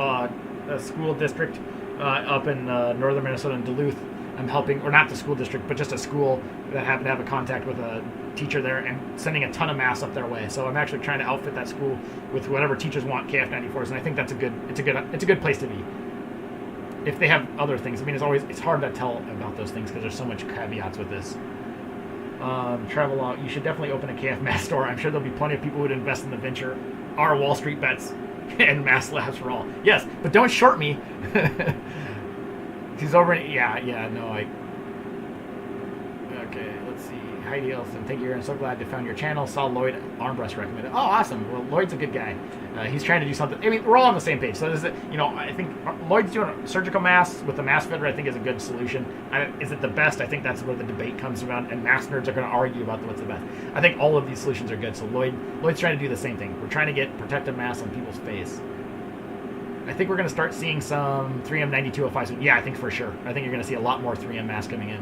Speaker 1: a school district up in northern Minnesota in Duluth. I'm helping, or not the school district, but just a school that happened to have a contact with a teacher there and sending a ton of masks up their way. So I'm actually trying to outfit that school with whatever teachers want KF94s, and I think that's a good place to be. If they have other things, I mean, it's hard to tell about those things because there's so much caveats with this. Travel law, you should definitely open a KF mask store. I'm sure there'll be plenty of people who would invest in the venture. Our Wall Street bets and MaskLabs for all. Yes, but don't short me. He's over. Okay, let's see. Heidi Elson, thank you. I'm so glad to found your channel. Saw Lloyd Armbrust recommended. Oh, awesome. Well, Lloyd's a good guy. He's trying to do something. I mean, we're all on the same page. So this is, I think Lloyd's doing surgical masks with the mask fitter. I think is a good solution. Is it the best? I think that's where the debate comes around, and mask nerds are going to argue about what's the best. I think all of these solutions are good. So Lloyd's trying to do the same thing. We're trying to get protective masks on people's face. I think we're going to start seeing some 3M 9205. Yeah, I think for sure. I think you're going to see a lot more 3M masks coming in.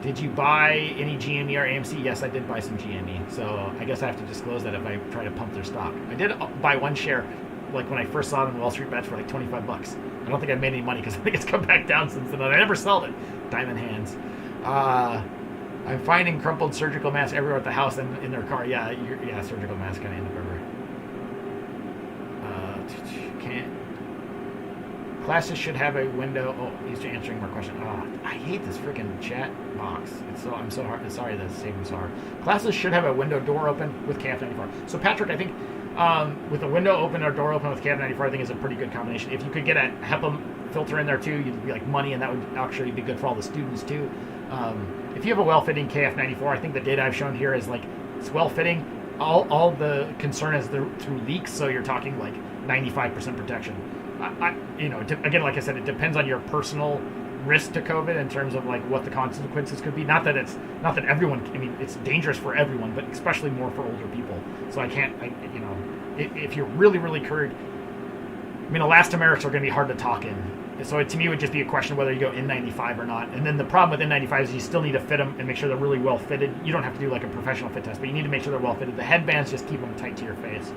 Speaker 1: Did you buy any GME or AMC? Yes, I did buy some GME. So I guess I have to disclose that if I try to pump their stock. I did buy one share, like when I first saw it on Wall Street Bets for like 25 bucks. I don't think I made any money because I think it's come back down since then. I never sold it. Diamond hands. I'm finding crumpled surgical masks everywhere at the house and in their car. Yeah, surgical masks kind of end up everywhere. Classes should have a window. Oh, he's answering more questions. Oh, I hate this freaking chat box. I'm so hard. Sorry that saving so hard. Classes should have a window door open with KF94. So Patrick, I think with a window open or door open with KF94, I think is a pretty good combination. If you could get a HEPA filter in there too, you'd be like money, and that would actually be good for all the students too. If you have a well-fitting KF94, I think the data I've shown here is like it's well-fitting. All the concern is through leaks, so you're talking like 95% protection. Again, like I said, it depends on your personal risk to COVID in terms of like what the consequences could be. Not that everyone. I mean, it's dangerous for everyone, but especially more for older people. So if you're really, really curried, I mean, elastomerics are going to be hard to talk in. So to me, it would just be a question of whether you go N95 or not. And then the problem with N95 is you still need to fit them and make sure they're really well fitted. You don't have to do like a professional fit test, but you need to make sure they're well fitted. The headbands just keep them tight to your face.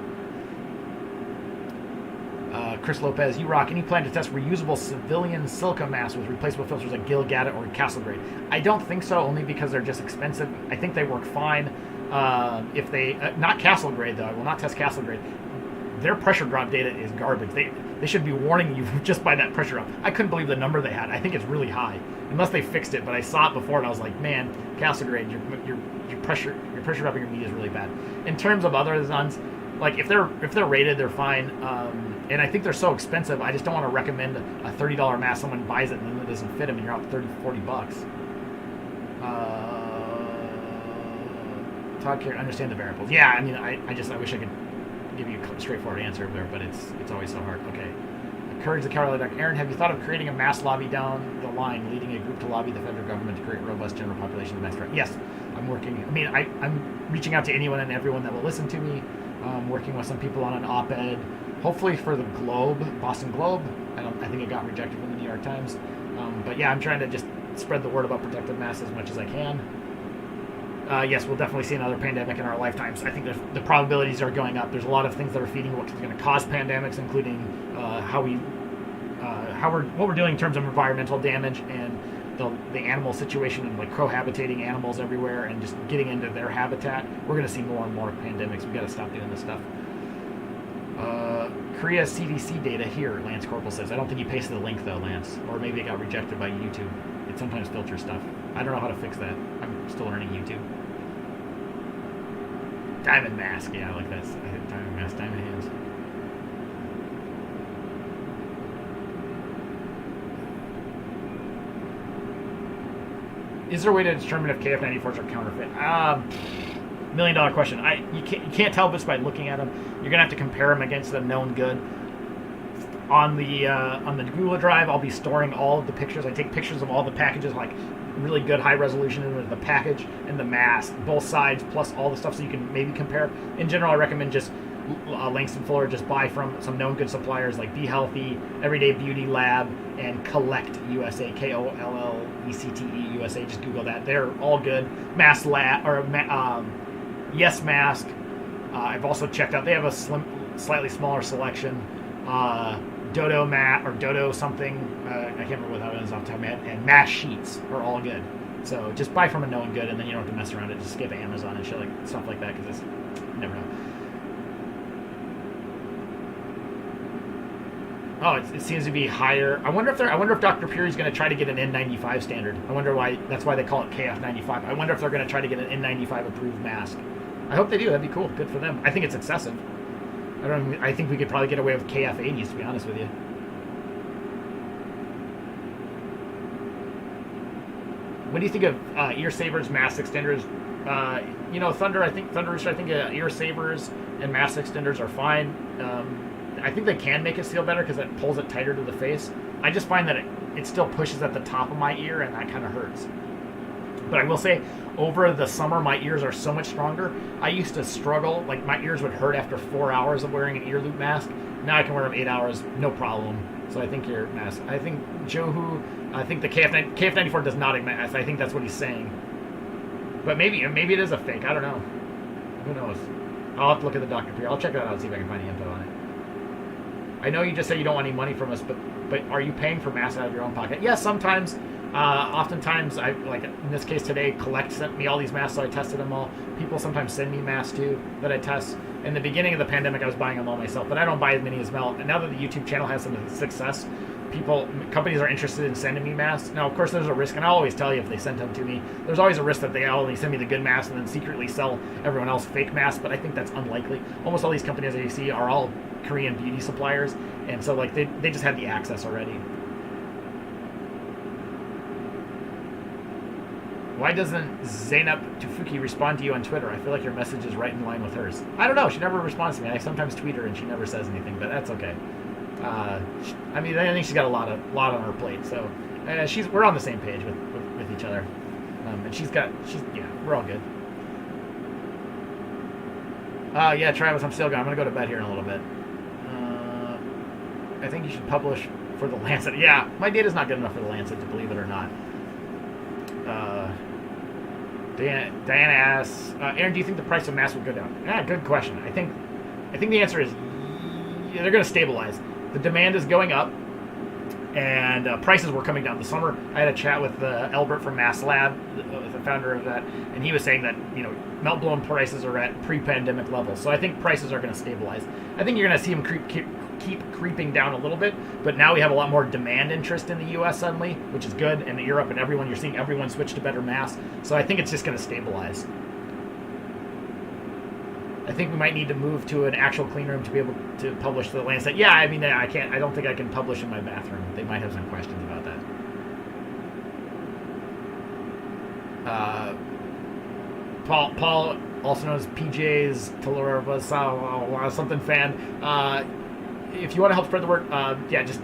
Speaker 1: Chris Lopez, you rock. Any plan to test reusable civilian silica masks with replaceable filters like Gil, Gadda, or Castle Grade? I don't think so, only because they're just expensive. I think they work fine. If they not Castle Grade though, I will not test Castle Grade. Their pressure drop data is garbage. They should be warning you just by that pressure drop. I couldn't believe the number they had. I think it's really high, unless they fixed it. But I saw it before and I was like, man, Castle Grade, your pressure dropping your media is really bad. In terms of other ones, like if they're rated, they're fine. And I think they're so expensive, I just don't want to recommend a $30 mask. Someone buys it and then it doesn't fit them and you're out 30, 40 bucks. Todd Care, understand the variables. Yeah, I mean, I wish I could give you a straightforward answer there, but it's always so hard. Okay. Courage the Cowardly Duck. Aaron, have you thought of creating a mass lobby down the line, leading a group to lobby the federal government to create robust general population mass threat? Yes, I'm working. I mean, I'm reaching out to anyone and everyone that will listen to me. Working with some people on an op-ed, hopefully for the Globe, Boston Globe. I think it got rejected from the New York Times. But yeah, I'm trying to just spread the word about protective masks as much as I can. Yes, we'll definitely see another pandemic in our lifetimes. I think the probabilities are going up. There's a lot of things that are feeding what's going to cause pandemics, including what we're doing in terms of environmental damage and the animal situation and like cohabitating animals everywhere and just getting into their habitat. We're going to see more and more pandemics. We've got to stop doing this stuff. Korea CDC data here, Lance Corporal says. I don't think you pasted the link though, Lance. Or maybe it got rejected by YouTube. It sometimes filters stuff. I don't know how to fix that. I'm still learning YouTube. Diamond mask. Yeah, I like that. I hit diamond mask, diamond hands. Is there a way to determine if KF94s are counterfeit? $1 million question. You can't tell just by looking at them. You're gonna have to compare them against a known good. On the Google Drive, I'll be storing all of the pictures. I take pictures of all the packages, like really good high resolution in the package and the mask, both sides, plus all the stuff, so you can maybe compare. In general, I recommend just Langston Fuller. Just buy from some known good suppliers like Be Healthy, Everyday Beauty Lab, and Collect USA, KOLLECTE USA. Just Google that. They're all good. MaskLab or Yes Mask. I've also checked out. They have a slightly smaller selection. Dodo mat or Dodo something, I can't remember what that is off the top of my head, and mask sheets are all good. So just buy from a known good, and then you don't have to mess around it. Just skip Amazon and shit, like stuff like that, because you never know. Oh, it seems to be higher. I wonder if Dr. Puri's going to try to get an N95 standard. I wonder why. That's why they call it KF95. I wonder if they're going to try to get an N95 approved mask. I hope they do. That'd be cool. Good for them. I think it's excessive. I think we could probably get away with KF80s, to be honest with you. What do you think of ear savers, mask extenders? You know, Thunder Rooster, I think ear savers and mask extenders are fine. I think they can make it seal better because it pulls it tighter to the face. I just find that it still pushes at the top of my ear, and that kind of hurts. But I will say, over the summer, my ears are so much stronger. I used to struggle, like my ears would hurt after 4 hours of wearing an ear loop mask. Now I can wear them 8 hours, no problem. So I think your mask, I think I think the KF94 does not mask. I think that's what he's saying. But maybe it is a fake. I don't know. Who knows? I'll have to look at the Dr. P. I'll check that out and see if I can find the info on it. I know you just said you don't want any money from us, but are you paying for masks out of your own pocket? Yes, sometimes. Oftentimes, like in this case today, Collect sent me all these masks, so I tested them all. People sometimes send me masks too that I test. In the beginning of the pandemic, I was buying them all myself, but I don't buy as many as well. And now that the YouTube channel has some success, companies are interested in sending me masks. Now, of course, there's a risk, and I'll always tell you if they send them to me. There's always a risk that they only send me the good masks and then secretly sell everyone else fake masks, but I think that's unlikely. Almost all these companies that you see are all Korean beauty suppliers, and so like they just had the access already. Why doesn't Zainab Tufuki respond to you on Twitter? I feel like your message is right in line with hers. I don't know. She never responds to me. I sometimes tweet her and she never says anything, but that's okay. I mean, I think she's got a lot on her plate. So we're on the same page with each other. And we're all good. Yeah, Travis, I'm still going. I'm going to go to bed here in a little bit. I think you should publish for the Lancet. Yeah, my data's not good enough for the Lancet, to believe it or not. Diana asks, Aaron, do you think the price of masks will go down? Yeah, good question. I think the answer is they're going to stabilize. The demand is going up, and prices were coming down. This summer, I had a chat with Albert from MaskLab, the founder of that, and he was saying that melt-blown prices are at pre-pandemic levels. So I think prices are going to stabilize. I think you're going to see them keep creeping down a little bit, but now we have a lot more demand interest in the U.S. suddenly, which is good, and in Europe and you're seeing everyone switch to better masks. So I think it's just going to stabilize. I think we might need to move to an actual clean room to be able to publish the Lancet. Yeah, I mean, I don't think I can publish in my bathroom. They might have some questions about that. Paul, also known as PJ's Talura something fan. If you want to help spread the word, just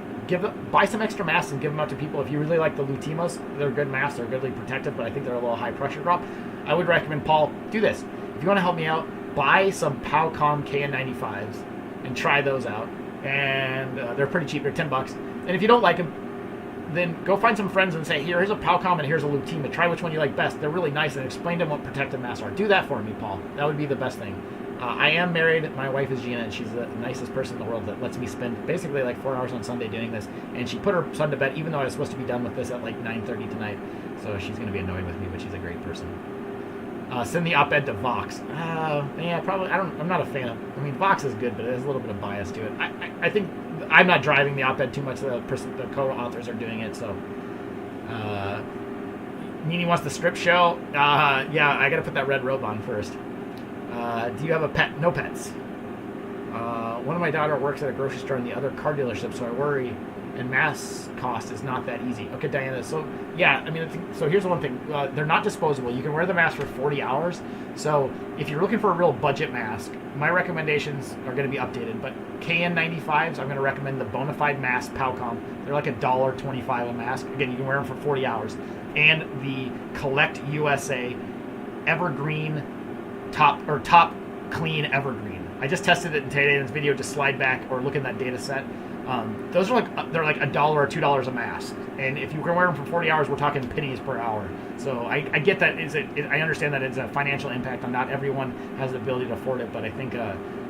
Speaker 1: buy some extra masks and give them out to people. If you really like the Lutimas, they're good masks. They're goodly protective, but I think they're a little high pressure drop. I would recommend, Paul, do this. If you want to help me out, buy some CommaComma KN95s and try those out. And they're pretty cheap. They're $10. And if you don't like them, then go find some friends and say, here's a CommaComma and here's a Lutima. Try which one you like best. They're really nice, and explain to them what protective masks are. Do that for me, Paul. That would be the best thing. I am married. My wife is Gina, and she's the nicest person in the world that lets me spend basically like 4 hours on Sunday doing this. And she put her son to bed, even though I was supposed to be done with this at like 9:30 tonight. So she's going to be annoying with me, but she's a great person. Send the op-ed to Vox. Yeah, probably. I'm not a fan of. I mean, Vox is good, but there's a little bit of bias to it. I think I'm not driving the op-ed too much. The co-authors are doing it. So, Nini wants the strip show. Yeah, I got to put that red robe on first. Do you have a pet? No pets. One of my daughter works at a grocery store and the other car dealership, so I worry. And mask cost is not that easy. Okay, Diana. So yeah, I mean, so here's the one thing: they're not disposable. You can wear the mask for 40 hours. So if you're looking for a real budget mask, my recommendations are going to be updated. But KN95s, I'm going to recommend the Bonafide Mask CommaComma. They're like $1.25 a mask. Again, you can wear them for 40 hours. And the Collect USA Evergreen top clean Evergreen. I just tested it in today's video. Just slide back or look in that data set. Those are they're like $1 or $2 a mask, and if you can wear them for 40 hours, we're talking pennies per hour. So I get that I understand that it's a financial impact, and not everyone has the ability to afford it. But I think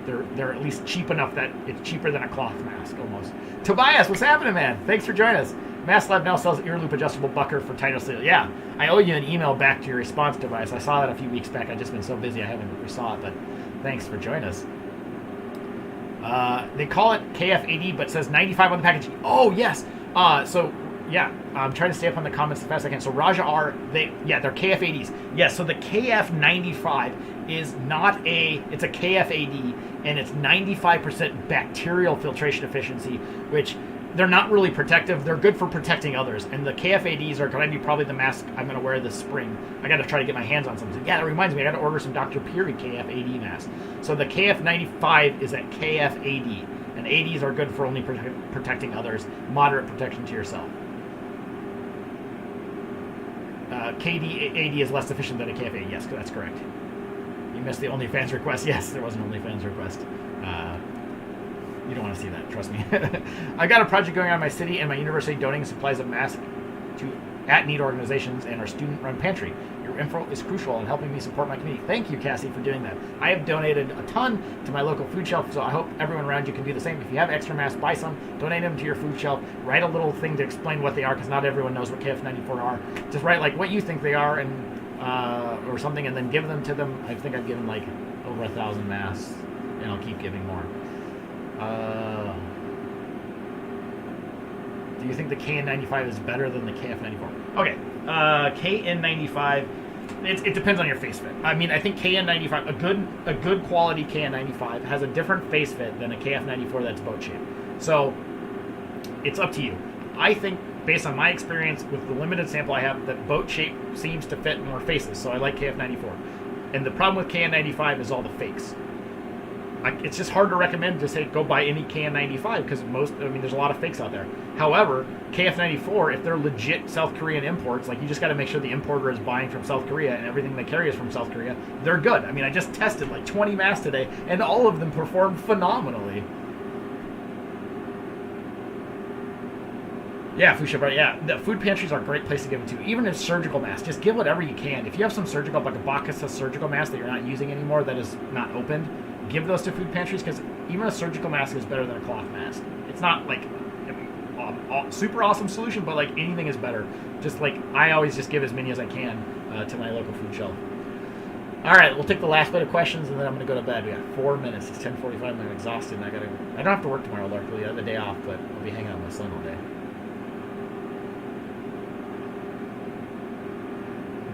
Speaker 1: they're at least cheap enough that it's cheaper than a cloth mask almost. Tobias, what's happening, man? Thanks for joining us. MaskLab now sells ear loop adjustable bucker for title seal. Yeah, I owe you an email back to your response, Tobias. I saw that a few weeks back. I've just been so busy I haven't saw it, but thanks for joining us. They call it KF80, but says 95 on the package. Oh, yes. So, yeah, I'm trying to stay up on the comments as fast as I can. So, Raja R, they're KF80s. Yes, so the KF95 is not it's a KF80, and it's 95% bacterial filtration efficiency, which they're not really protective. They're good for protecting others. And the KF80s are going to be probably the mask I'm going to wear this spring. I got to try to get my hands on something. Yeah, that reminds me. I got to order some Dr. Peary KF80 masks. So the KF95 is at KF80. And 80s are good for only protecting others. Moderate protection to yourself. KD80 is less efficient than a KF80. Yes, that's correct. You missed the OnlyFans request. Yes, there was an OnlyFans request. You don't want to see that, trust me. I've got a project going on in my city and my university donating supplies of masks to at-need organizations and our student-run pantry. Your info is crucial in helping me support my community. Thank you, Cassie, for doing that. I have donated a ton to my local food shelf, so I hope everyone around you can do the same. If you have extra masks, buy some, donate them to your food shelf, write a little thing to explain what they are, because not everyone knows what KF94 are. Just write like what you think they are and or something, and then give them to them. I think I've given like over 1,000 masks, and I'll keep giving more. Do you think the KN95 is better than the KF94? Okay, KN95, it depends on your face fit. I mean, I think KN95, a good quality KN95 has a different face fit than a KF94 that's boat shaped. So it's up to you. I think, based on my experience with the limited sample I have, that boat shape seems to fit more faces. So I like KF94. And the problem with KN95 is all the fakes. It's just hard to recommend to say go buy any KN95 because there's a lot of fakes out there. However, KF94, if they're legit South Korean imports, like you just got to make sure the importer is buying from South Korea and everything they carry is from South Korea, they're good. I mean, I just tested like 20 masks today and all of them performed phenomenally. Yeah, food shop, right? Yeah, the food pantries are a great place to give them to. Even in surgical masks, just give whatever you can. If you have some surgical, like a Bacchus surgical mask that you're not using anymore that is not opened, give those to food pantries because even a surgical mask is better than a cloth mask. It's not like a super awesome solution, but like anything is better. Just like I always just give as many as I can to my local food shelf. All right, we'll take the last bit of questions and then I'm going to go to bed. We got 4 minutes. It's 10:45 and I'm exhausted. And I don't have to work tomorrow, luckily. I have the day off, but I'll be hanging out with my son all day.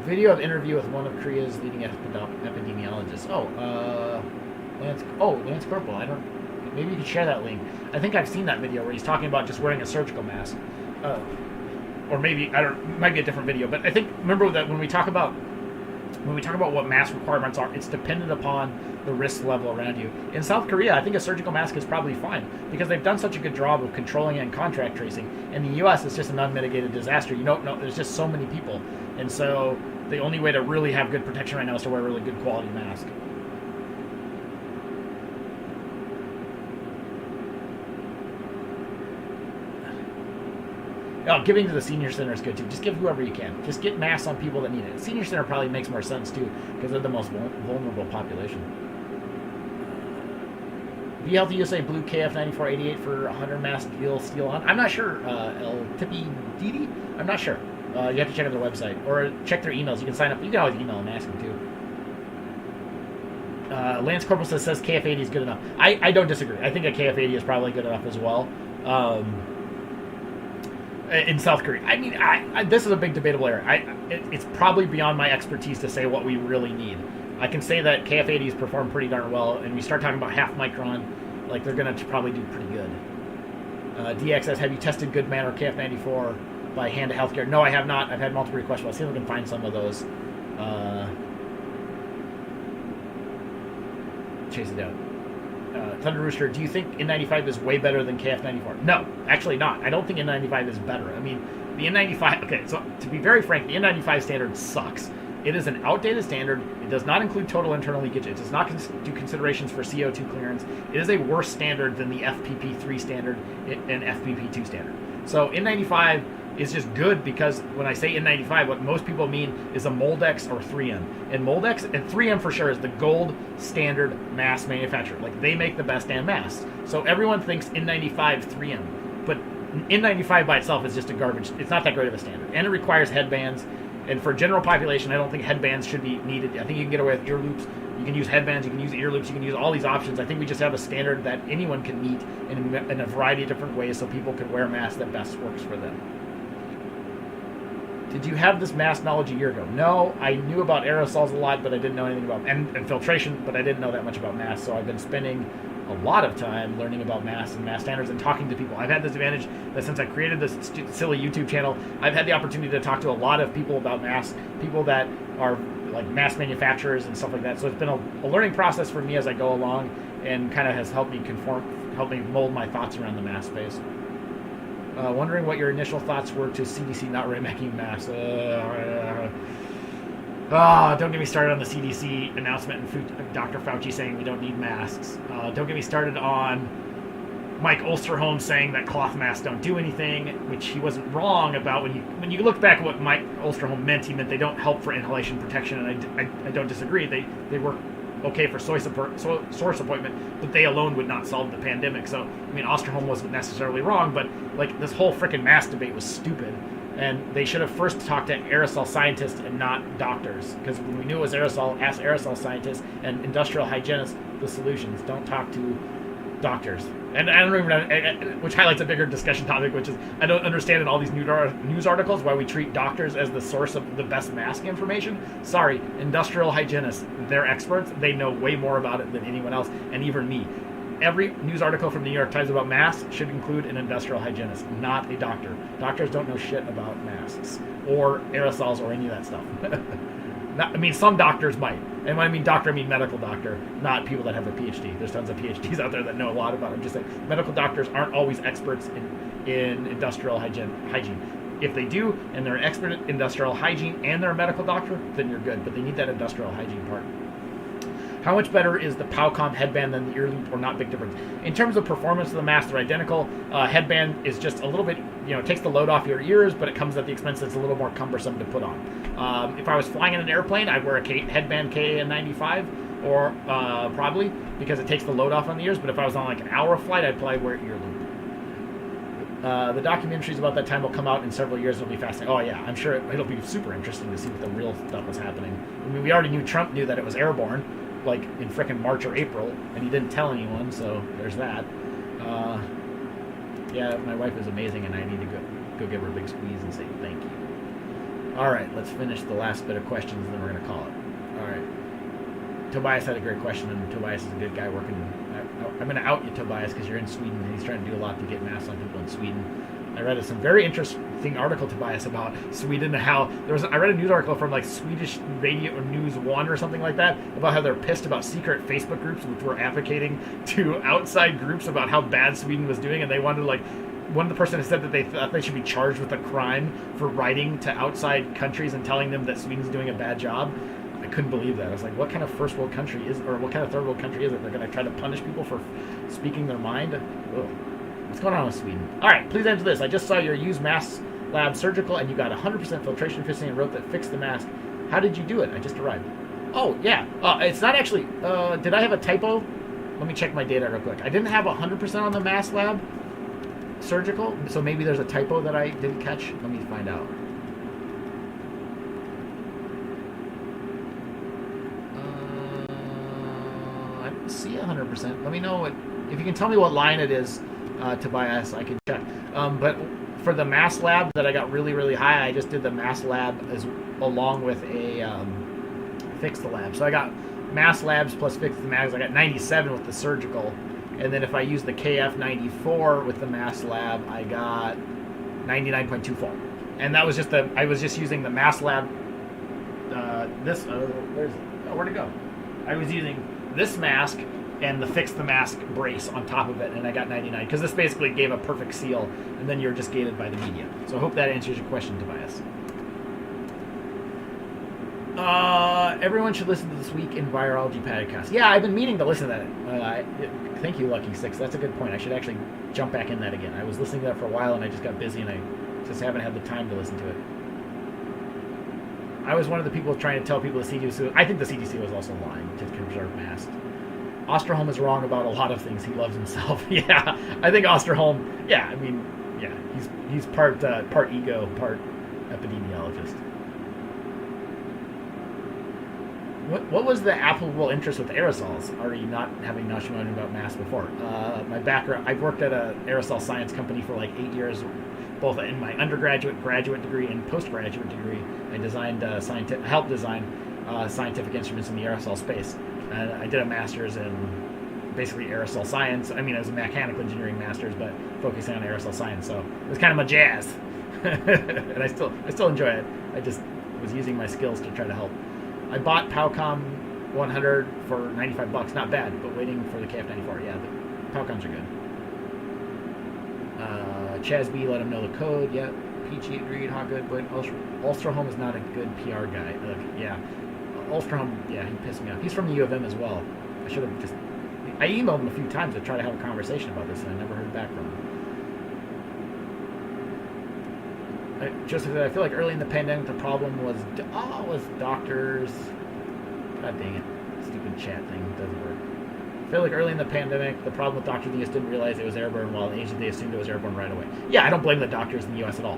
Speaker 1: Video of interview with one of Korea's leading epidemiologists. Lance Corporal. Maybe you could share that link. I think I've seen that video where he's talking about just wearing a surgical mask. Or maybe, it might be a different video, but I think, remember that when we talk about what mask requirements are, it's dependent upon the risk level around you. In South Korea, I think a surgical mask is probably fine because they've done such a good job of controlling it and contact tracing. In the U.S., it's just an unmitigated disaster. There's just so many people. And so the only way to really have good protection right now is to wear a really good quality mask. Oh, giving to the senior center is good too. Just give whoever you can. Just get masks on people that need it. Senior center probably makes more sense too because they're the most vulnerable population. Be Healthy USA Blue KF94 88 for 100 mask deal steal on. I'm not sure. El Tippy Didi? I'm not sure. You have to check out their website or check their emails. You can sign up. You can always email and ask them too. Lance Corporal says KF80 is good enough. I don't disagree. I think a KF80 is probably good enough as well. In South Korea. I mean, this is a big debatable area. It's probably beyond my expertise to say what we really need. I can say that KF80s perform pretty darn well, and we start talking about half micron, like they're going to probably do pretty good. DX says, have you tested Good Man or KF94 by Hand to Healthcare? No, I have not. I've had multiple requests, but I'll see if I can find some of those. Chase it down. Thunder Rooster, do you think N95 is way better than KF94? No, actually not. I don't think N95 is better. I mean, the N95... Okay, so to be very frank, the N95 standard sucks. It is an outdated standard. It does not include total internal leakage. It does not do considerations for CO2 clearance. It is a worse standard than the FPP3 standard and FPP2 standard. So N95 is just good, because when I say N95, what most people mean is a Moldex or 3M. And Moldex and 3M for sure is the gold standard mask manufacturer. Like, they make the best damn masks. So everyone thinks N95 3M, but N95 by itself is just a garbage. It's not that great of a standard, and it requires headbands. And for general population, I don't think headbands should be needed. I think you can get away with ear loops. You can use headbands, you can use ear loops, you can use all these options. I think we just have a standard that anyone can meet in a variety of different ways, so people can wear a mask that best works for them. Did you have this mask knowledge a year ago? No, I knew about aerosols a lot, but I didn't know anything about and filtration, but I didn't know that much about masks. So I've been spending a lot of time learning about masks and mask standards and talking to people. I've had this advantage that since I created this silly YouTube channel, I've had the opportunity to talk to a lot of people about masks, people that are like mask manufacturers and stuff like that. So it's been a learning process for me as I go along, and kind of has helped me mold my thoughts around the mask space. Wondering what your initial thoughts were to CDC not making masks. Don't get me started on the CDC announcement and Dr. Fauci saying we don't need masks. Don't get me started on Mike Osterholm saying that cloth masks don't do anything, which he wasn't wrong about. When you look back at what Mike Osterholm meant, he meant they don't help for inhalation protection, and I don't disagree. They work okay for source appointment, but they alone would not solve the pandemic. So, I mean, Osterholm wasn't necessarily wrong, but like this whole frickin' mask debate was stupid. And they should have first talked to aerosol scientists and not doctors, because when we knew it was aerosol, ask aerosol scientists and industrial hygienists the solutions. Don't talk to doctors. And I don't even know, which highlights a bigger discussion topic, which is I don't understand in all these news articles why we treat doctors as the source of the best mask information. Sorry, industrial hygienists, they're experts. They know way more about it than anyone else, and even me. Every news article from the New York Times about masks should include an industrial hygienist, not a doctor. Doctors don't know shit about masks or aerosols or any of that stuff. I mean, some doctors might. And when I mean doctor, I mean medical doctor, not people that have a PhD. There's tons of PhDs out there that know a lot about it. I'm just saying, medical doctors aren't always experts in industrial hygiene. If they do, and they're an expert in industrial hygiene and they're a medical doctor, then you're good. But they need that industrial hygiene part. How much better is the PowCom headband than the ear loop, or not big difference? In terms of performance of the mask, they're identical. Headband is just a little bit, it takes the load off your ears, but it comes at the expense that's a little more cumbersome to put on. If I was flying in an airplane, I'd wear a headband KN95, or probably, because it takes the load off on the ears, but if I was on like an hour flight, I'd probably wear ear loop. The documentaries about that time will come out in several years. It'll be fascinating. Oh yeah, I'm sure it'll be super interesting to see what the real stuff was happening. I mean, we already knew Trump knew that it was airborne, like in frickin' March or April, and he didn't tell anyone, so there's that. Yeah, my wife is amazing, and I need to go give her a big squeeze and say thank you. All right, let's finish the last bit of questions, and then we're going to call it. All right. Tobias had a great question, and Tobias is a good guy working. I'm going to out you, Tobias, because you're in Sweden, and he's trying to do a lot to get masks on people in Sweden. I read some very interesting article, Tobias, about Sweden and how I read a news article from like Swedish Radio or News 1 or something like that about how they're pissed about secret Facebook groups which were advocating to outside groups about how bad Sweden was doing, and they wanted one of the person said that they thought they should be charged with a crime for writing to outside countries and telling them that Sweden's doing a bad job. I couldn't believe that. I was like, what kind of first world country or what kind of third world country is it? They're going to try to punish people for speaking their mind? Ugh. What's going on with Sweden? All right, please answer this. I just saw your use MaskLabs Surgical, and you got 100% filtration efficiency and wrote that fix the mask. How did you do it? I just arrived. Oh, yeah. It's not actually... did I have a typo? Let me check my data real quick. I didn't have 100% on the MaskLab Surgical, so maybe there's a typo that I didn't catch. Let me find out. I didn't see 100%. Let me know if you can tell me what line it is. Tobias, I can check. But for the MaskLab that I got really, really high, I just did the MaskLab along with a Fix the Lab. So I got MaskLabs plus Fix the Mask. I got 97 with the surgical. And then if I use the KF94 with the MaskLab, I got 99.24. And that was just I was just using the MaskLab, where'd it go? I was using this mask and the Fix the Mask brace on top of it, and I got 99, because this basically gave a perfect seal, and then you're just gated by the media. So I hope that answers your question, Tobias. Everyone should listen to This Week in Virology podcast. Yeah, I've been meaning to listen to that. Thank you, Lucky6. That's a good point. I should actually jump back in that again. I was listening to that for a while, and I just got busy, and I Just haven't had the time to listen to it. I was one of the people trying to tell people the CDC. I think the CDC was also lying to conserve masks. Osterholm is wrong about a lot of things. He loves himself. Yeah, I think Osterholm. Yeah, I mean, yeah, he's part ego, part epidemiologist. What was the applicable interest with aerosols? Already not having known about masks before. My background, I've worked at an aerosol science company for like 8 years, both in my undergraduate, graduate degree, and postgraduate degree. I designed helped design scientific instruments in the aerosol space. And I did a master's in basically aerosol science. I mean, it was a mechanical engineering master's, but focusing on aerosol science. So it was kind of my jazz, and I still enjoy it. I just was using my skills to try to help. I bought Powcom 100 for $95, not bad, but waiting for the KF94. Yeah, the Powcoms are good. Chaz B, let him know the code. Yeah, Peachy agreed. How good? But Ulstraholm is not a good PR guy. Yeah, Ulstraholm. Yeah, he pissed me off. He's from the U of M as well. I should have just. I emailed him a few times to try to have a conversation about this, and I never heard back from him. Joseph said, I feel like early in the pandemic the problem was doctors. God dang it. Stupid chat thing doesn't work. I feel like early in the pandemic the problem with doctors in the US didn't realize it was airborne, while in Asia they assumed it was airborne right away. Yeah, I don't blame the doctors in the US at all.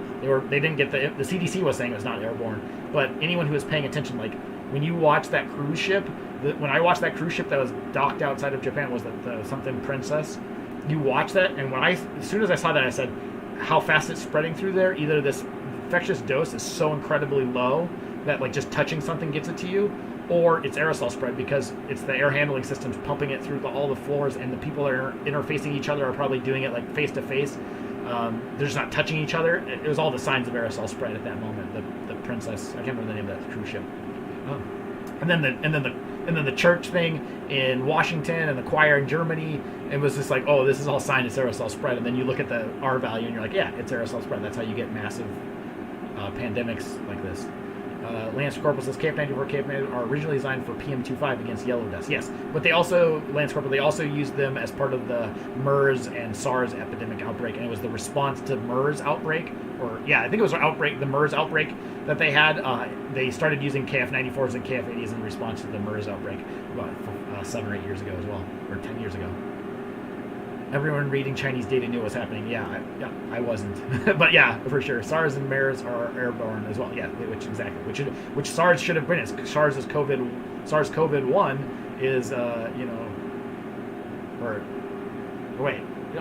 Speaker 1: They didn't get the CDC was saying it was not airborne, but anyone who was paying attention, like when you watch that cruise ship, when I watched that cruise ship that was docked outside of Japan, was the something Princess. You watch that, and as soon as I saw that, I said, how fast it's spreading through there. Either this infectious dose is so incredibly low that like just touching something gets it to you, or it's aerosol spread because it's the air handling systems pumping it through all the floors, and the people that are interfacing each other are probably doing it like face to face. They're just not touching each other. It was all the signs of aerosol spread at that moment. The Princess, I can't remember the name of that cruise ship. And then the church thing in Washington and the choir in Germany. It was just like, oh, this is all sign it's aerosol spread. And then you look at the R value and you're like, yeah, it's aerosol spread. That's how you get massive pandemics like this. Lance Corporal says KF94 KF94 are originally designed for PM25 against yellow dust. Yes, but they also, Lance Corporal, they also used them as part of the MERS and SARS epidemic outbreak, and it was the response to MERS outbreak, or yeah, I think it was the MERS outbreak that they had. They started using KF94s and KF80s in response to the MERS outbreak about 7 or 8 years ago as well, or 10 years ago. Everyone reading Chinese data knew what was happening. Yeah, I wasn't, but yeah, for sure. SARS and MERS are airborne as well. Yeah, which SARS should have been. SARS is COVID. SARS-CoV-1 is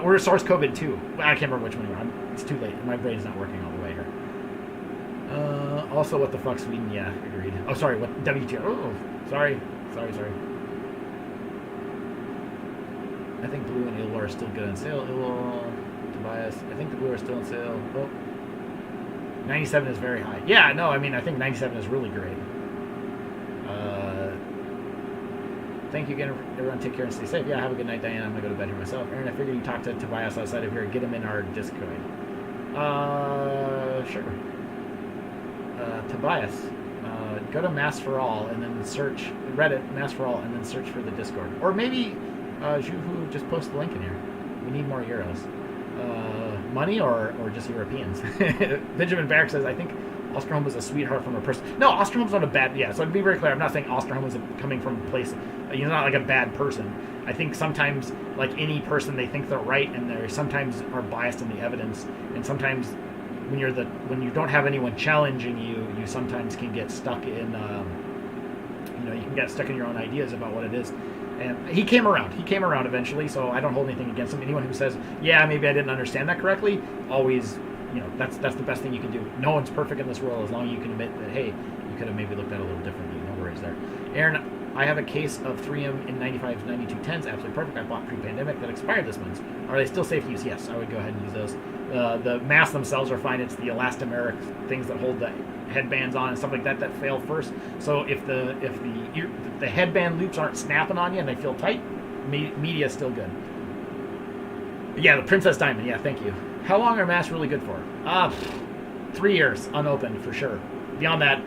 Speaker 1: we're SARS-CoV-2. I can't remember which one we were. It's too late. My brain's not working all the way here. Also, what the fuck, Sweden? Yeah, agreed. Oh, sorry. What WTO? Oh, sorry. I think blue and ILWOUL are still good on sale. ILWOUL, Tobias. I think the blue are still on sale. Oh. 97 is very high. Yeah, no, I mean, I think 97 is really great. Thank you again, everyone. Take care and stay safe. Yeah, have a good night, Diana. I'm going to go to bed here myself. Aaron, I figured you talked to Tobias outside of here. Get him in our Discord. Sure. Tobias, go to Mask for All and then search Reddit, Mask for All, and then search for the Discord. Or maybe ZHUSI, just post the link in here. We need more Euros. Money or just Europeans? Benjamin Barrick says, I think Osterholm was a sweetheart from a person. No, Osterholm's not a bad... Yeah, so to be very clear, I'm not saying Osterholm is coming from a place... He's not like a bad person. I think sometimes, like any person, they think they're right, and they sometimes are biased in the evidence. And sometimes when you don't have anyone challenging you, you sometimes can get stuck in... you can get stuck in your own ideas about what it is. And he came around. He came around eventually, so I don't hold anything against him. Anyone who says, yeah, maybe I didn't understand that correctly, always, that's the best thing you can do. No one's perfect in this world as long as you can admit that, hey, you could have maybe looked at it a little differently. No worries there. Aaron, I have a case of 3M in 95s, 9210s, absolutely perfect. I bought pre-pandemic that expired this month. Are they still safe to use? Yes, I would go ahead and use those. The masks themselves are fine. It's the elastomeric things that hold the headbands on and stuff like that fail first. So if the headband loops aren't snapping on you and they feel tight, media is still good. Yeah, the Princess Diamond. Yeah, thank you. How long are masks really good for? 3 years unopened for sure. Beyond that,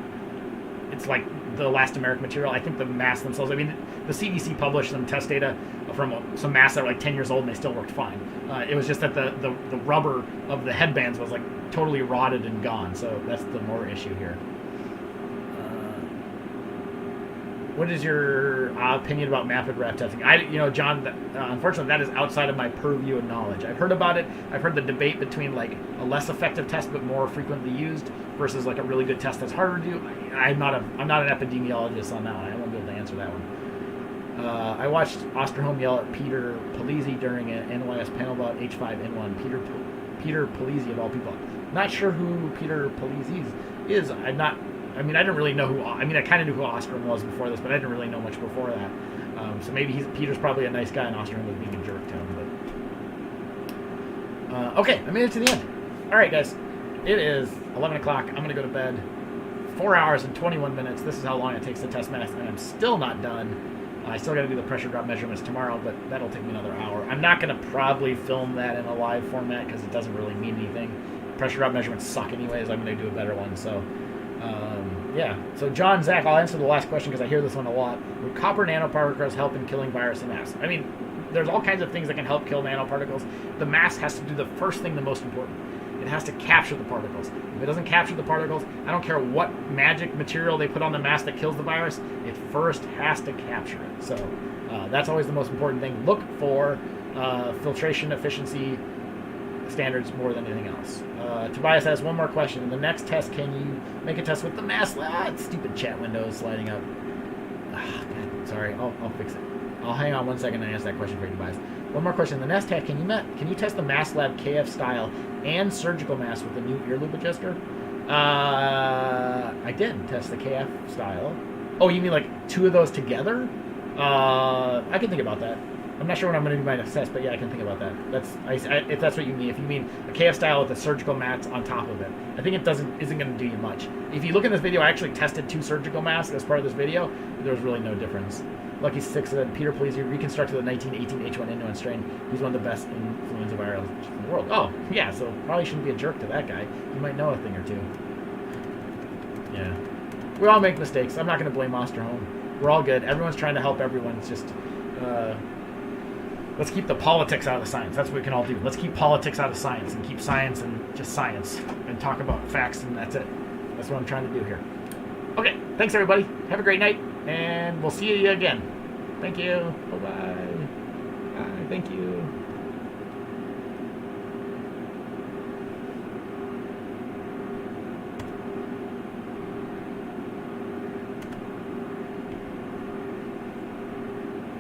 Speaker 1: it's like the elastomeric material. I think the masks themselves, I mean, the CDC published some test data from some masks that were like 10 years old and they still worked fine. It was just that the rubber of the headbands was like totally rotted and gone, so that's the more issue here. What is your opinion about MAPID wrap testing? John, unfortunately, that is outside of my purview of knowledge. I've heard about it. I've heard the debate between like a less effective test but more frequently used versus like a really good test that's harder to do. I'm not an epidemiologist on that one. I won't be able to answer that one. I watched Osterholm yell at Peter Polizzi during an NYS panel about H5N1. Peter Polizzi, of all people. Not sure who Peter Polizzi is. I didn't really know who. I kind of knew who Osterholm was before this, but I didn't really know much before that. So maybe Peter's probably a nice guy, and Osterholm was being a jerk to him. But okay, I made it to the end. All right, guys, it is 11 o'clock. I'm gonna go to bed. 4 hours and 21 minutes. This is how long it takes to test mask, and I'm still not done. I still got to do the pressure drop measurements tomorrow, but that'll take me another hour. I'm not gonna probably film that in a live format because it doesn't really mean anything. Pressure drop measurements suck anyways. I'm gonna do a better one. So. Yeah, so John, Zach, I'll answer the last question because I hear this one a lot. Would copper nanoparticles help in killing virus in masks? I mean, there's all kinds of things that can help kill nanoparticles. The mask has to do the first thing, the most important. It has to capture the particles. If it doesn't capture the particles, I don't care what magic material they put on the mask that kills the virus, it first has to capture it. So that's always the most important thing. Look for filtration efficiency standards more than anything else. Tobias has one more question. In the next test, can you make a test with the MaskLabs? Stupid chat window is sliding up. God, sorry, I'll fix it. I'll hang on 1 second and answer that question for you, Tobias. One more question. The next test, can you test the MaskLab KF style and surgical mask with the new ear loop adjuster? I did test the KF style. Oh, you mean like two of those together? I can think about that. I'm not sure when I'm going to do my next test, but yeah, I can think about that. If that's what you mean. If you mean a KF style with the surgical mats on top of it, I think it isn't going to do you much. If you look in this video, I actually tested 2 surgical masks as part of this video. There's really no difference. Lucky Six said, Peter, please, you reconstructed the 1918 H1N1 strain. He's one of the best influenza virals in the world. Oh, yeah, so probably shouldn't be a jerk to that guy. You might know a thing or two. Yeah. We all make mistakes. I'm not going to blame Osterholm. We're all good. Everyone's trying to help everyone. It's just... let's keep the politics out of the science. That's what we can all do. Let's keep politics out of science and keep science and just science and talk about facts, and that's it. That's what I'm trying to do here. Okay, thanks everybody. Have a great night, and we'll see you again. Thank you. Bye-bye. Bye. Thank you.